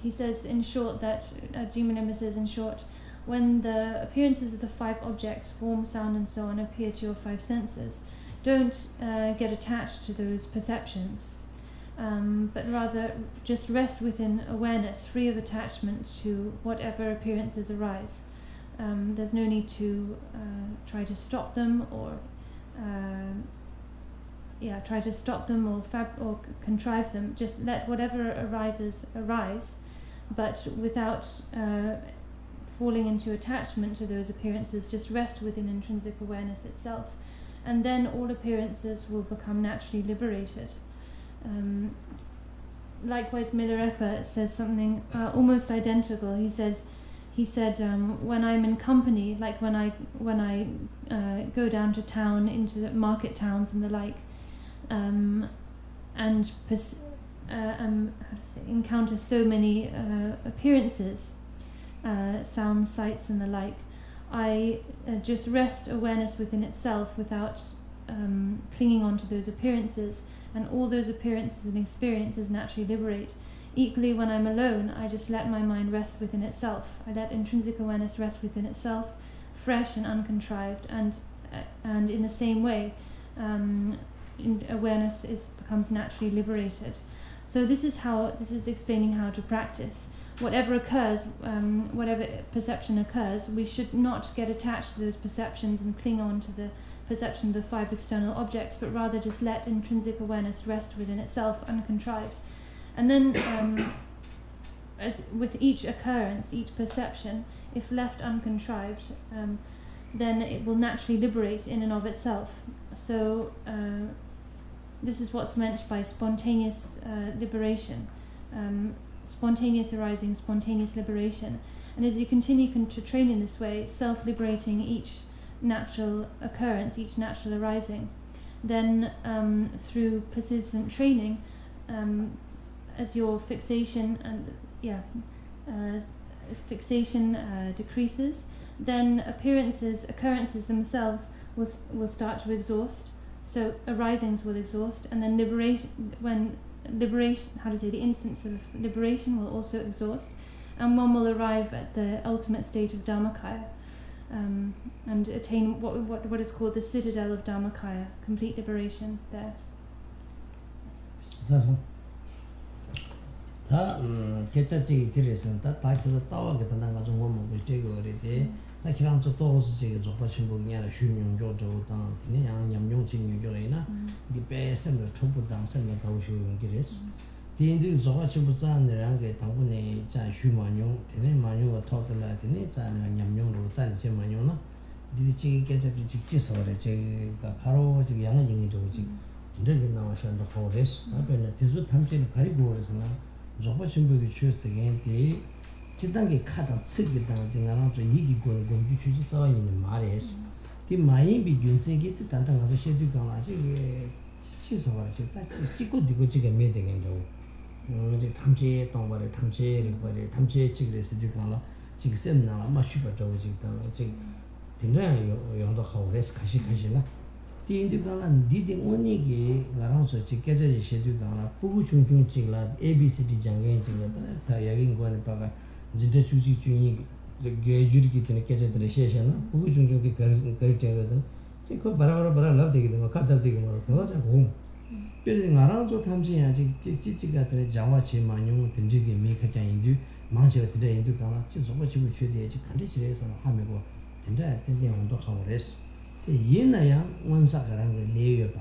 Speaker 4: He says, in short, that Jigme Lingpa says, in short, when the appearances of the 5 objects, form, sound, and so on, appear to your 5 senses, don't get attached to those perceptions, but rather just rest within awareness, free of attachment to whatever appearances arise. There's no need to try to stop them or or contrive them. Just let whatever arises arise, but without falling into attachment to those appearances. Just rest within intrinsic awareness itself, and then all appearances will become naturally liberated. Likewise, Milarepa says something almost identical. He said, when I'm in company, like when I go down to town, into the market towns and the like, and encounter so many appearances, sounds, sights, and the like, I just rest awareness within itself without clinging on to those appearances, and all those appearances and experiences naturally liberate. Equally, when I'm alone, I just let my mind rest within itself. I let intrinsic awareness rest within itself, fresh and uncontrived, and in the same way, awareness becomes naturally liberated. So this is explaining how to practice. Whatever occurs, whatever perception occurs, we should not get attached to those perceptions and cling on to the perception of the 5 external objects, but rather just let intrinsic awareness rest within itself, uncontrived. And then, as with each occurrence, each perception, if left uncontrived, then it will naturally liberate in and of itself. So this is what's meant by spontaneous liberation, spontaneous arising, spontaneous liberation. And as you continue to train in this way, self-liberating each natural occurrence, each natural arising, then through persistent training, as your fixation decreases, then occurrences themselves will start to exhaust. So arisings will exhaust, and then the instance of liberation will also exhaust, and one will arrive at the ultimate state of Dharmakaya, and attain what is called the citadel of Dharmakaya, complete liberation there.
Speaker 1: 다 개짜지 들에서 다 다이서 따와게 나가 좀 보면 그 되게 다 기랑 또 도스 제가 좀 신봉이야 슈뇽조 저당 그냥 양념용 진유조이나 이 배선을 초보당 선에 가우쇼 그래서 뒤인들 저가 주부산이랑 게 당분에 자 슈만용 되네 만용을 터들라 되네 자 양념용으로 짠지 만용나 디지 개짜지 직지서래 제가 가로 지금 양은 얘기도 지금 진짜게 나와서 포레스 앞에는 뒤수 탐지를 가리고 그래서나 저거 준비를 주었으니까 지단계 카다 쓰기다 지나랑 또 얘기 거는 주지 써 있는 말이에요. 이 많이 비균생기 단단 가서 쉐도 강아지 시서 가지고 딱 찍고 뒤고 지금 매 되겠죠. 이제 탐지 동발에 탐지를 거래 탐지 찍으래서 지금 지금 셈나 아마 슈퍼도 지금 지금 굉장히 용도 하고래서 가시나 디인디가는 디딩 원이게 나랑서 지켜져지 쉐도가나 부부 중중 찍라 ABCD 장애 찍라 다 여긴 거는 봐가 진짜 주지 중이 게주리기 때문에 깨져들 쉐셔나 부부 중중게 거리되거든 지금 바라바라 나 되게 뭐 갖다 되게 뭐 그거 자고 뼈를 나랑서 탐지야 찌찌가 되는 장화치 만용 던지게 미카장인데 망치가 되게 인도가나 지속을 지고 최대지 간디지에서 하면고 진짜 되게 온도 하고래서 얘나야 원사가랑 내여봐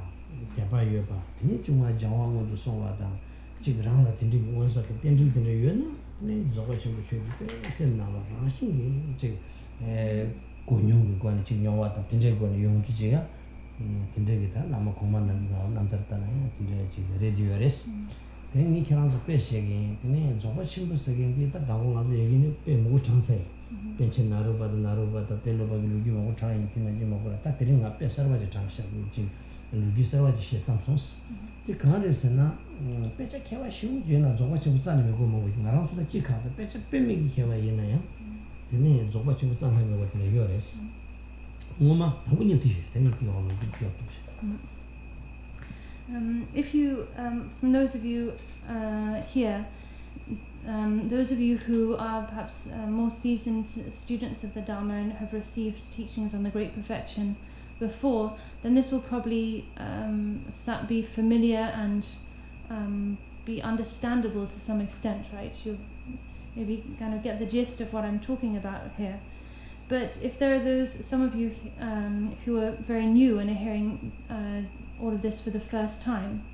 Speaker 1: 개발여봐 이 중앙 정황으로 송와다 지금랑 같은 데 원사가 땡들들 요는 네 저거 좀 주고 셈나와 신기 이제 고용 관이 지금 영화다 진짜 관이 용기지가 진짜기다 남아 공만 남들다나요 진짜 지금 레디오레스 괜히 그랑서 빼시게 근데 저거 신부 쓰게 게다 가고 나서 얘기는 빼고 장세 벤치 나루바다 텔로바기 루기 먹고 차인 팀이 먹으라 딱 드린 앞에 서버지 장시하고 지금 루기 서버지 시삼송스 그 가르스나 빼자 개와 쉬우지나 저거 지금 짜는 거 먹고 나랑 소다 찍하다 빼자 빼미기 개와 얘나요 근데 저거 지금 짜는 거 같은 요래스 엄마 당분이 뒤에 되는 게 오늘 비교
Speaker 4: If you, from those of you here, those of you who are perhaps more seasoned students of the Dharma and have received teachings on the Great Perfection before, then this will probably be familiar and be understandable to some extent, right? You'll maybe kind of get the gist of what I'm talking about here. But if there are some of you who are very new and are hearing all of this for the first time,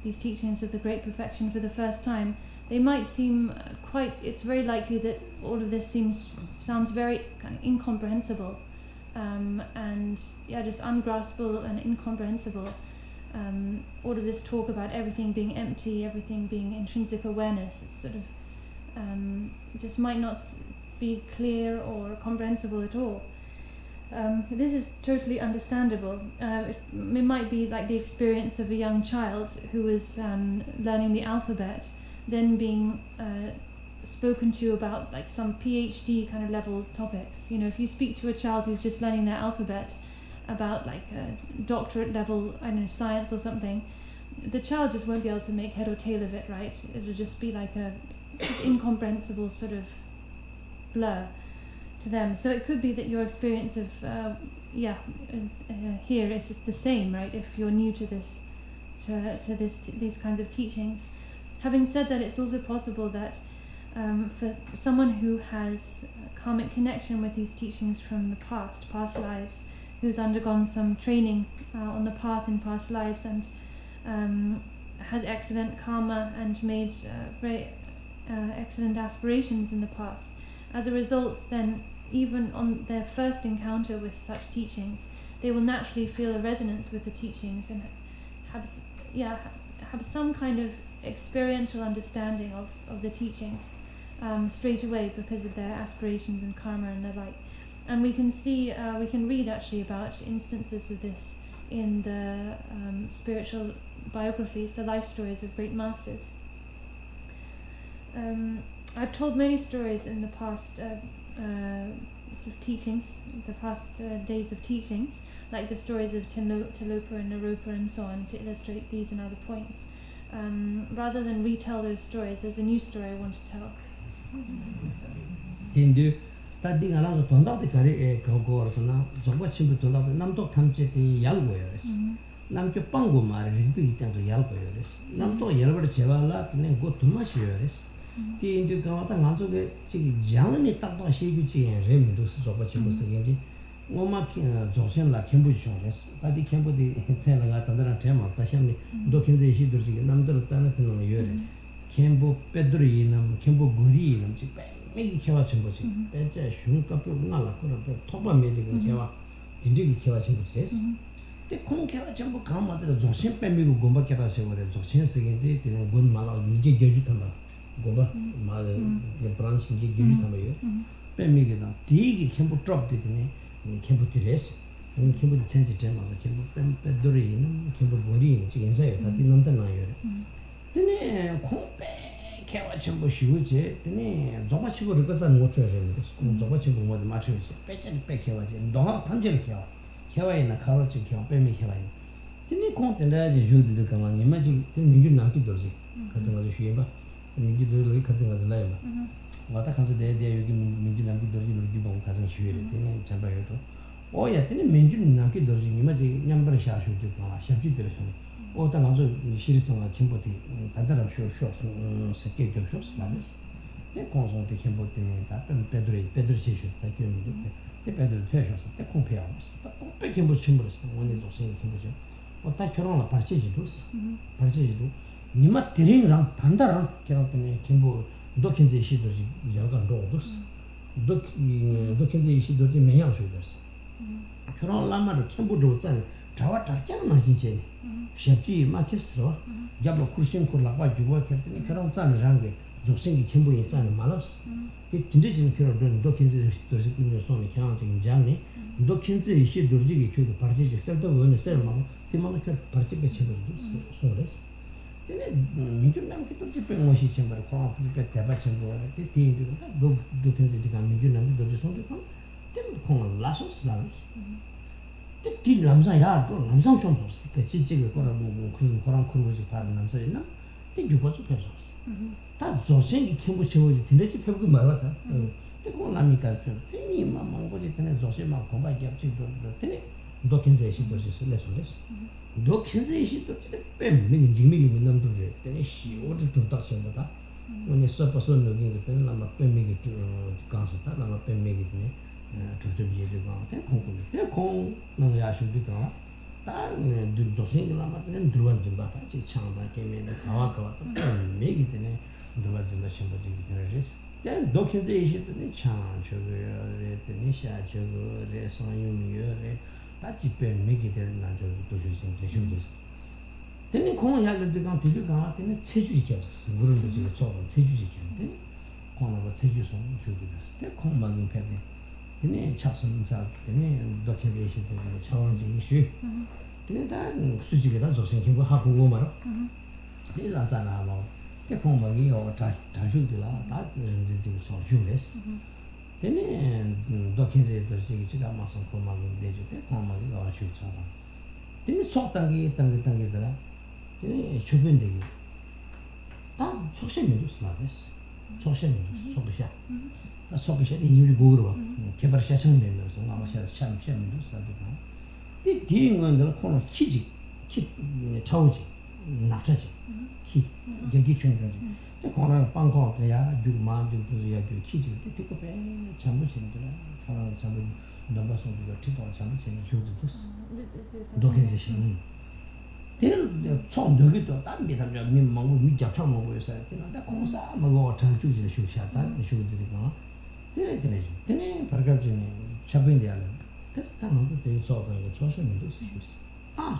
Speaker 4: these teachings of the Great Perfection for the first time, they might seem it's very likely that all of this sounds very kind of incomprehensible, and just ungraspable and incomprehensible. All of this talk about everything being empty, everything being intrinsic awareness, it's sort of just might not be clear or comprehensible at all. This is totally understandable. It might be like the experience of a young child who is learning the alphabet, then being spoken to about like some PhD kind of level topics. You know, if you speak to a child who's just learning their alphabet about like a doctorate level, I don't know, science or something, the child just won't be able to make head or tail of it, right? It'll just be like a incomprehensible sort of blur to them. So it could be that your experience of here is the same, right? If you're new to this, these kinds of teachings. Having said that, it's also possible that for someone who has karmic connection with these teachings from the past lives, who's undergone some training on the path in past lives and has excellent karma and made very excellent aspirations in the past. As a result, then even on their first encounter with such teachings, they will naturally feel a resonance with the teachings and have some kind of experiential understanding of the teachings straight away because of their aspirations and karma and the like. And we can see, we can read actually about instances of this in the spiritual biographies, the life stories of great masters. I've told many stories in the past sort of teachings, the past days of teachings, like the stories of Tilopa and Naropa and so on, to illustrate these and other points. Rather than retell those stories, there's a new story I want to tell.
Speaker 1: Hindu, studying along the Tonda Kari Kogorana, Zobachim to love Namto Tamcheti Yalgoyers, Namcho Pangumar, repeating to Yalgoyers, Namto Yelver Chevala, and go too much years. The Indu Kamata Manzo Jani Tato Shiguchi and Remidus Zobachim again. Oma Joshen la Kimbushons, but the Kimbu the Senat and Temas, Tashami, Dokin the Shidursi, Namdor Tanatan Yuri, Kimbu Pedrinum, Kimbu Gurinum, Maybe Kawachimbusi, Beja Shunkapu Nala, Toba Medical Kawa, Dindi Kawachimbuses. The Kong Kawachimbu Kama, the Joshin Pemigu Gomba Karase, or Joshin Second, and Gun Mala, Niki Gajutama, Goba, Mother, the branch in Gajutama, Pemiga, Digi Kimbu dropped it in Kimbu Tires, and Kimbu the Chanti Tema, Kimbu Pedorin, Kimbu Borin, Chicken Say, that in Montana. Then Kompe Kawachimbo Shuche, then Zomachibu represent water, Zomachibu was matrix, Pechan Pekawach, and Don Tanjel Kawa, Kawa in a carrot, Pemi Kawa. Then you can't enlarge you to come on, imagine you Naki Dozi, cutting of the Shiba, and you do cutting of the lava. What I come to the idea you give me Naki Dozi, you give on cousin Shuir, then Chambayoto. Oh, yeah, then mention Naki Dozi, imagine number Shashu to come, Shapitation. Oh, then also Shirison Kimboti, Tadara shows, Sake shows, Slavis. They consult the Kimboti and Pedro Shishu, like you do. The Pedro Peshos, the compares. The Kimbo Chimbers, one is also Kimbo. What I can on a Parchidus, Parchidu. Nima Tirin, Pandara, cannot Kimbo, Dokin the Shidus, Yagan Rodos, Dokin the Shidus, Mayan Shoulders. Kuron Lama, Kimbo Dotan. Tawata Janji, Shaji, Makistro, Jablo Kushin Kulapa, you work at the Karan San Rangi, Josingi Kimbo in San Malos. It indigenous period when Dawkins is on accounting in Jani, Dawkins is she Durgi to the party, except when the ceremony, the Monaco participation so less. Then you don't get to keep in Moshi Chamber, Flipper Tabach and the team, Dawkins is becoming Junam, the Rison to come. Then call Lassos Lavis. The Ramsa Yard, Ramsam Shompos, the Chichi, Koran Kurus, Pardon, Namsarina, the Juposu Pesos. That Josin Kimbuchi was the Tinachi Pepu Marata, the Konamica, Tini Mamma, what it and Josima, Combat Yapsi, Dawkins, she does less or less. Dawkins, she took the pen, meaning Jimmy with number, then she ordered to touch on that. When you saw a person looking at them, I'm a pen make it to concert, I'm a pen make it me. To the they're called Nayashu Bika. That do Josing Lama and Druazimba, Chamba came in the Kawaka, make it in the Wazimation was in then Dawkins the issue to the Chan, Sugar, the Nisha, Sugar, Reson, that's it, make it in the shoulders. Then you call Yaga to come to you out in a Tiju, Guru to the top of Tiju, then call about Tiju song, shoulders. They're called Magin Pepe. Then Chason Zak, then documentation to the challenging issue. Then that Sujiga also thinking what happened woman. These are done about the Pomagi or Tajudilla, that is so Julius. Then documented the Siga Mason Pomagi, they Pomagi or shoot someone. Then it's short Tangi, then it's Chubindi. That social media slavis, social media, social. Sokisha in Yuguru, Kebarshan members, and our champion members like that. The thing on the corner of Kiji, Kit, Tauji, Nataji, Ki, Yagichun, the corner of Bangkok, they are do man, do Kiji, they take up a champion, for example, numbers of the triple champion, show this documentation. Then the song do it, that bit of your Mimmo, Mijapamo, that Consa, Mago, Tanju, the shoe shot, that the shoe did it. Then paragraph Chabin the island. That time they saw the social media issues.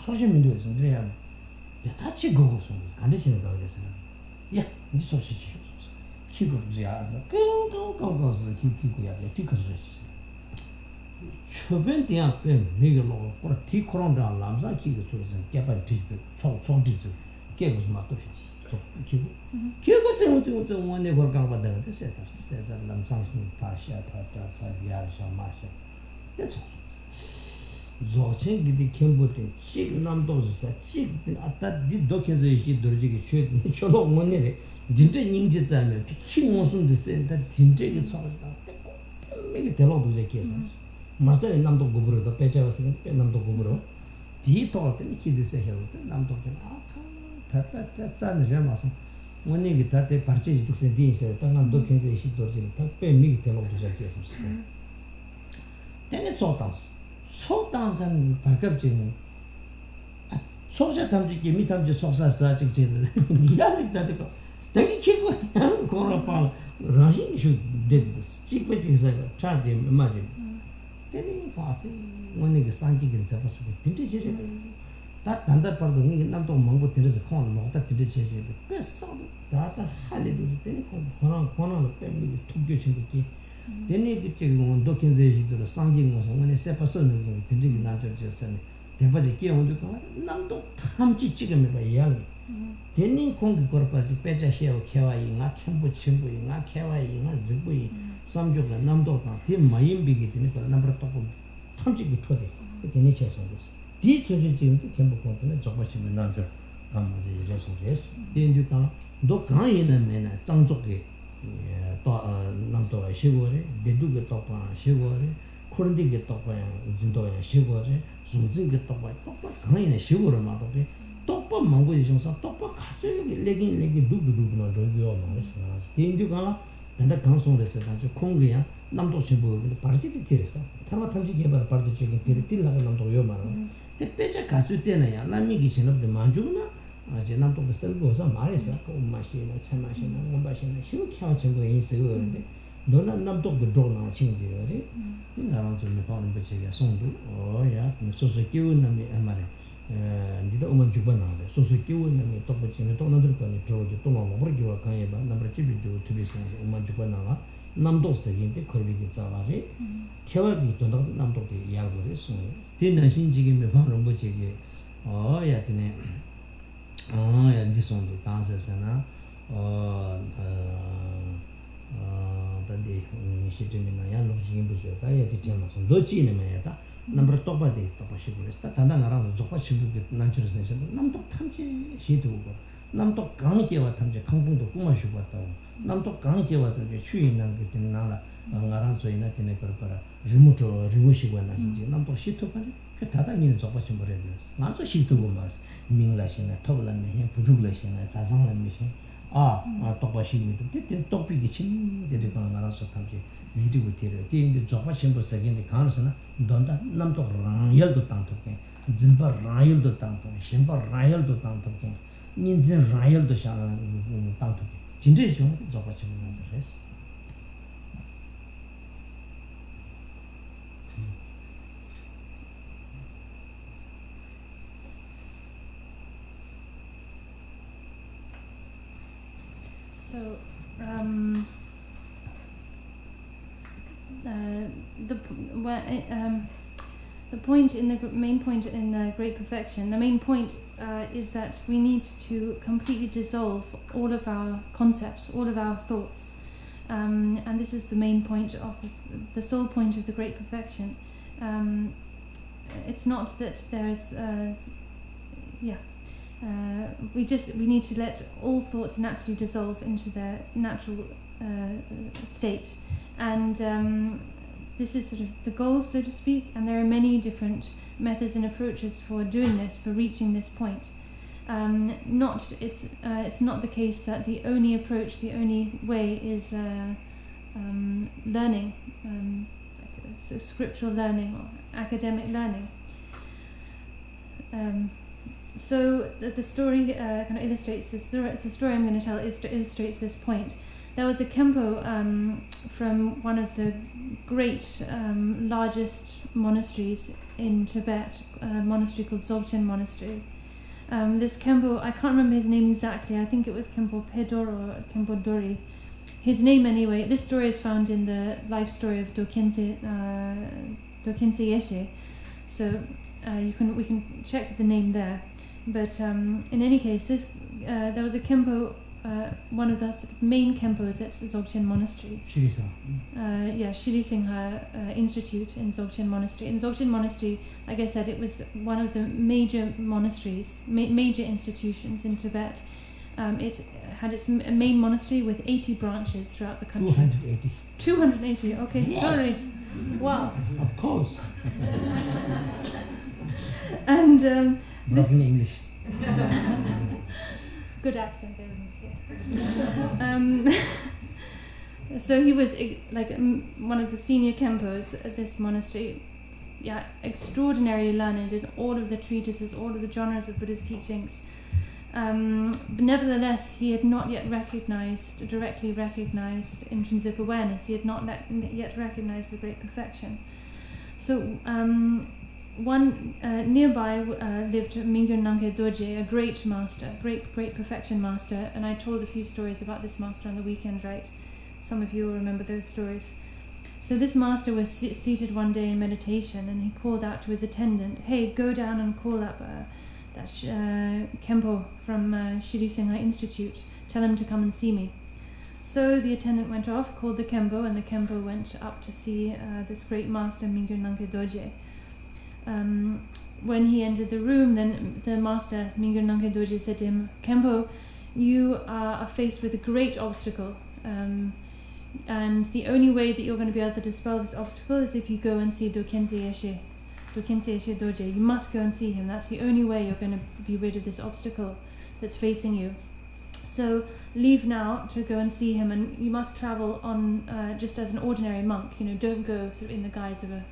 Speaker 1: Social media is in there. That's a go some condition about this. Yeah, this social issues. Keep up the other. Go, keep the Chubin the up then, nigger law, or a tea crown down lambs, I keep the tourism, Japan teach, so gave us my questions. Kill the one they work out with them, the setters, says that I'm something partial, Marsha. That's all. Zoching the Kimbotin, chick numbers, chick at that did documents, she dodgy shoot, Cholo money, didn't ninjas, she wants to say that Tinjay is all make it tell all the cases. Master and Namdo Gubro, the Pecha was in Namdo Gubro. He thought that he did say, I'm talking, that's an Ramason. When you get that, purchase to send in, said, I'm docking, she does it, pay me tell all the cases. Then it's all dance. So dance and packaging. So time to give me time to sauce as such a that. Then he kick go upon Rashi should did this. Cheap waiting, charge him, imagine. Then he fast when he sank in Savas, that under part of me, not on Mongo, there is a corn, not that the best sound. That holidays, then corner of family, 2 years in the key. Then you get on docking the singing was when a separate continuing not just the Vatican on the Namdo Tamchi chicken by young. Then you conquer corporate Peja shell, Kawaii, not Cambo Chimbo, not Kawaii, not Zibui, some joke and Namdo, Tim Mayim big in a number of Tamchi with 20, the nature of this. These children came upon the job of Namjo, yes. Then you can dock in a man, Zangzoke. Namto Shigore, they do get top on Shigore, couldn't get top on Zindo and Shigore, Zunzi get top by Kain and Shigore Mato, top of Mango is on top of legging do your manners. In Dugala, and the council resident, Kongia, Namto Shibu, the party Teresa, Tamataji gave a party chicken till Namto Yomano. The Pecha Casutena, Lamigation of the Manjuna. As you not the cell goes on Marisa, machine, some machine, one machine, she will couch and go in so early. Don't not the drone on change the early. In around the found which I saw. Oh, yeah, so secure and the Amari. Did the woman juvenile, so secure and the top of China, don't understand the George, don't know what you are kind of number 2 to be sent, Oman Juvenile, Namdo again, the Korean Salary. Kawaii to Namdo the Yago. Dinner Shinji me found which again. Oh, yeah, this one the dances and the initiative in a young Jimbush, I had to tell us on Dochi in Mayata, number top of the top of Shibus, and around the Zopachi with natural nation, Namto Tamchi, Shitu, Namto Kanki or Tamja, Kampung to Kumashuata, Namto Kanki or the Chuin and getting Nala, Aranzo in Atinekara, Rimuto, Rimushiwan, Namto Shitu, Tata in Zopachi Morellis, not a Shitu Mars. Minglashing, a Tolan, Pujulation, a Sazan mission. Topashi, the topic kitchen, the Ganaraso country, video material, the Jopashim was again the Kansana, Donda, Namto Rayel to Tantoke, Zimba Rayel to Tanto, Shimba Rayel to Tantoke, Ninzin Rayel to Shan Tantoke. Generation, Jopashim, yes.
Speaker 4: So, the point in the main point in the Great Perfection, the main point is that we need to completely dissolve all of our concepts, all of our thoughts, and this is the main point of the sole point of the Great Perfection. It's not that there is, we need to let all thoughts naturally dissolve into their natural state, and this is sort of the goal, so to speak, and there are many different methods and approaches for doing this, for reaching this point. It's not the case that the only approach, the only way is learning, so scriptural learning or academic learning. So the story kind of illustrates this. The story I'm going to tell illustrates this point. there was a Kempo from one of the great, largest monasteries in Tibet, a monastery called Dzogchen Monastery. This Kempo, I can't remember his name exactly, I think it was Kempo Pedor or Kempo Dori. His name anyway, this story is found in the life story of Dokyense Yeshe, so we can check the name there. But in any case, there was a Kempo, one of the main Kempos at Dzogchen Monastery. Shri Singha Institute in Dzogchen Monastery. In Dzogchen Monastery, like I said, it was one of the major monasteries, major institutions in Tibet. It had its main monastery with 80 branches throughout the country.
Speaker 5: 280.
Speaker 4: 280, okay, yes. Sorry. Wow.
Speaker 5: Of course.
Speaker 4: And
Speaker 5: broken English.
Speaker 4: Good accent there. So he was like one of the senior Kempos at this monastery. Yeah, extraordinarily learned in all of the treatises, all of the genres of Buddhist teachings. But nevertheless, he had not yet directly recognized intrinsic awareness. He had not yet recognized the great perfection. So nearby lived Mingyur Nangke Dorje, a great master, great perfection master, and I told a few stories about this master on the weekend, right? Some of you will remember those stories. So this master was seated one day in meditation, and he called out to his attendant, "Hey, go down and call up that Kempo from Shri Singha Institute. Tell him to come and see me." So the attendant went off, called the Kempo, and the Kempo went up to see this great master, Mingyur Nangke Dorje. When he entered the room, then the master, Mingyur Nangke Dorje, said to him, "Kempo, you are faced with a great obstacle, and the only way that you're going to be able to dispel this obstacle is if you go and see Dokyense Yeshe Dorje. You must go and see him. That's the only way you're going to be rid of this obstacle that's facing you. So leave now to go and see him, and you must travel on just as an ordinary monk. Don't go sort of in the guise of a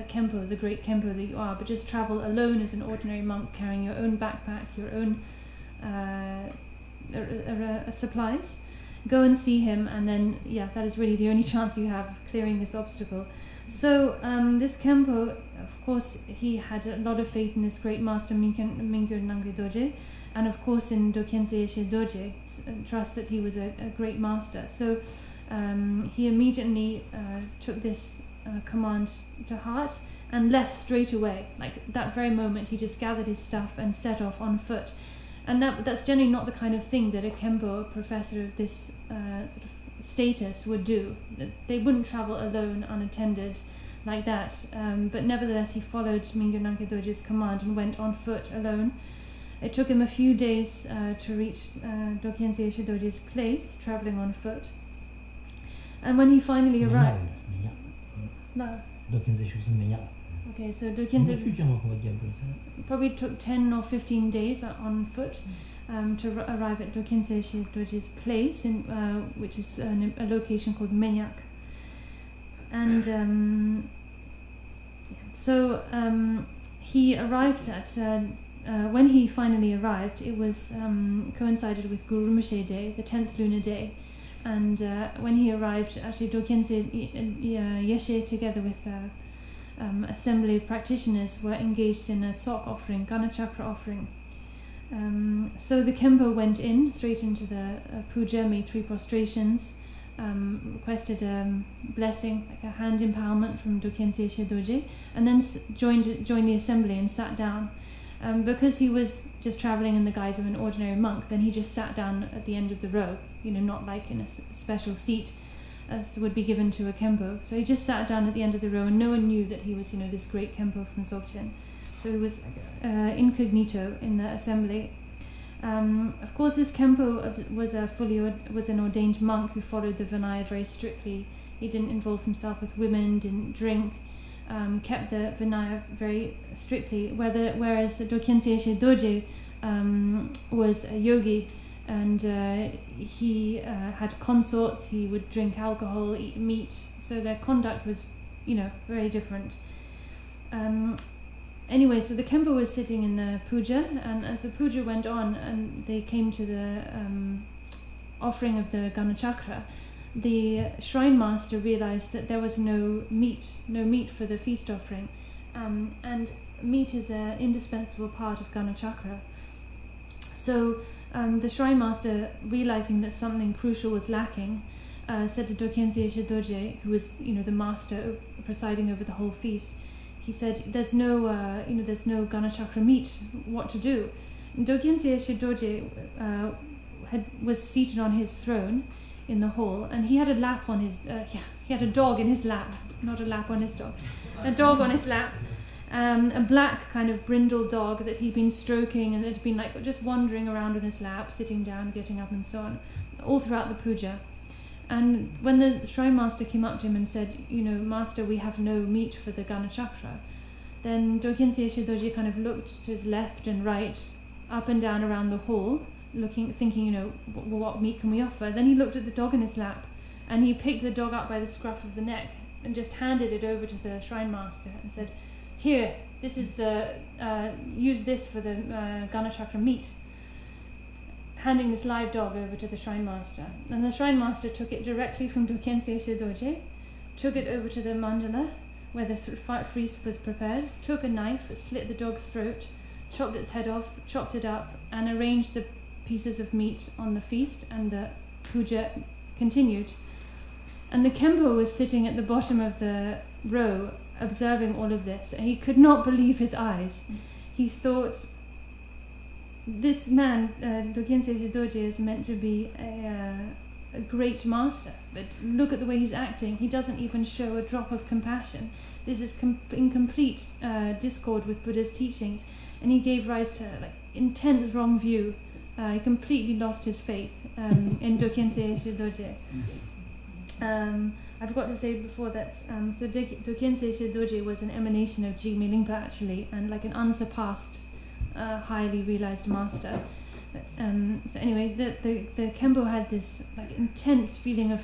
Speaker 4: Kempo, the great Kempo that you are, but just travel alone as an ordinary monk, carrying your own backpack, your own supplies. Go and see him, and then, that is really the only chance you have of clearing this obstacle." So this Kempo, of course, he had a lot of faith in this great master, Mingyur Nangke Dorje, and of course in Dokyense Yeshe Dorje, trust that he was a great master. So he immediately took this command to heart and left straight away. Like that very moment, he just gathered his stuff and set off on foot. And that's generally not the kind of thing that a Kempo, a professor of this sort of status, would do. They wouldn't travel alone, unattended, like that. But nevertheless, he followed Mingyur Nangke Dorje's command and went on foot alone. It took him a few days to reach Dokyense Yeshe Dorje's place, traveling on foot. And when he finally arrived, okay, so Dokyense probably took 10 or 15 days on foot to arrive at Dokyense Yeshe Dorje's place, which is a location called Menyak. And so he arrived at, when he finally arrived, it was coincided with Guru Rinpoche Day, the 10th lunar day. And when he arrived, actually Dokyense Yeshe, together with assembly of practitioners, were engaged in a tsok offering, Ganachakra offering. So the Kempo went in, straight into the puja, made 3 prostrations, requested a blessing, like a hand empowerment from Dokyense Yeshe Dorje, and then joined the assembly and sat down. Because he was just traveling in the guise of an ordinary monk, then he just sat down at the end of the row, not like in a special seat as would be given to a Kempo. So he just sat down at the end of the row, and no one knew that he was, this great Kempo from Dzogchen. So he was incognito in the assembly. Of course, this Kempo was an ordained monk who followed the Vinaya very strictly. He didn't involve himself with women, didn't drink, kept the Vinaya very strictly. Whereas Dokyense Yeshe Dorje was a yogi, and he had consorts. He would drink alcohol, eat meat. So their conduct was, very different. Anyway, so the Kempo was sitting in the puja, and as the puja went on, and they came to the offering of the Ganachakra, the shrine master realized that there was no meat for the feast offering, and meat is an indispensable part of Ganachakra. So the shrine master, realizing that something crucial was lacking, said to Dokensei Shidoje, who was the master presiding over the whole feast, he said, "There's no Ganachakra meat. What to do?" And Dokensei Shidoje was seated on his throne in the hall, and he had a lap on his he had a dog in his lap, not a lap on his dog, a dog on his lap, a black kind of brindle dog that he'd been stroking, and it had been like just wandering around on his lap, sitting down, getting up, and so on, all throughout the puja. And when the shrine master came up to him and said, "Master, we have no meat for the Ganachakra," then Dokensei Shidoji kind of looked to his left and right, up and down around the hall, thinking, what meat can we offer? Then he looked at the dog in his lap, and he picked the dog up by the scruff of the neck and just handed it over to the shrine master and said, "Here, this is use this for the Ganachakra meat," handing this live dog over to the shrine master. And the shrine master took it directly from Dokensei Shidoje, took it over to the mandala where the feast was prepared, took a knife, slit the dog's throat, chopped its head off, chopped it up, and arranged the pieces of meat on the feast, and the puja continued. And the Kempo was sitting at the bottom of the row observing all of this, and he could not believe his eyes. He thought, this man, Dokensei Shidoje, is meant to be a great master, but look at the way he's acting. He doesn't even show a drop of compassion. This is in complete discord with Buddha's teachings, and he gave rise to intense wrong view. He completely lost his faith in Dokensei Shidoje. I forgot to say before that, so Dokensei Shidoje was an emanation of Jigme Lingpa actually, and like an unsurpassed, highly realized master. So anyway, the Kempo had this intense feeling of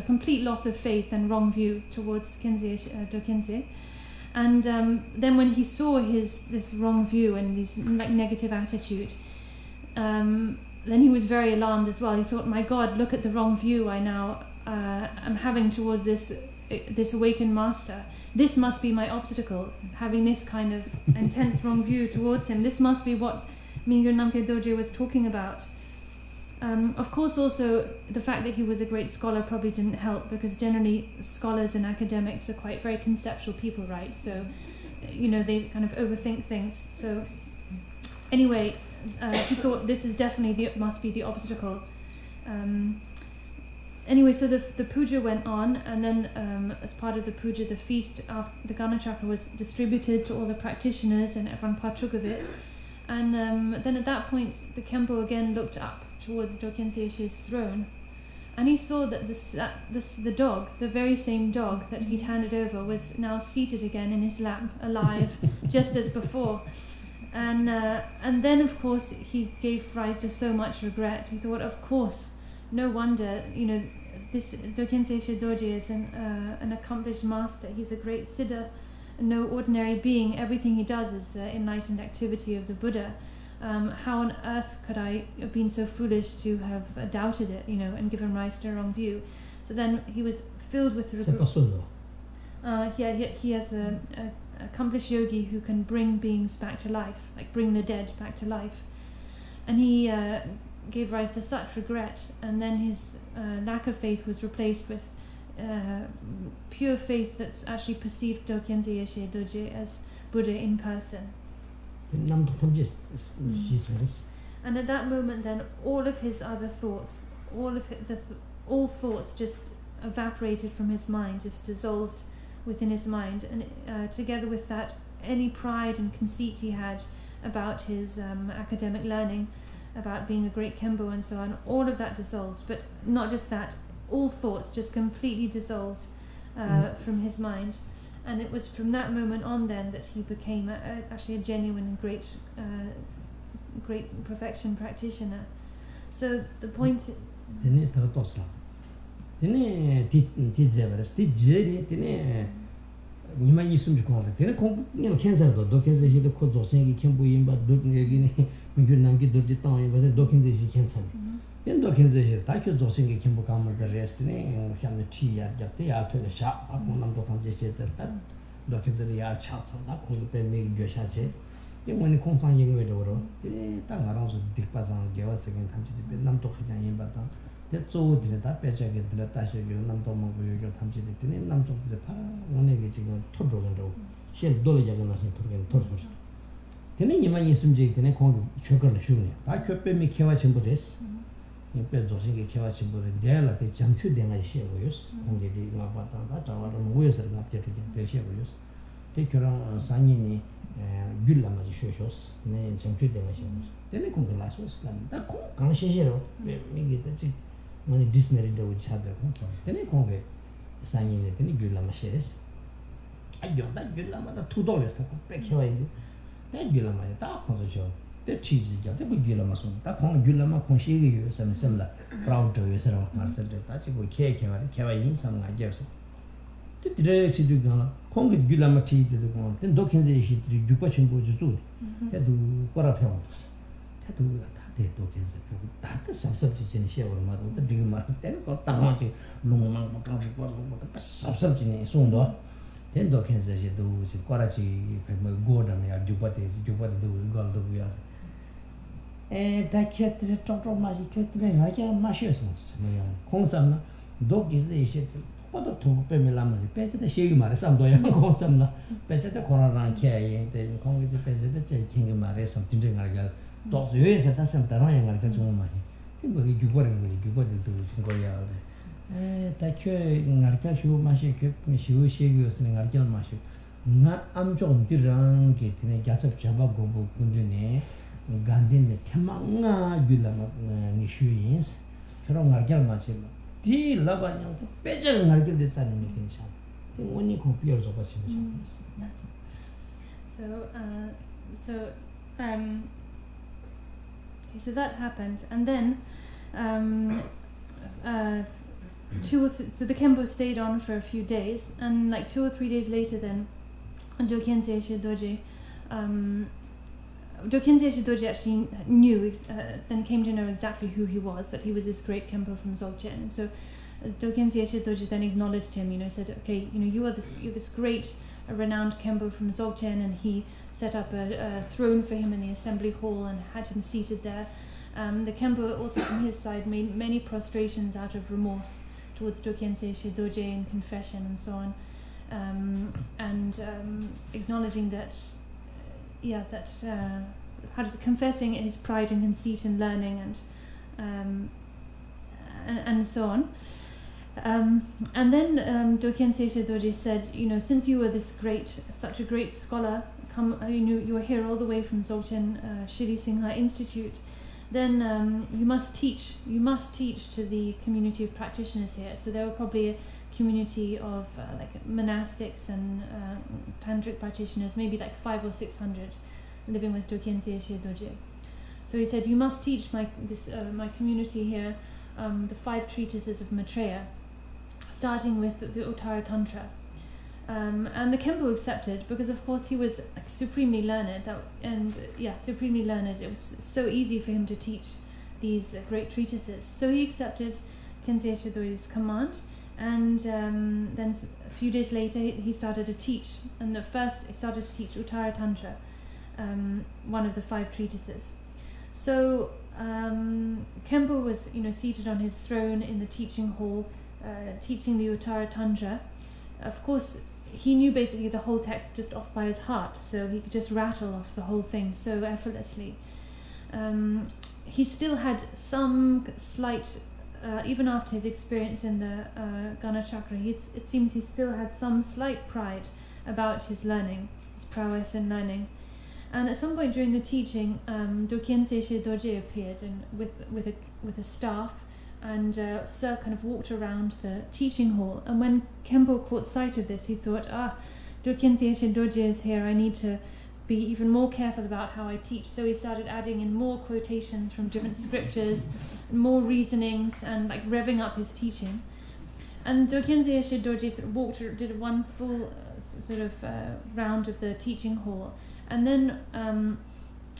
Speaker 4: complete loss of faith and wrong view towards Dokensei. And then when he saw this wrong view and this negative attitude, then he was very alarmed as well. He thought, "My God, look at the wrong view I now am having towards this awakened master. This must be my obstacle, having this kind of intense wrong view towards him. This must be what Mingyo Namke Doje was talking about." Of course, also the fact that he was a great scholar probably didn't help, because generally scholars and academics are quite very conceptual people, right? So, they kind of overthink things. So, anyway, he thought this is definitely must be the obstacle. Anyway, so the puja went on, and then as part of the puja, the feast, the Ganachakra was distributed to all the practitioners, and everyone partook of it. And then at that point, the Kempo again looked up towards Dokensei's throne, and he saw that the dog, the very same dog that he'd handed over, was now seated again in his lap, alive, just as before. And then, of course, he gave rise to so much regret. He thought, of course, no wonder, this Dokensei Shidoji is an accomplished master. He's a great siddha, no ordinary being. Everything he does is enlightened activity of the Buddha. How on earth could I have been so foolish to have doubted it, and given rise to a wrong view? So then he was filled with regret. He has a accomplished yogi who can bring beings back to life, bring the dead back to life. And he gave rise to such regret, and then his lack of faith was replaced with pure faith that's actually perceived Dokensei Doje as Buddha in person. And at that moment, then all of his other thoughts, all thoughts just evaporated from his mind, just dissolved within his mind, and together with that, any pride and conceit he had about his academic learning, about being a great Kempo and so on, all of that dissolved. But not just that, all thoughts just completely dissolved from his mind. And it was from that moment on then that he became actually a genuine and great perfection practitioner. So the point...
Speaker 5: 니만 있으면 좋고 되는 공부 캔서도 도캔서시도 코조생이 캠부인 바 도기니 민규 남기 도지 땅에 버데 도캔서시 캔서니 된 도캔서시 다큐 조생이 캠부 감을 레스트네 향의 티야 잡대 야토의 샤 아무 남도 감제시 됐다 도캔서리 야 차서다 공부 빼매기 교샤제 이번에 공상 영역으로 딱 알아서 뒷바상 개와서긴 탐지도 남도 그냥 임바다 대조들이 다 빼자게들 다시 남도 먹고 여기 탐지도 남쪽들 파 오늘게 지금 토로로 실 돌려자고 나서 토로로 되는 이만 있으면 되는 공기 최근에 쉬우네 다 교배미 개와 전부 됐어 옆에 조신게 개와 전부 내가 때 장추된 거 시고요 공기들이 나봤다 다 잡아는 위에서 nap게 되시고요 대결은 상인이 귤라마지 쇼쇼스 네 장추된 거 시고요 되는 공기 라소스 다 강시시로 이게 되지 많이 디스네리도 with other 되는 공기 상인이 되는 귤라마시레스 아요 다 귤라마다 $2 다 백해와 이제 대 귤라마에 다 컨서죠 대 치즈죠 대 귤라마서 다 공 귤라마 공시게 요새는 셈라 프라우드 요새로 말씀 다 지고 개와 인상 아니었어 뒤에 지도가 공기 귤라마 치즈도 공 된 도켄제시 주고 친구 주주 해도 거라 배워 해도 대 도켄제 다 섭섭지는 시험을 마도 지금 말 때는 거 땅하지 농망 못 가고 섭섭지는 손도 된 도켄제시도 지 거라지 뭐 고다면 주바도 걸도야 다 켰더니 좀 맛이 켰더니 나게 맛이었어 공삼나 도기제시 뭐도 돈 빼밀라면 빼지다 시기 말에 삼도야 공삼나 빼지다 코로나 캐에 된 공기도 빼지다 제 긴게 말에 삼진정 알게 또 요에서 다 삼다랑 양알게 좀 많이 뭐 유거는 거 유거들도 준 거야 다큐 알게 쉬고 맛이 그 쉬고 시기였으니 알게 맛이 나 암좀 들랑 게 되네 야섭 잡아고 군주네 간딘네 태망아 줄라마 니 쉬인스 그런 알게 맛이 디 라바냥 빼져 알게 됐다는 게 괜찮아 원이 코피어 줘 가지고
Speaker 4: So that happened, and then so the Kempo stayed on for a few days, and like 2 or 3 days later, then Dokensei Shidoji actually knew and came to know exactly who he was, that he was this great Kempo from Dzogchen. And so Dokensei Shidoji then acknowledged him, said, okay, you're this great renowned Kempo from Dzogchen, and he set up a throne for him in the assembly hall and had him seated there. The Kempo also from his side made many prostrations out of remorse towards Dokensei Shidoji in confession and so on, and acknowledging that, confessing his pride and conceit in learning and so on. And then Dokensei Shidoji said, since you were such a great scholar, you are here all the way from Dzogchen Shiri Singha Institute, then you must teach to the community of practitioners here. So there were probably a community of like monastics and tantric practitioners, maybe like 500 or 600 living with Dokensei Shidoji. So he said, you must teach my community here the 5 treatises of Maitreya, starting with the Uttara Tantra. And the Kempo accepted, because of course he was like supremely learned, supremely learned. It was so easy for him to teach these great treatises. So he accepted Kensei Shidoji's command, and then a few days later he started to teach. And he started to teach Uttara Tantra, one of the 5 treatises. So Kempo was, seated on his throne in the teaching hall, teaching the Uttara Tantra. Of course, he knew basically the whole text just off by his heart, so he could just rattle off the whole thing so effortlessly. He still had some slight, even after his experience in the Gana Chakra, it seems he still had some slight pride about his learning, his prowess in learning. And at some point during the teaching, Dokensei Shidoji appeared with a staff, and Sir kind of walked around the teaching hall. And when Kempo caught sight of this, he thought, Dokensei Shidoji is here, I need to be even more careful about how I teach. So he started adding in more quotations from different scriptures, more reasonings, and like revving up his teaching. And Dokensei Shidoji did one full sort of round of the teaching hall, and then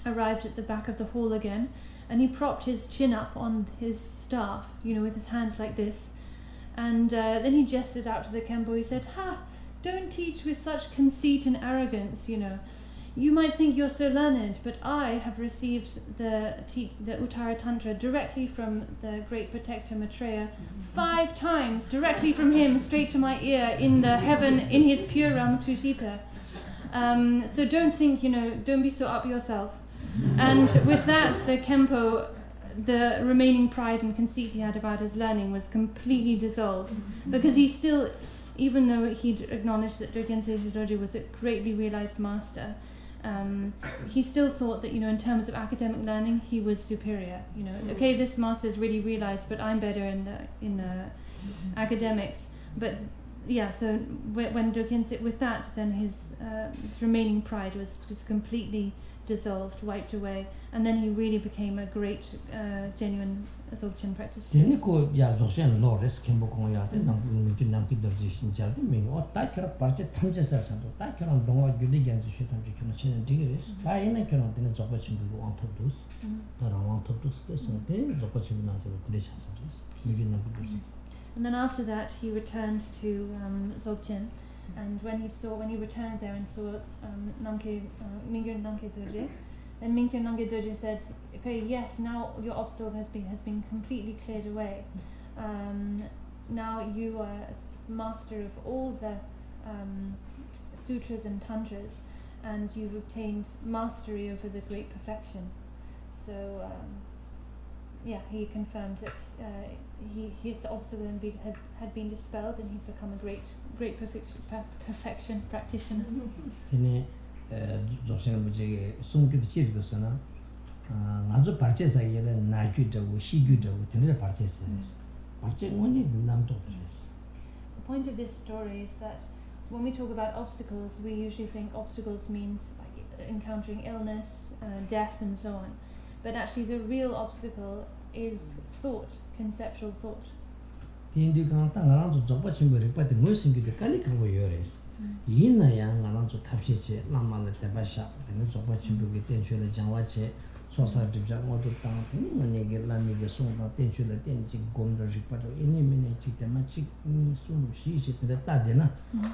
Speaker 4: arrived at the back of the hall again, and he propped his chin up on his staff, with his hand like this, and then he gestured out to the Kempo. He said, "Ha! Don't teach with such conceit and arrogance, You might think you're so learned, but I have received the Uttara Tantra directly from the great protector Maitreya 5 times, directly from him, straight to my ear, in the heaven, in his pure realm, Tushita. So don't think, don't be so up yourself." And with that, the Kempo, the remaining pride and conceit he had about his learning was completely dissolved, because he still, even though he'd acknowledged that Dogen Seishi was a greatly realized master, he still thought that, in terms of academic learning, he was superior. Okay, this master is really realized, but I'm better in the academics. But yeah, so when Dogen with that, then his remaining pride was just completely dissolved, wiped away, and then he really became a great, genuine Dzogchen practitioner.
Speaker 5: Then ko ya Dzogchen Lores Kempo Kong ya de namki dorji shinja de me o ta kera parche thamje sa sa do ta kera dongwa gyudi gyan ji shitam ji kena chen digres ta ina kera de Dzogpa chimbu on top dos ta rawang top dos de so de Dzogpa chimbu na je de cha sa des migi namki dorji.
Speaker 4: And then after that he returned to Dzogchen, and when he returned there and saw Mingyo Namke Dorje, then Mingyo Namke Dorje said, "Okay, yes, now your obstacle has been completely cleared away. Now you are master of all the sutras and tantras, and you've obtained mastery over the great perfection." So he confirmed that his obstacle indeed had been dispelled, and he'd become a great perfection practitioner.
Speaker 5: Tene Dzogchen muje sungkyu de chiri dosana ngazo parche sa yele na gyu de wo shi gyu de wo tene parche sa parche ngoni nam to tres.
Speaker 4: The point of this story is that when we talk about obstacles, we usually think obstacles means like encountering illness, death, and so on. But actually the real obstacle is thought, conceptual thought.
Speaker 5: Tindu kang ta ngarang zo Dzogpa chimbu rikpa de mo singyu de kali kangbo yores. Yina ya ngarang zo tapshi che lama le tepa sha tene Dzogpa chimbu ge tenshue le jangwa che sosa dibja ngoto tang tene ngane ge lami ge song ta tenshue le ten chik gomdo rikpa do ene mene chik tema chik ni sung shi shi tene ta de na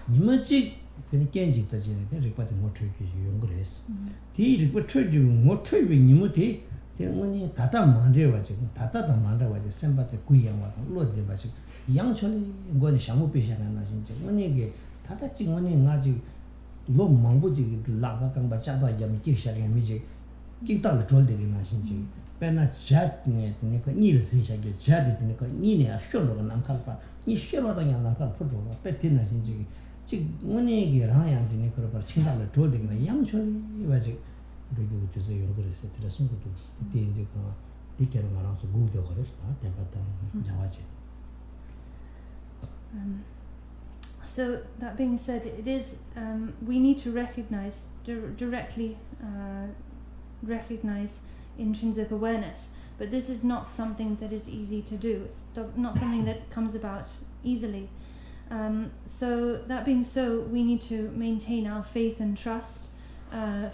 Speaker 5: nima chik tene kenjik ta jine tene rikpa de ngo choy ki yung res. Ti rikpa choy ki ngo choy we nimo te ngoni tata mandre wa chik tata ta mandre wa chik sempa te kuyang wa tang lo de ba chik yang choli ngoni shamu pe sha na shin chik ngoni ge tata chik ngoni nga chik lo mangbo chik la ba kang ba cha da yam chik sha ge mi chik ki ta le chol de ge na shin chik pe na chat ne ne ko ni le sin sha ge chat de ne ko ni ne a shol lo nam khal pa ni shol lo da yang na khal phu jo ba pe tin na shin chik chik ngoni ge ra yang de ne ko ba ching da le chol de ge na yang choli wa chik 그리고 저서 용도에서 들어선 것도 되는데 그 디케로 말아서 구도 그랬어. 대바다 나와지.
Speaker 4: So that being said, it is we need to recognize directly recognize intrinsic awareness, but this is not something that is easy to do. It's not something that comes about easily. So that being so, we need to maintain our faith and trust.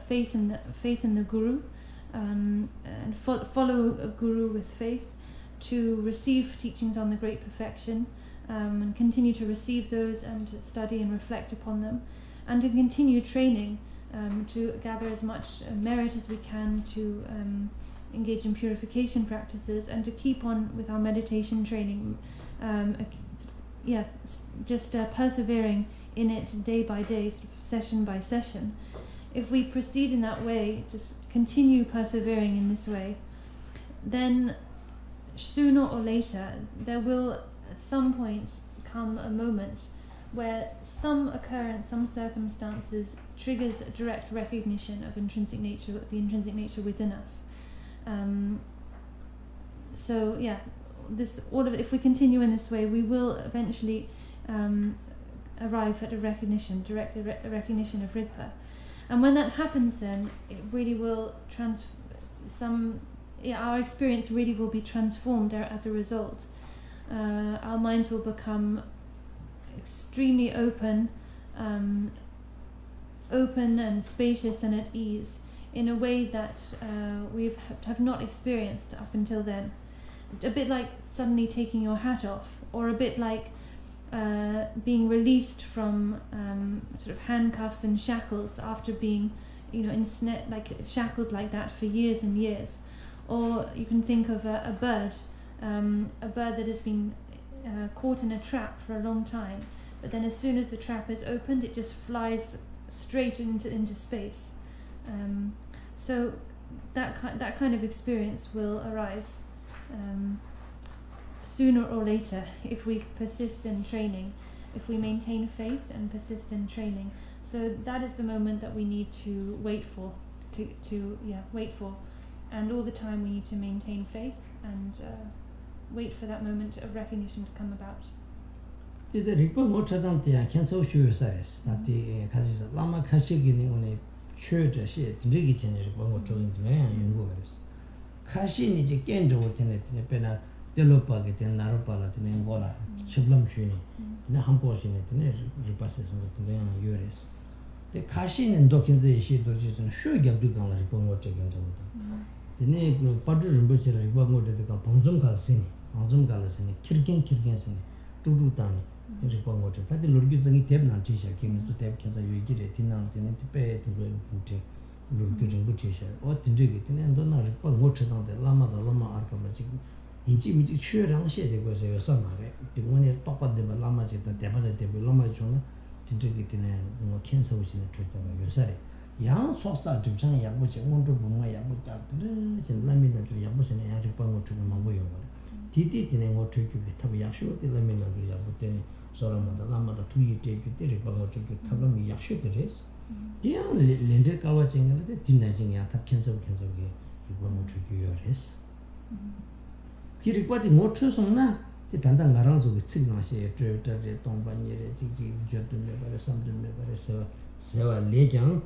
Speaker 4: Faith in the Guru, and follow a Guru with faith, to receive teachings on the great perfection, and continue to receive those and to study and reflect upon them, and to continue training to gather as much merit as we can, to engage in purification practices, and to keep on with our meditation training, just persevering in it day by day, session by session. If we proceed in that way, just continue persevering in this way, then sooner or later there will at some point come a moment where some occurrence, some circumstances triggers a direct recognition of intrinsic nature, the intrinsic nature within us. If we continue in this way, we will eventually arrive at a recognition, direct recognition of Rigpa. And when that happens, then it really will our experience really will be transformed as a result. Our minds will become extremely open, open and spacious and at ease in a way that we have not experienced up until then. A bit like suddenly taking your hat off, or a bit like being released from sort of handcuffs and shackles after being, shackled like that for years and years. Or you can think of a bird that has been caught in a trap for a long time, but then as soon as the trap is opened, it just flies straight into space. So that kind of experience will arise sooner or later if we persist in training, if we maintain faith and persist in training. So that is the moment that we need to wait for, wait for, and all the time we need to maintain faith and wait for that moment of recognition to come about.
Speaker 5: The report more than the cancel shoe size that the Lama Kashigini on a church shit, Rigi General, one to English. Kashi is a kendo within it, the Pena, Delopag, and Naropala, and Angola, Chiblam Shuni, and a Hamposh in it, and repasses with the Uris. The Kashi and docking the shit, which is sure get to go like Pongo taken to the name Padru Butcher, Bongo to the Ponzum Kalsini, Ponzum Galasini, Kirkin Kirkinsini, Tudu Tani. The Pongo to the Lurgizani Tebna teacher came to Teb Kansa, you get it in and to pay to Lurgizan Butisha, or to dig it, and don't know what on the Lama Arcamachi. In Jimmy Sure and Shady was a summer. The one is top of the Lama, the Tabata, the Lama Jona, to dig it in a cancer which in the trick of your say. Young saw start to China, which I want to Bumaya, but and Lamina to Yabus and Aripongo to the Magoyo. Titi in a more tricky with Tabiyashu, the Lamina to Yabuteni, Solomon, the Lama, the 2 year take it, the Ripongo to Tabami Yashu the race. The only Linder Kawaching and the teenaging Yatap cancer, Ripongo to your race. Ti ricordi molto sono di tanta garanzo che si non si è giunta di tombaniere, ci giunto mi pare sempre mi pare se va leggiamo